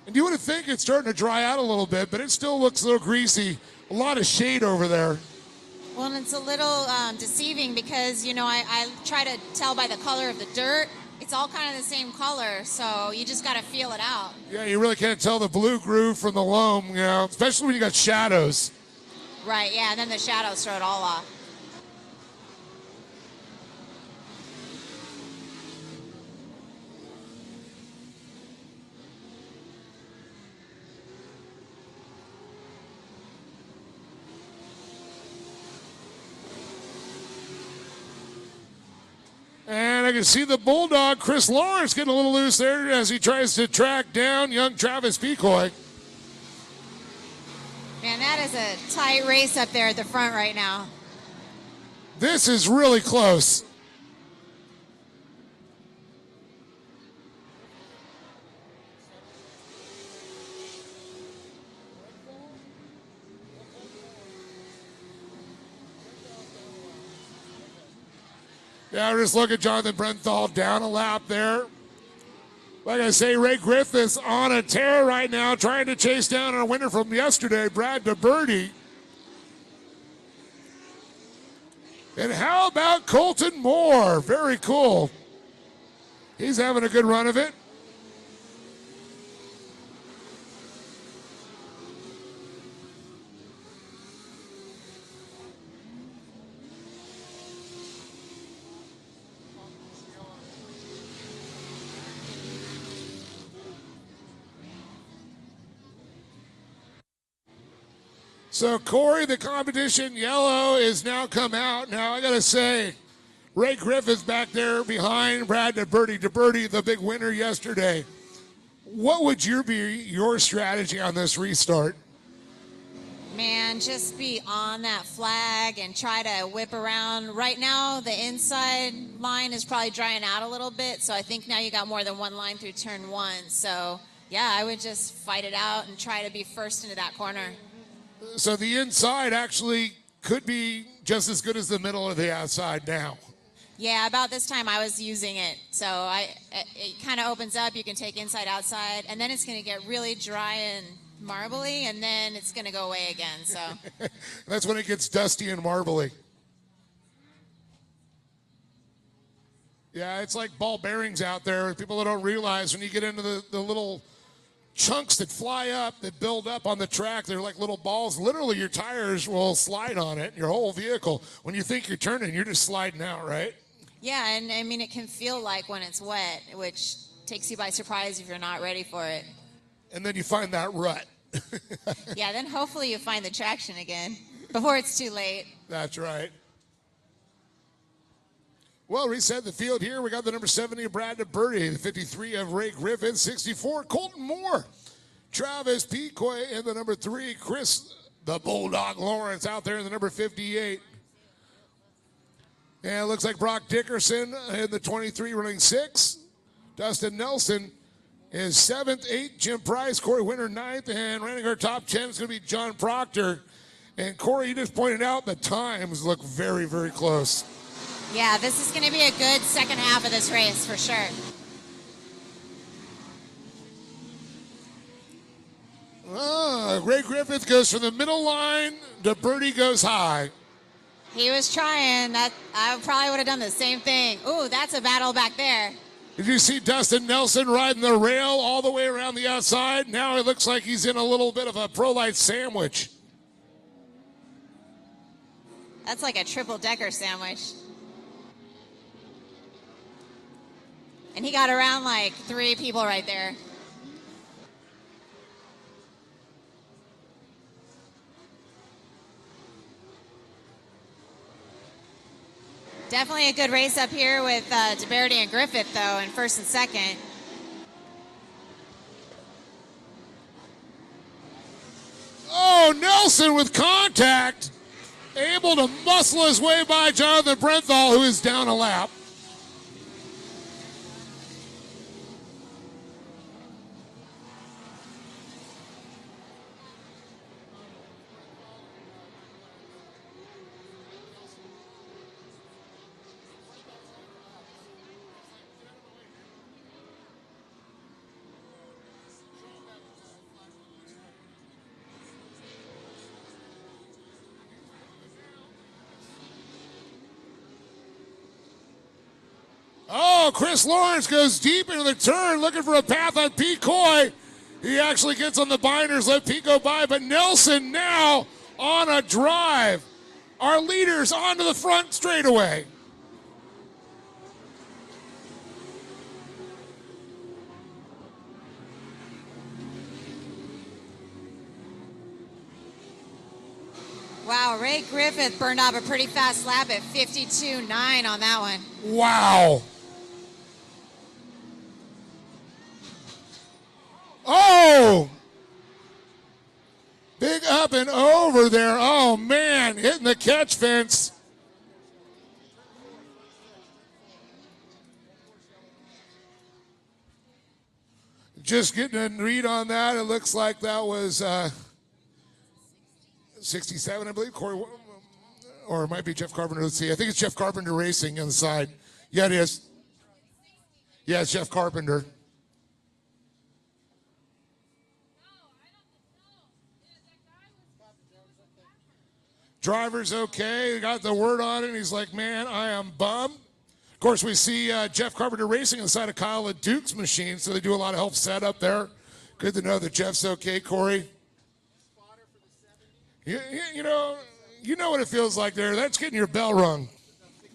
And you would think it's starting to dry out a little bit, but it still looks a little greasy. A lot of shade over there. Well, and it's a little deceiving because, you know, I try to tell by the color of the dirt. It's all kind of the same color, so you just got to feel it out. Yeah, you really can't tell the blue groove from the loam, you know, especially when you got shadows. Right, yeah, and then the shadows throw it all off. And I can see the Bulldog, Chris Lawrence, getting a little loose there as he tries to track down young Travis Pecoy. Man, that is a tight race up there at the front right now. This is really close. Yeah, just look at Jonathan Brenthal down a lap there. Like I say, Ray Griffiths on a tear right now, trying to chase down our winner from yesterday, Brad DeBerty. And how about Colton Moore? Very cool. He's having a good run of it. So, Corey, the competition yellow is now come out. Now, I got to say, Ray Griffith's back there behind Brad DeBerti, the big winner yesterday. What would be your strategy on this restart? Man, just be on that flag and try to whip around. Right now, the inside line is probably drying out a little bit, so I think now you got more than one line through turn one. So, yeah, I would just fight it out and try to be first into that corner. So the inside actually could be just as good as the middle or the outside now. Yeah, about this time I was using it. So it kind of opens up. You can take inside, outside, and then it's going to get really dry and marbly, and then it's going to go away again. So that's when it gets dusty and marbly. Yeah, it's like ball bearings out there. People don't realize when you get into the little chunks that fly up, that build up on the track, they're like little balls. Literally, your tires will slide on it, your whole vehicle. When you think you're turning, you're just sliding out, right? yeah, and I mean, it can feel like when it's wet, which takes you by surprise if you're not ready for it. And then you find that rut. Yeah, then hopefully you find the traction again before it's too late. That's right. Well, reset the field here. We got the number 70 of Brad DeBerti, the 53 of Ray Griffin, 64 Colton Moore, Travis Picoy, and the number 3 Chris the Bulldog Lawrence out there in the number 58. And it looks like Brock Dickerson in the 23 running 6. Dustin Nelson is 7th, 8th. Jim Price, Corey Winter 9th, and running our top 10 is going to be John Proctor. And Corey, you just pointed out the times look very, very close. Yeah, this is going to be a good second half of this race for sure. Ray Griffith goes from the middle line. DeBerti goes high. He was trying. That I probably would have done the same thing. Ooh, that's a battle back there. Did you see Dustin Nelson riding the rail all the way around the outside? Now it looks like he's in a little bit of a pro-light sandwich. That's like a triple-decker sandwich. And he got around like 3 people right there. Definitely a good race up here with DeBerti and Griffith, though, in first and second. Oh, Nelson with contact. Able to muscle his way by Jonathan Brenthal, who is down a lap. Oh, Chris Lawrence goes deep into the turn looking for a path on Pete Coy. He actually gets on the binders, let Pete go by, but Nelson now on a drive. Our leaders onto the front straightaway. Wow, Ray Griffith burned off a pretty fast lap at 52.9 on that one. Wow. Oh! Big up and over there. Oh, man, hitting the catch fence. Just getting a read on that. It looks like that was 67, I believe. Corey, or it might be Jeff Carpenter. Let's see. I think it's Jeff Carpenter racing on the side. Yeah, it is. Yeah, it's Jeff Carpenter. Driver's okay. Got the word on it. And he's like, man, I am bummed. Of course, we see Jeff Carpenter racing inside of Kyle at Duke's machine, so they do a lot of help setup there. Good to know that Jeff's okay, Corey. You know what it feels like there. That's getting your bell rung.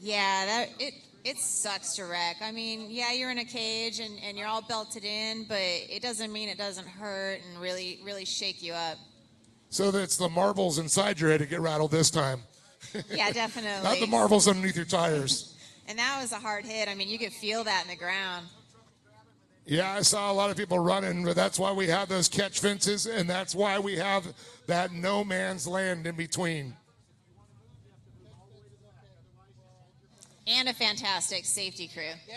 Yeah, it sucks to wreck. I mean, yeah, you're in a cage and you're all belted in, but it doesn't mean it doesn't hurt and really, really shake you up. So that's the marbles inside your head that get rattled this time. Yeah, definitely. Not the marbles underneath your tires. And that was a hard hit. I mean, you could feel that in the ground. Yeah, I saw a lot of people running, but that's why we have those catch fences, and that's why we have that no man's land in between. And a fantastic safety crew. Yeah.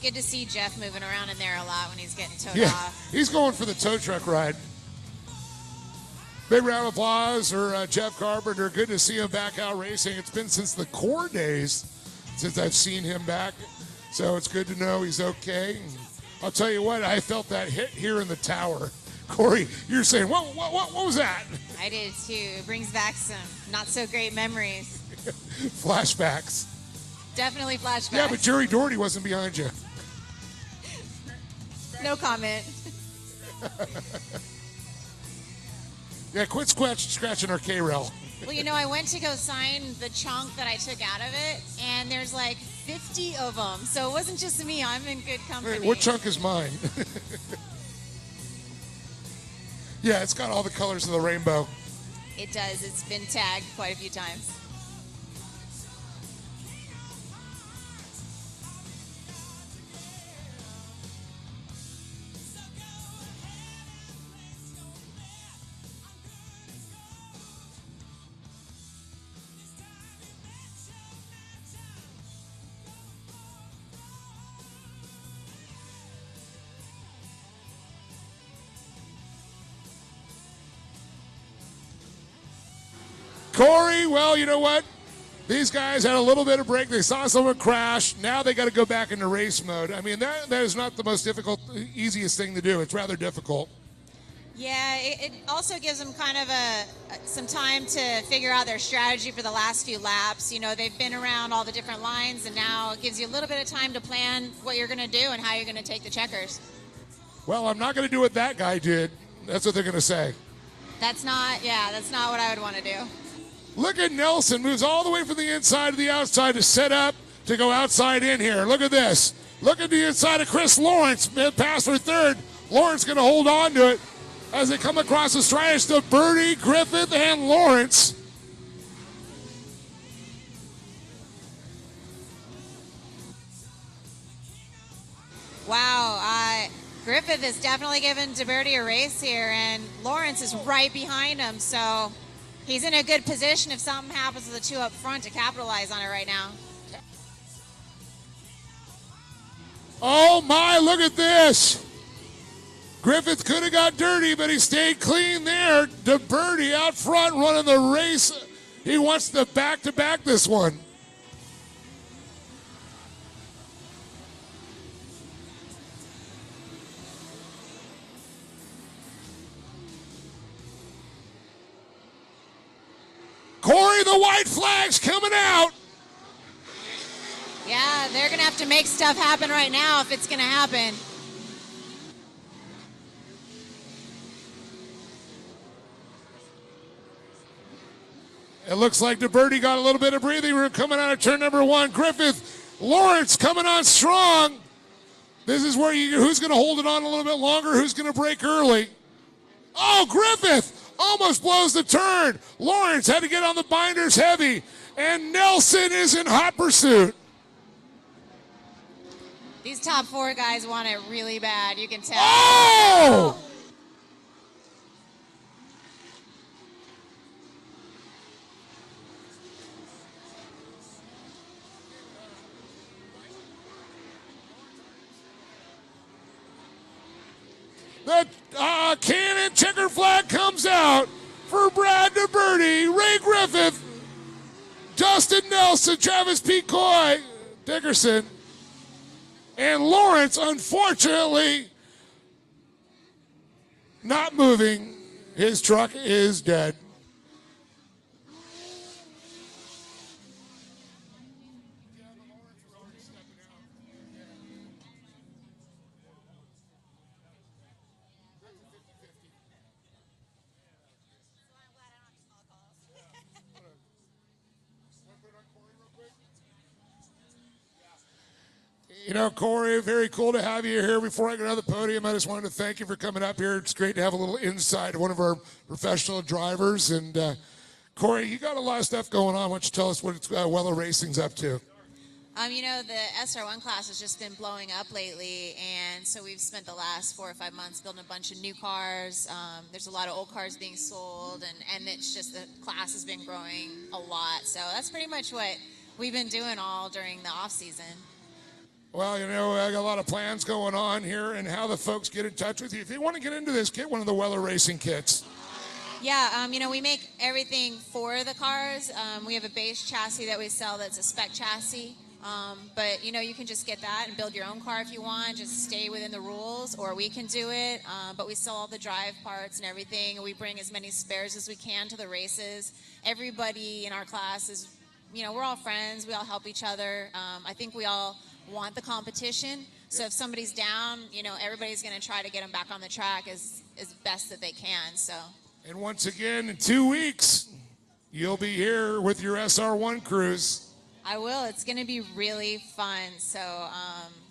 Good to see Jeff moving around in there a lot when he's getting towed Yeah, off. he's going for the tow truck ride. Big round of applause for Jeff Carpenter. Good to see him back out racing. It's been since the core days since I've seen him back. So it's good to know he's okay. And I'll tell you what, I felt that hit here in the tower. Corey, you're saying, what was that? I did too. It brings back some not so great memories. Flashbacks. Definitely flashbacks. Yeah, but Jerry Doherty wasn't behind you. No comment. Yeah, quit scratching our K-rail. Well, you know, I went to go sign the chunk that I took out of it, and there's like 50 of them. So it wasn't just me. I'm in good company. What chunk is mine? Yeah, it's got all the colors of the rainbow. It does. It's been tagged quite a few times. Corey, well, you know what? These guys had a little bit of break. They saw someone crash. Now they got to go back into race mode. I mean, that is not the most difficult, easiest thing to do. It's rather difficult. Yeah, it also gives them kind of some time to figure out their strategy for the last few laps. You know, they've been around all the different lines, and now it gives you a little bit of time to plan what you're going to do and how you're going to take the checkers. Well, I'm not going to do what that guy did. That's what they're going to say. That's not what I would want to do. Look at Nelson, moves all the way from the inside to the outside to set up to go outside in here. Look at this. Look at the inside of Chris Lawrence, past for third. Lawrence going to hold on to it as they come across the strides to Birdie, Griffith, and Lawrence. Wow, Griffith is definitely giving DeBerti a race here, and Lawrence is right behind him, so he's in a good position if something happens to the two up front to capitalize on it right now. Oh my, look at this. Griffith could have got dirty, but he stayed clean there. DeBerti out front running the race. He wants the back-to-back this one. Corey, the white flag's coming out. Yeah, they're going to have to make stuff happen right now if it's going to happen. It looks like DeBerti got a little bit of breathing room coming out of turn number one. Griffith, Lawrence coming on strong. This is where who's going to hold it on a little bit longer, who's going to break early. Oh, Griffith almost blows the turn. Lawrence had to get on the binders heavy, and Nelson is in hot pursuit. These top four guys want it really bad, you can tell. Oh! The cannon checker flag comes out for Brad DeBerti, Ray Griffith, Dustin Nelson, Travis P. Coy, Dickerson, and Lawrence, unfortunately, not moving. His truck is dead. You know, Corey, very cool to have you here. Before I get on the podium, I just wanted to thank you for coming up here. It's great to have a little insight of one of our professional drivers. And Corey, you got a lot of stuff going on. Why don't you tell us what Weller Racing's up to? You know, the SR1 class has just been blowing up lately, and so we've spent the last 4 or 5 months building a bunch of new cars. There's a lot of old cars being sold, and it's just the class has been growing a lot. So that's pretty much what we've been doing all during the off season. Well, you know, I got a lot of plans going on here, and how the folks get in touch with you. If you want to get into this, get one of the Weller Racing kits. Yeah, you know, we make everything for the cars. We have a base chassis that we sell that's a spec chassis. But, you know, you can just get that and build your own car if you want. Just stay within the rules, or we can do it. But we sell all the drive parts and everything. We bring as many spares as we can to the races. Everybody in our class is, you know, we're all friends. We all help each other. I think we all want the competition. So if somebody's down, you know, everybody's going to try to get them back on the track as best that they can. So. And once again, in 2 weeks, you'll be here with your SR1 cruise. I will. It's going to be really fun. So,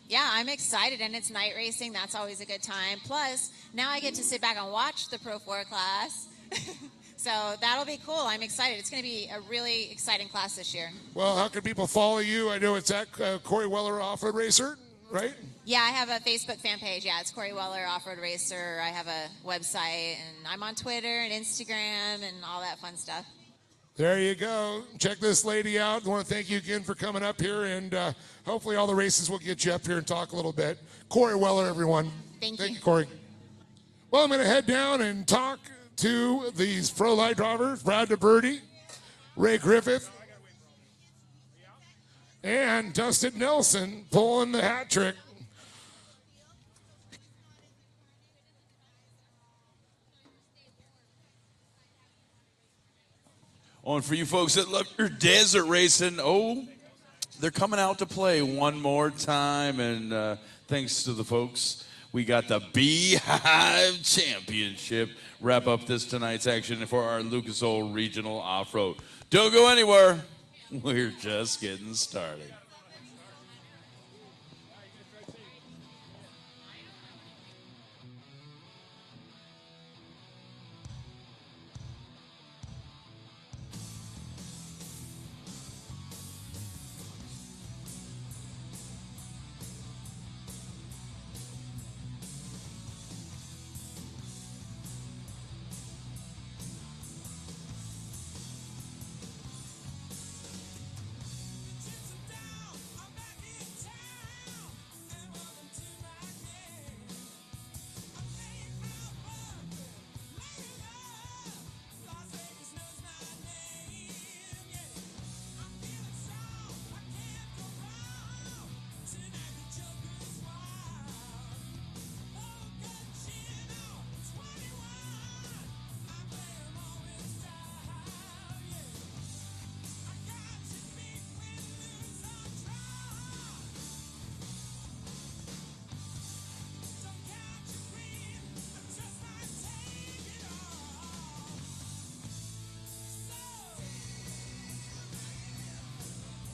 yeah, I'm excited, and it's night racing. That's always a good time. Plus, now I get to sit back and watch the Pro 4 class. So that'll be cool. I'm excited. It's going to be a really exciting class this year. Well, how can people follow you? I know it's at Corey Weller Off-Road Racer, right? Yeah, I have a Facebook fan page. Yeah, it's Corey Weller Off-Road Racer. I have a website, and I'm on Twitter and Instagram and all that fun stuff. There you go. Check this lady out. I want to thank you again for coming up here, and hopefully all the races will get you up here and talk a little bit. Corey Weller, everyone. Thank you, Corey. Well, I'm going to head down and talk to these pro light drivers, Brad DeBerti, Ray Griffith, and Dustin Nelson pulling the hat trick. Oh, and for you folks that love your desert racing, they're coming out to play one more time. And thanks to the folks, we got the Beehive Championship. Wrap up this tonight's action for our Lucas Oil Regional Off-Road. Don't go anywhere. We're just getting started.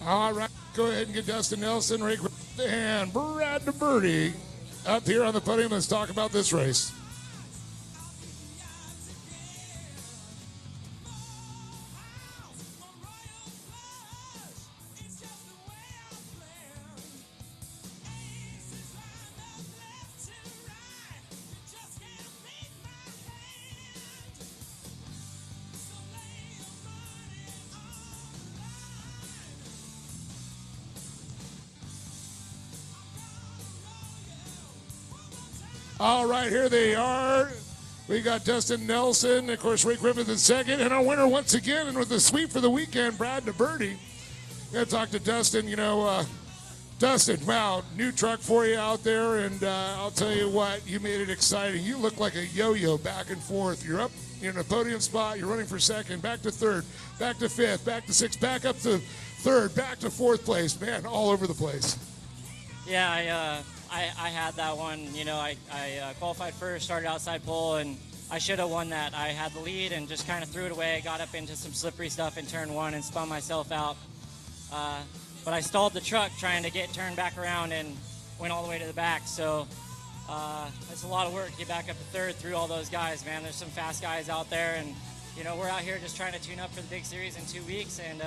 All right, go ahead and get Dustin Nelson, Ray Griffith, and Brad DeBerty up here on the podium. Let's talk about this race. All right, here they are. We got Dustin Nelson, of course, Ray Griffith in second, and our winner once again, and with the sweep for the weekend, Brad DeBerty. Gonna talk to Dustin. Dustin, wow, new truck for you out there, and I'll tell you what, you made it exciting. You look like a yo-yo back and forth. You're up in a podium spot, you're running for second, back to third, back to fifth, back to sixth, back up to third, back to fourth place. Man, all over the place. Yeah, I had that one. I qualified first, started outside pole, and I should have won that. I had the lead and just kind of threw it away, got up into some slippery stuff in turn one and spun myself out. But I stalled the truck trying to get turned back around and went all the way to the back. So it's a lot of work to get back up to third through all those guys, man. There's some fast guys out there, and we're out here just trying to tune up for the big series in 2 weeks, and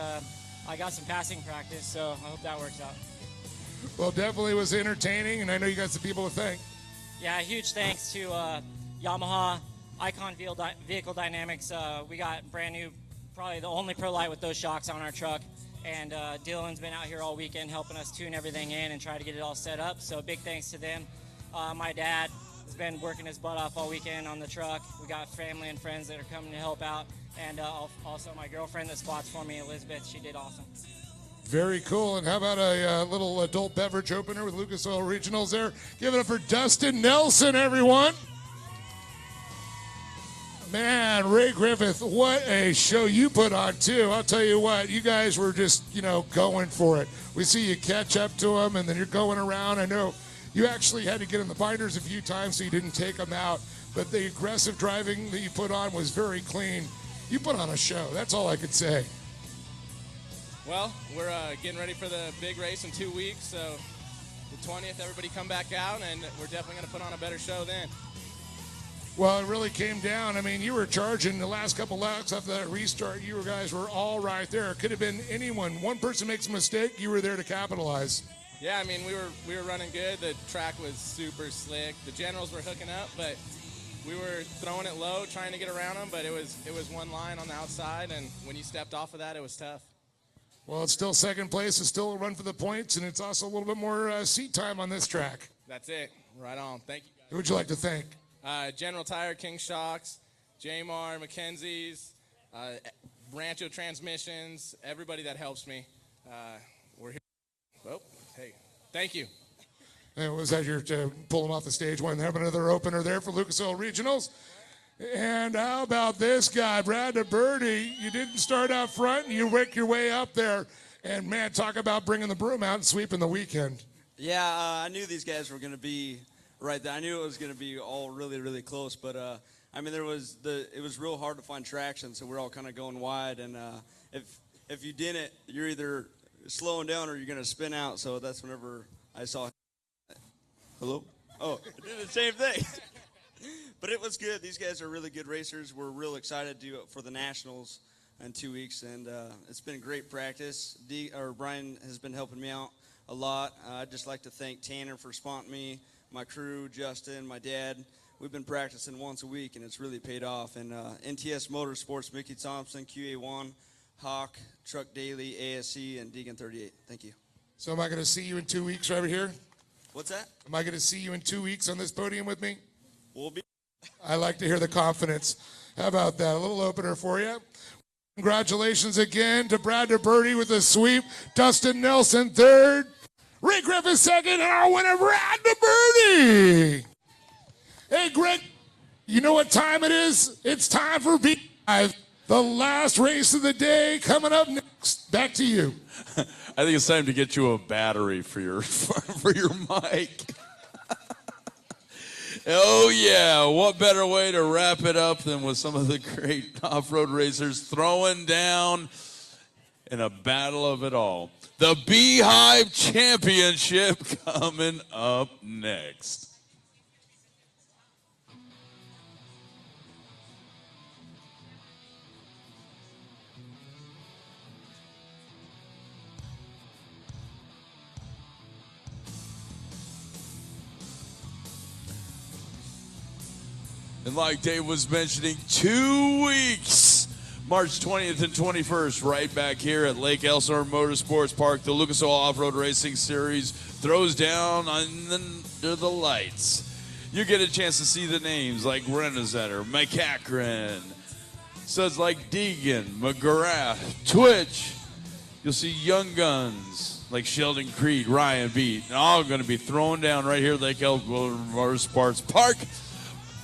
I got some passing practice, so I hope that works out. Well, definitely was entertaining, and I know you got some people to thank. Yeah, huge thanks to Yamaha, Icon Vehicle Dynamics. We got brand new, probably the only Pro Light with those shocks on our truck. And Dylan's been out here all weekend helping us tune everything in and try to get it all set up. So big thanks to them. My dad has been working his butt off all weekend on the truck. We got family and friends that are coming to help out. And also my girlfriend that spots for me, Elizabeth. She did awesome. Very cool. And how about a little adult beverage opener with Lucas Oil Regionals there? Give it up for Dustin Nelson, everyone. Man, Ray Griffith, what a show you put on, too. I'll tell you what, you guys were just, going for it. We see you catch up to them, and then you're going around. I know you actually had to get in the binders a few times so you didn't take them out, but the aggressive driving that you put on was very clean. You put on a show. That's all I could say. Well, we're getting ready for the big race in 2 weeks, so the 20th, everybody come back out, and we're definitely going to put on a better show then. Well, it really came down. I mean, you were charging the last couple laps after that restart. You guys were all right there. It could have been anyone. One person makes a mistake, you were there to capitalize. Yeah, I mean, we were running good. The track was super slick. The generals were hooking up, but we were throwing it low, trying to get around them, but it was one line on the outside, and when you stepped off of that, it was tough. Well, it's still second place. It's still a run for the points, and it's also a little bit more seat time on this track. That's it. Right on. Thank you, guys. Who would you like to thank? General Tire, King Shocks, Jamar, Mackenzie's, Rancho Transmissions, everybody that helps me. We're here. Oh, hey, thank you. And was that your pull him off the stage one? Have another opener there for Lucas Oil Regionals. And how about this guy, Brad DeBerty? You didn't start out front, and you work your way up there. And, man, talk about bringing the broom out and sweeping the weekend. Yeah, I knew these guys were going to be right there. I knew it was going to be all really, really close. But, I mean, it was real hard to find traction, so we're all kind of going wide. And if you didn't, you're either slowing down or you're going to spin out. So that's whenever I saw – hello? Oh, I did the same thing. But it was good. These guys are really good racers. We're real excited for the Nationals in 2 weeks, and it's been great practice. Brian has been helping me out a lot. I'd just like to thank Tanner for sponsoring me, my crew, Justin, my dad. We've been practicing once a week, and it's really paid off. And NTS Motorsports, Mickey Thompson, QA1, Hawk, Truck Daily, ASC, and Deegan 38. Thank you. So am I going to see you in 2 weeks right over here? What's that? Am I going to see you in 2 weeks on this podium with me? We'll be. I like to hear the confidence. How about that? A little opener for you. Congratulations again to Brad DeBerty with the sweep. Dustin Nelson third. Ray Griffith second. And our winner, Brad DeBerty. Hey, Greg, you know what time it is? It's time for Beehive. The last race of the day coming up next. Back to you. I think it's time to get you a battery for your for your mic. Oh, yeah. What better way to wrap it up than with some of the great off-road racers throwing down in a battle of it all. The Beehive Championship coming up next. And like Dave was mentioning, 2 weeks, March 20th and 21st, right back here at Lake Elsinore Motorsports Park. The Lucas Oil Off-Road Racing Series throws down under the lights. You get a chance to see the names like Renazetter, McCachran, studs like Deegan, McGrath, Twitch. You'll see young guns like Sheldon Creed, Ryan Beat, and all going to be thrown down right here at Lake Elsinore Motorsports Park.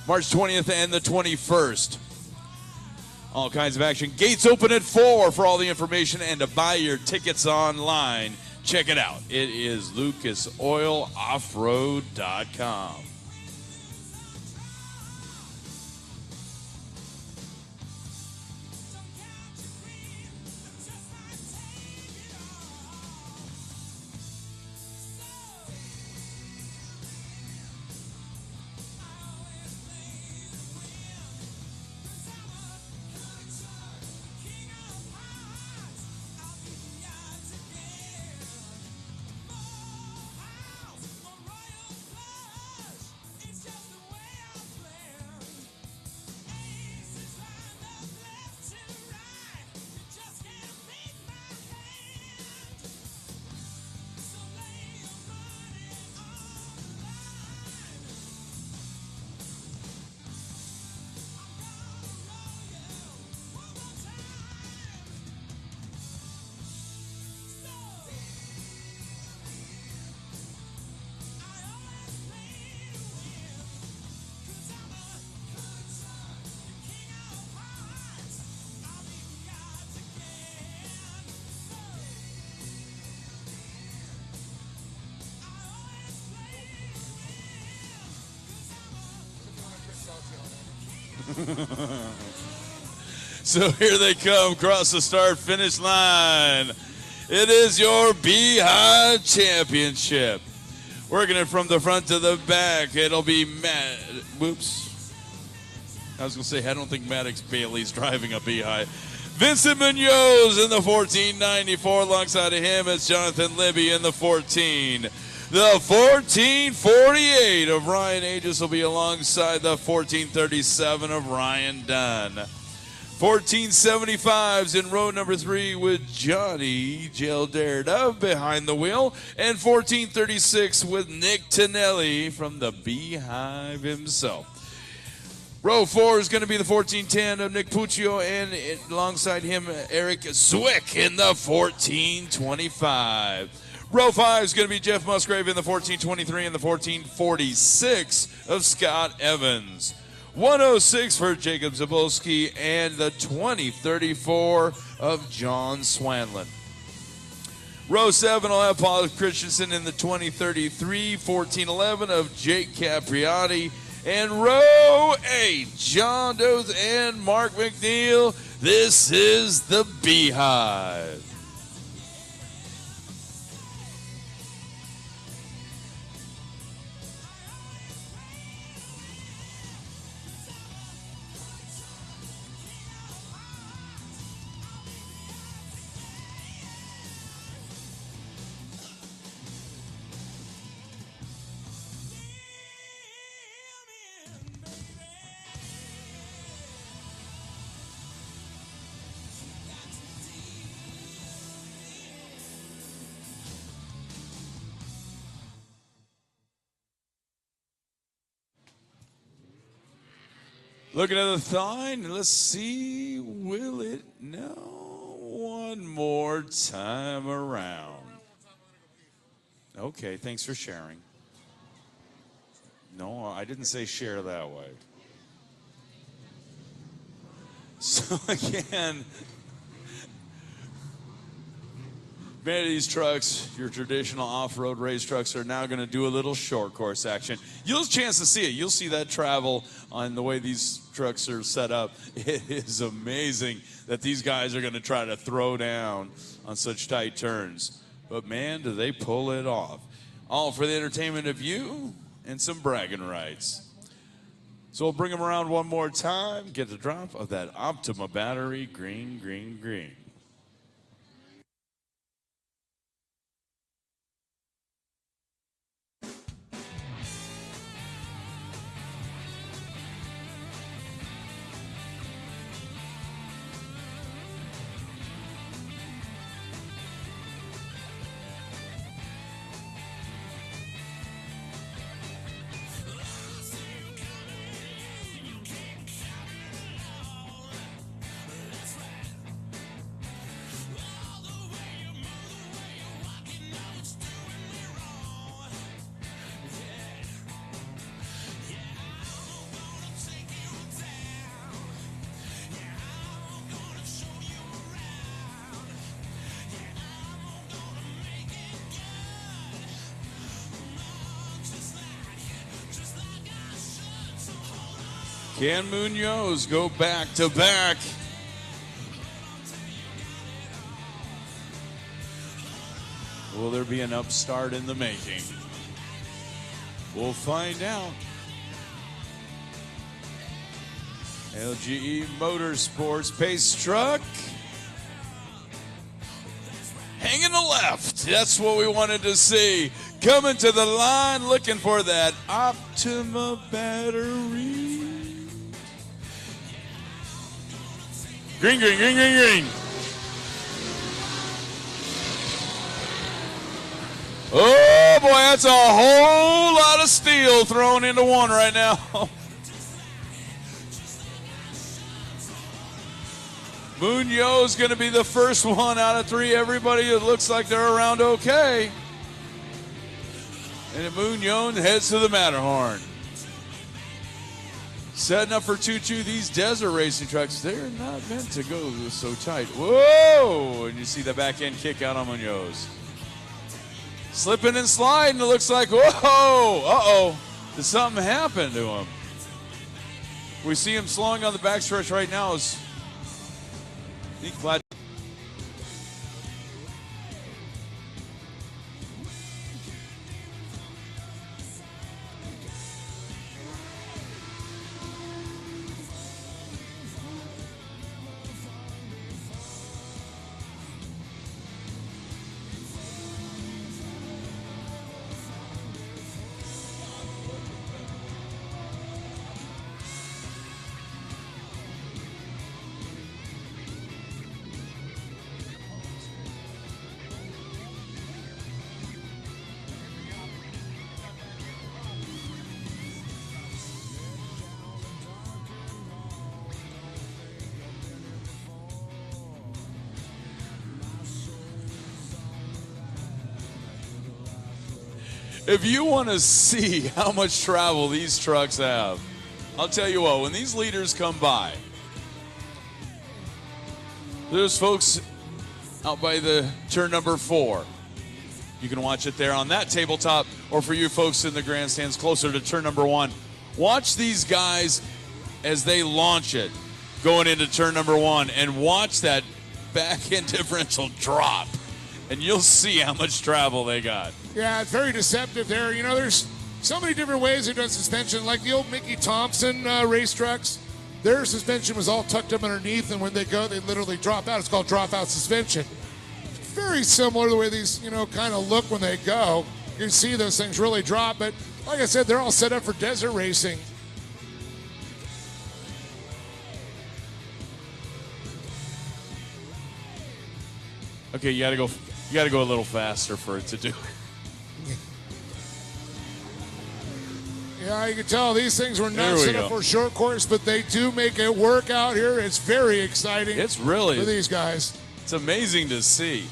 March 20th and the 21st. All kinds of action. Gates open at 4 for all the information and to buy your tickets online. Check it out. It is lucasoiloffroad.com. So here they come across the start-finish line. It is your Beehive Championship. Working it from the front to the back. It'll be Matt. Whoops. I was going to say, I don't think Maddox Bailey's driving a Beehive. Vincent Munoz in the 1494. Alongside of him, it's Jonathan Libby in the 14. The 1448 of Ryan Aegis will be alongside the 1437 of Ryan Dunn. 1475s in row number 3 with Johnny Gelderda behind the wheel. And 1436 with Nick Tonelli from the Beehive himself. Row 4 is going to be the 1410 of Nick Puccio, and alongside him, Eric Zwick in the 1425. Row 5 is going to be Jeff Musgrave in the 1423 and the 1446 of Scott Evans. 106 for Jacob Zabolski and the 2034 of John Swanlin. Row 7 will have Paul Christensen in the 2033, 1411 of Jake Capriati. And row 8, John Doth and Mark McNeil. This is the Beehive. Looking at the sign, let's see, will it? No, one more time around. Okay, thanks for sharing. No, I didn't say share that way. So again, Many of these trucks, your traditional off-road race trucks, are now going to do a little short course action. You'll have a chance to see it. You'll see that travel on the way these trucks are set up. It is amazing that these guys are going to try to throw down on such tight turns. But man, do they pull it off. All for the entertainment of you and some bragging rights. So we'll bring them around one more time. Get the drop of that Optima battery, green, green, green. Can Munoz go back to back? Will there be an upstart in the making? We'll find out. LGE Motorsports pace truck. Hanging the left. That's what we wanted to see. Coming to the line, looking for that Optima battery. Green, green, green, green, green. Oh, boy, that's a whole lot of steel thrown into one right now. Munoz going to be the first one out of three. Everybody, it looks like they're around okay. And Munoz heads to the Matterhorn. Setting up for 2-2, these desert racing trucks, they're not meant to go so tight. Whoa! And you see the back end kick out on Munoz. Slipping and sliding, it looks like, whoa! Uh-oh. Did something happen to him? We see him slowing on the backstretch right now. If you want to see how much travel these trucks have, I'll tell you what, when these leaders come by, there's folks out by the turn number 4. You can watch it there on that tabletop, or for you folks in the grandstands closer to turn number 1. Watch these guys as they launch it going into turn number 1, and watch that back end differential drop, and you'll see how much travel they got. Yeah, it's very deceptive there. You know, there's so many different ways they've done suspension, like the old Mickey Thompson race trucks. Their suspension was all tucked up underneath, and when they go, they literally drop out. It's called drop-out suspension. Very similar to the way these, you know, kind of look when they go. You can see those things really drop, but like I said, they're all set up for desert racing. Okay, you gotta go a little faster for it to do it. Yeah, you can tell these things were not set up for a short course, but they do make it work out here. It's very exciting. It's really for these guys. It's amazing to see.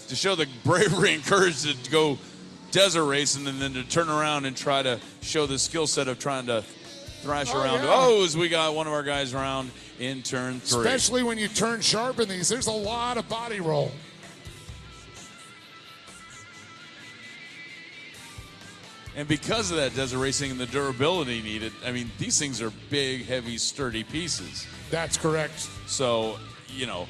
To show the bravery and courage to go desert racing and then to turn around and try to show the skill set of trying to thrash around. Yeah. Oh, as we got one of our guys around in turn 3. Especially when you turn sharp in these. There's a lot of body roll. And because of that desert racing and the durability needed, I mean, these things are big, heavy, sturdy pieces. That's correct. So, you know,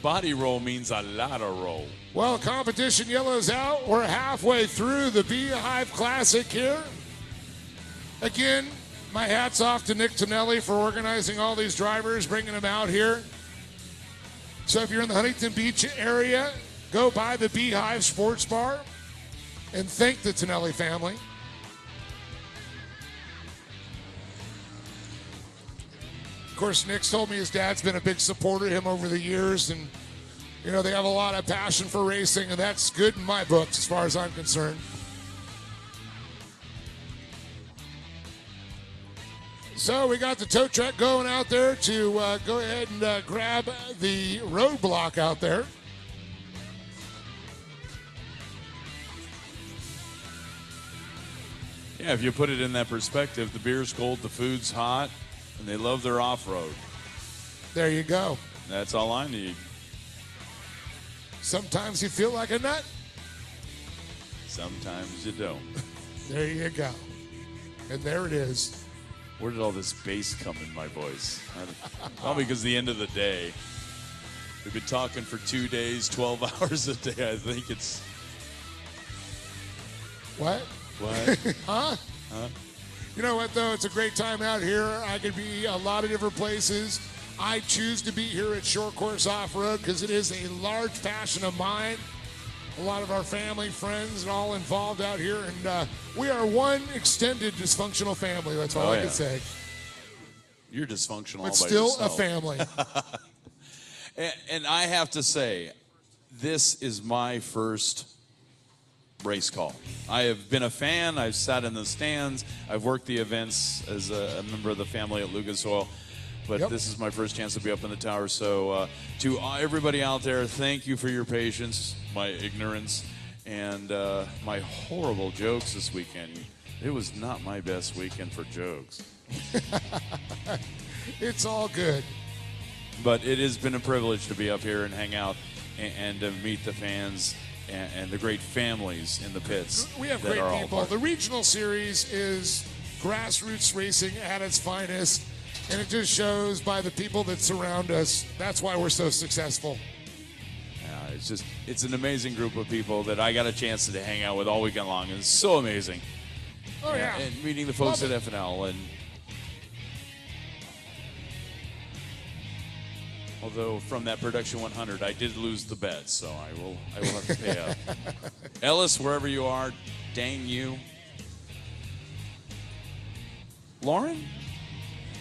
body roll means a lot of roll. Well, competition yellow's out. We're halfway through the Beehive Classic here. Again, my hat's off to Nick Tonelli for organizing all these drivers, bringing them out here. So if you're in the Huntington Beach area, go by the Beehive Sports Bar and thank the Tonelli family. Of course, Nick's told me his dad's been a big supporter of him over the years, and you know, they have a lot of passion for racing, and that's good in my books as far as I'm concerned. So we got the tow truck going out there to go ahead and grab the roadblock out there. Yeah, if you put it in that perspective, the beer's cold, the food's hot, and they love their off-road. There you go. That's all I need. Sometimes you feel like a nut. Sometimes you don't. There you go. And there it is. Where did all this bass come in my voice? Probably because the end of the day. We've been talking for 2 days, 12 hours a day. I think it's... What? What? Huh? Huh? You know what, though? It's a great time out here. I could be a lot of different places. I choose to be here at Short Course Off-Road because it is a large passion of mine. A lot of our family, friends, and all involved out here. And we are one extended dysfunctional family. That's all I can say. You're dysfunctional all But by still yourself. a family. And I have to say, this is my first race call. I have been a fan. I've sat in the stands. I've worked the events as a member of the family at Lucas Oil. But this is my first chance to be up in the tower. So to everybody out there, thank you for your patience, my ignorance, and my horrible jokes this weekend. It was not my best weekend for jokes. It's all good. But it has been a privilege to be up here and hang out and to meet the fans and the great families in the pits. We have that great are all people. part- The regional series is grassroots racing at its finest, and it just shows by the people that surround us. That's why we're so successful. Yeah, it's an amazing group of people that I got a chance to hang out with all weekend long. It's so amazing. Oh, yeah. And meeting the folks Love at FNL. And although from that production 100, I did lose the bet, so I will have to pay up. Ellis, wherever you are, dang you. Lauren?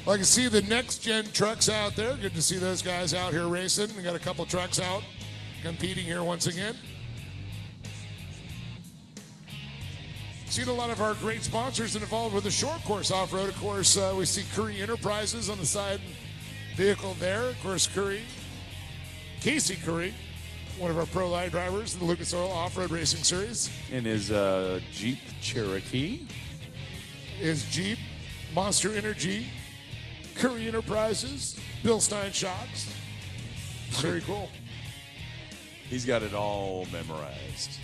Well, I can see the next-gen trucks out there. Good to see those guys out here racing. We got a couple trucks out competing here once again. Seen a lot of our great sponsors involved with the short course off-road. Of course, we see Curry Enterprises on the side vehicle there. Of course, Casey Curry, one of our pro light drivers in the Lucas Oil Off-Road Racing Series. In his Jeep Cherokee. Is Jeep, Monster Energy, Curry Enterprises, Bill Stein Shocks. Very cool. He's got it all memorized.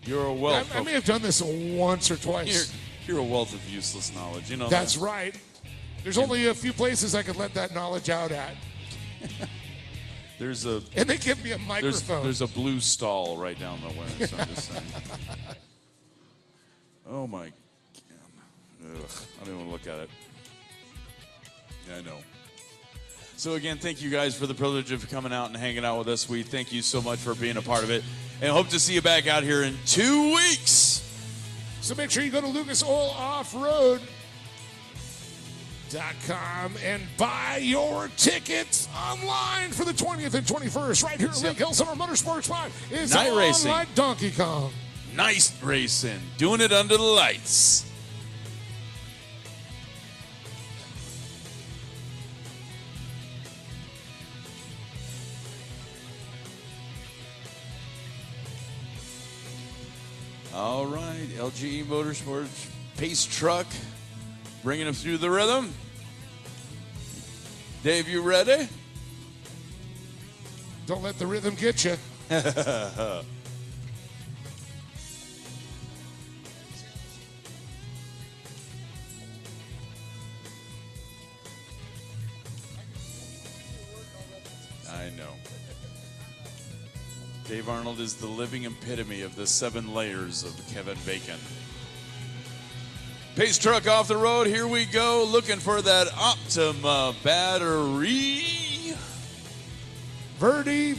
You're a wealth. I may have done this once or twice. You're a wealth of useless knowledge. You know That's that? right. There's only a few places I could let that knowledge out at. There's a And they give me a microphone. There's a blue stall right down the way. So I'm just saying. Oh my! Ugh, I don't even want to look at it. Yeah, I know. So again, thank you guys for the privilege of coming out and hanging out with us. We thank you so much for being a part of it, and hope to see you back out here in 2 weeks. So make sure you go to lucasoiloffroad.com and buy your tickets online for the 20th and 21st right here at Lake Hill Summer Motorsports 5. It's Night on racing. like Donkey Kong. Nice racing, doing it under the lights. All right, LGE Motorsports pace truck, bringing them through the rhythm. Dave, you ready? Don't let the rhythm get you. I know. Dave Arnold is the living epitome of the 7 layers of Kevin Bacon. Pace truck off the road. Here we go. Looking for that Optima battery. Verdi.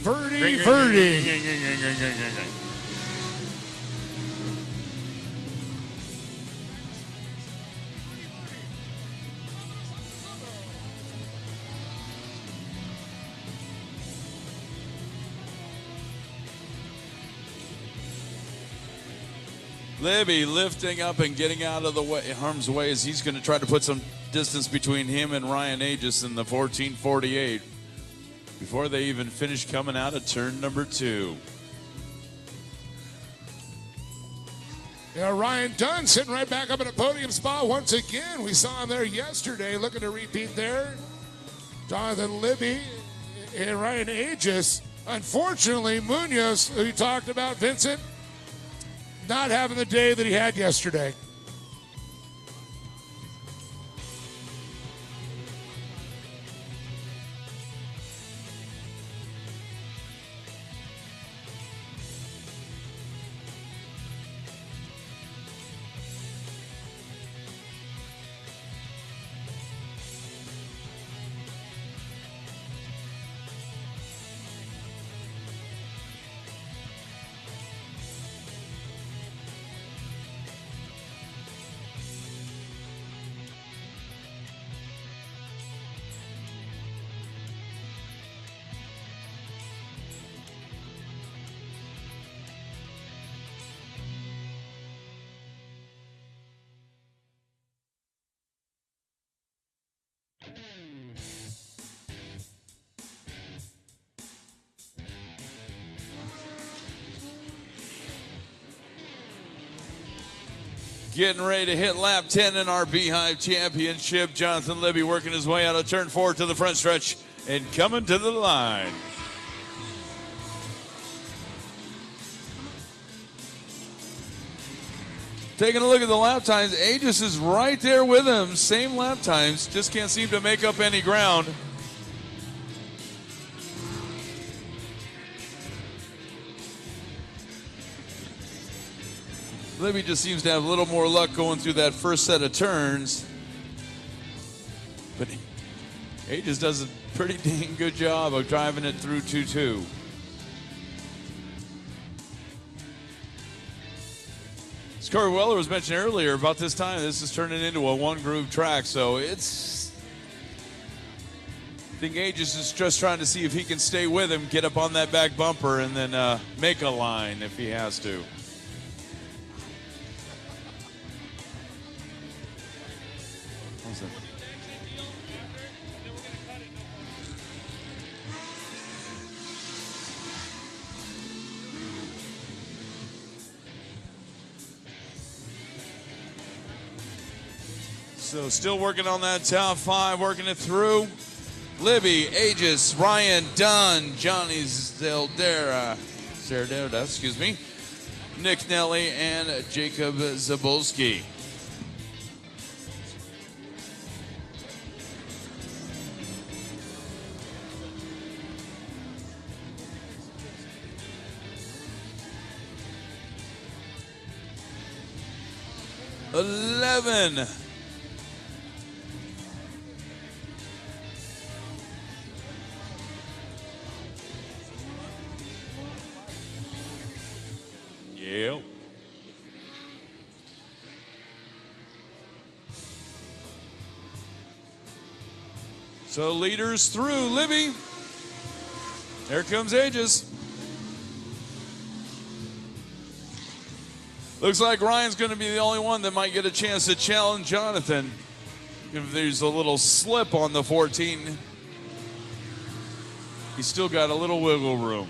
Libby lifting up and getting out of the way, harm's way as he's going to try to put some distance between him and Ryan Aegis in the 1448 before they even finish coming out of turn number 2. Yeah, Ryan Dunn sitting right back up in a podium spot once again. We saw him there yesterday, looking to repeat there. Jonathan Libby and Ryan Aegis. Unfortunately, Munoz, who you talked about, Vincent, not having the day that he had yesterday. Getting ready to hit lap 10 in our Beehive Championship. Jonathan Libby working his way out of turn 4 to the front stretch and coming to the line. Taking a look at the lap times, Aegis is right there with him. Same lap times, just can't seem to make up any ground. Libby just seems to have a little more luck going through that first set of turns. But Aegis does a pretty dang good job of driving it through 2-2. As Corey Weller was mentioning earlier, about this time, this is turning into a one-groove track, so it's... I think Aegis is just trying to see if he can stay with him, get up on that back bumper, and then make a line if he has to. So still working on that top 5, working it through. Libby, Aegis, Ryan Dunn, Johnny Zelderda, excuse me, Nick Nelly, and Jacob Zabolski. Eleven. Yep. So leaders through. Libby. There comes Aegis. Looks like Ryan's going to be the only one that might get a chance to challenge Jonathan. If there's a little slip on the 14, he's still got a little wiggle room.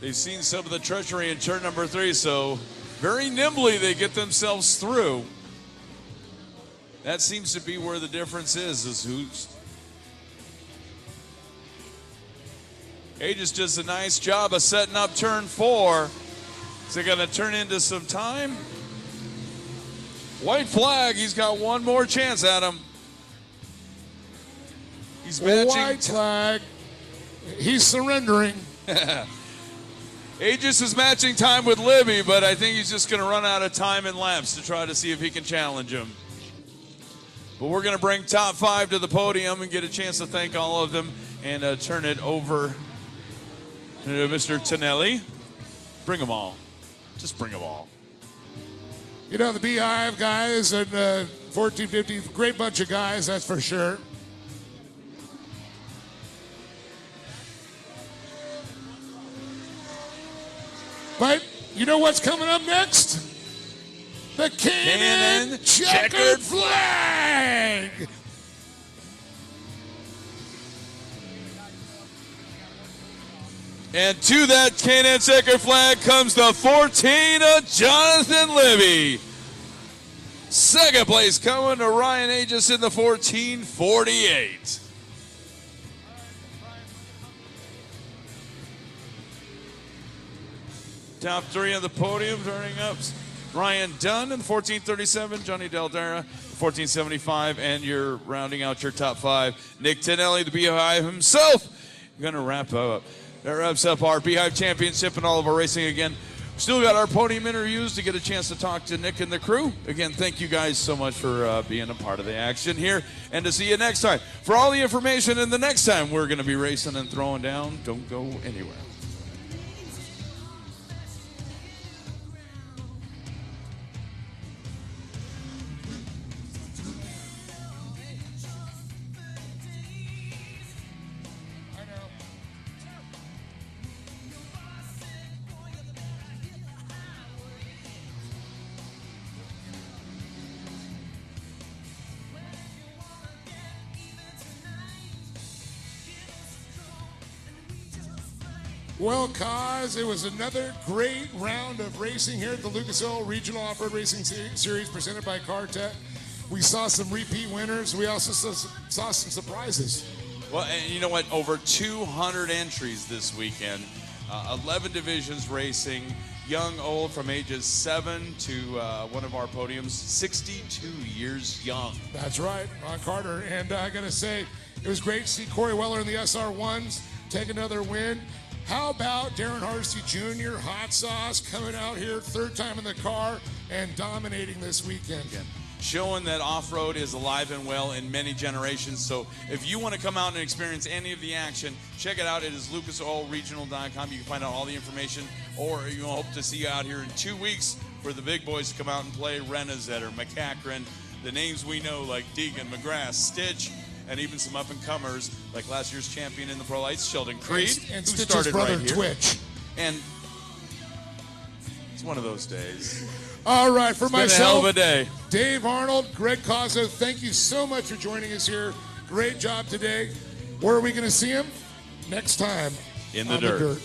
They've seen some of the treachery in turn number 3, so very nimbly they get themselves through. That seems to be where the difference is who's. Aegis does a nice job of setting up turn 4. Is it going to turn into some time? White flag, he's got one more chance at him. He's matching. White flag. He's surrendering. Aegis is matching time with Libby, but I think he's just going to run out of time in laps to try to see if he can challenge him. But we're going to bring top 5 to the podium and get a chance to thank all of them and turn it over to Mr. Tonelli. Bring them all. Just bring them all. You know, the Beehive guys and 1450, great bunch of guys, that's for sure. But you know what's coming up next? The Cannon checkered flag! And to that Cannon checkered flag comes the 14 of Jonathan Libby. Second place coming to Ryan Aegis in the 1448. Top 3 on the podium, turning up. Ryan Dunn in the 1437, Johnny Daldera, 1475, and you're rounding out your top 5. Nick Tonelli, the Beehive himself, going to wrap up. That wraps up our Beehive Championship and all of our racing again. Still got our podium interviews to get a chance to talk to Nick and the crew. Again, thank you guys so much for being a part of the action here, and to see you next time. For all the information and the next time we're going to be racing and throwing down, don't go anywhere. Well, Kaz, it was another great round of racing here at the Lucas Oil Regional Off-Road Racing Series presented by CarTech. We saw some repeat winners. We also saw some surprises. Well, and you know what? Over 200 entries this weekend. 11 divisions racing. Young, old, from ages 7 to one of our podiums, 62 years young. That's right, Ron Carter. And I got to say, it was great to see Corey Weller in the SR1s take another win. How about Darren Hardesty Jr., Hot Sauce, coming out here, 3rd time in the car, and dominating this weekend. Again, showing that off-road is alive and well in many generations. So if you want to come out and experience any of the action, check it out. It is lucasoilregional.com. You can find out all the information, or you hope to see you out here in 2 weeks for the big boys to come out and play Renazetter, McCachran, the names we know like Deegan, McGrath, Stitch, and even some up-and-comers like last year's champion in the Pro Lights, Sheldon Creed, and who Stitch's started brother, right here. Twitch. And it's one of those days. All right, for It's been a myself, hell of a day. Dave Arnold, Greg Cozzo, thank you so much for joining us here. Great job today. Where are we going to see him? Next time In the on dirt. The dirt.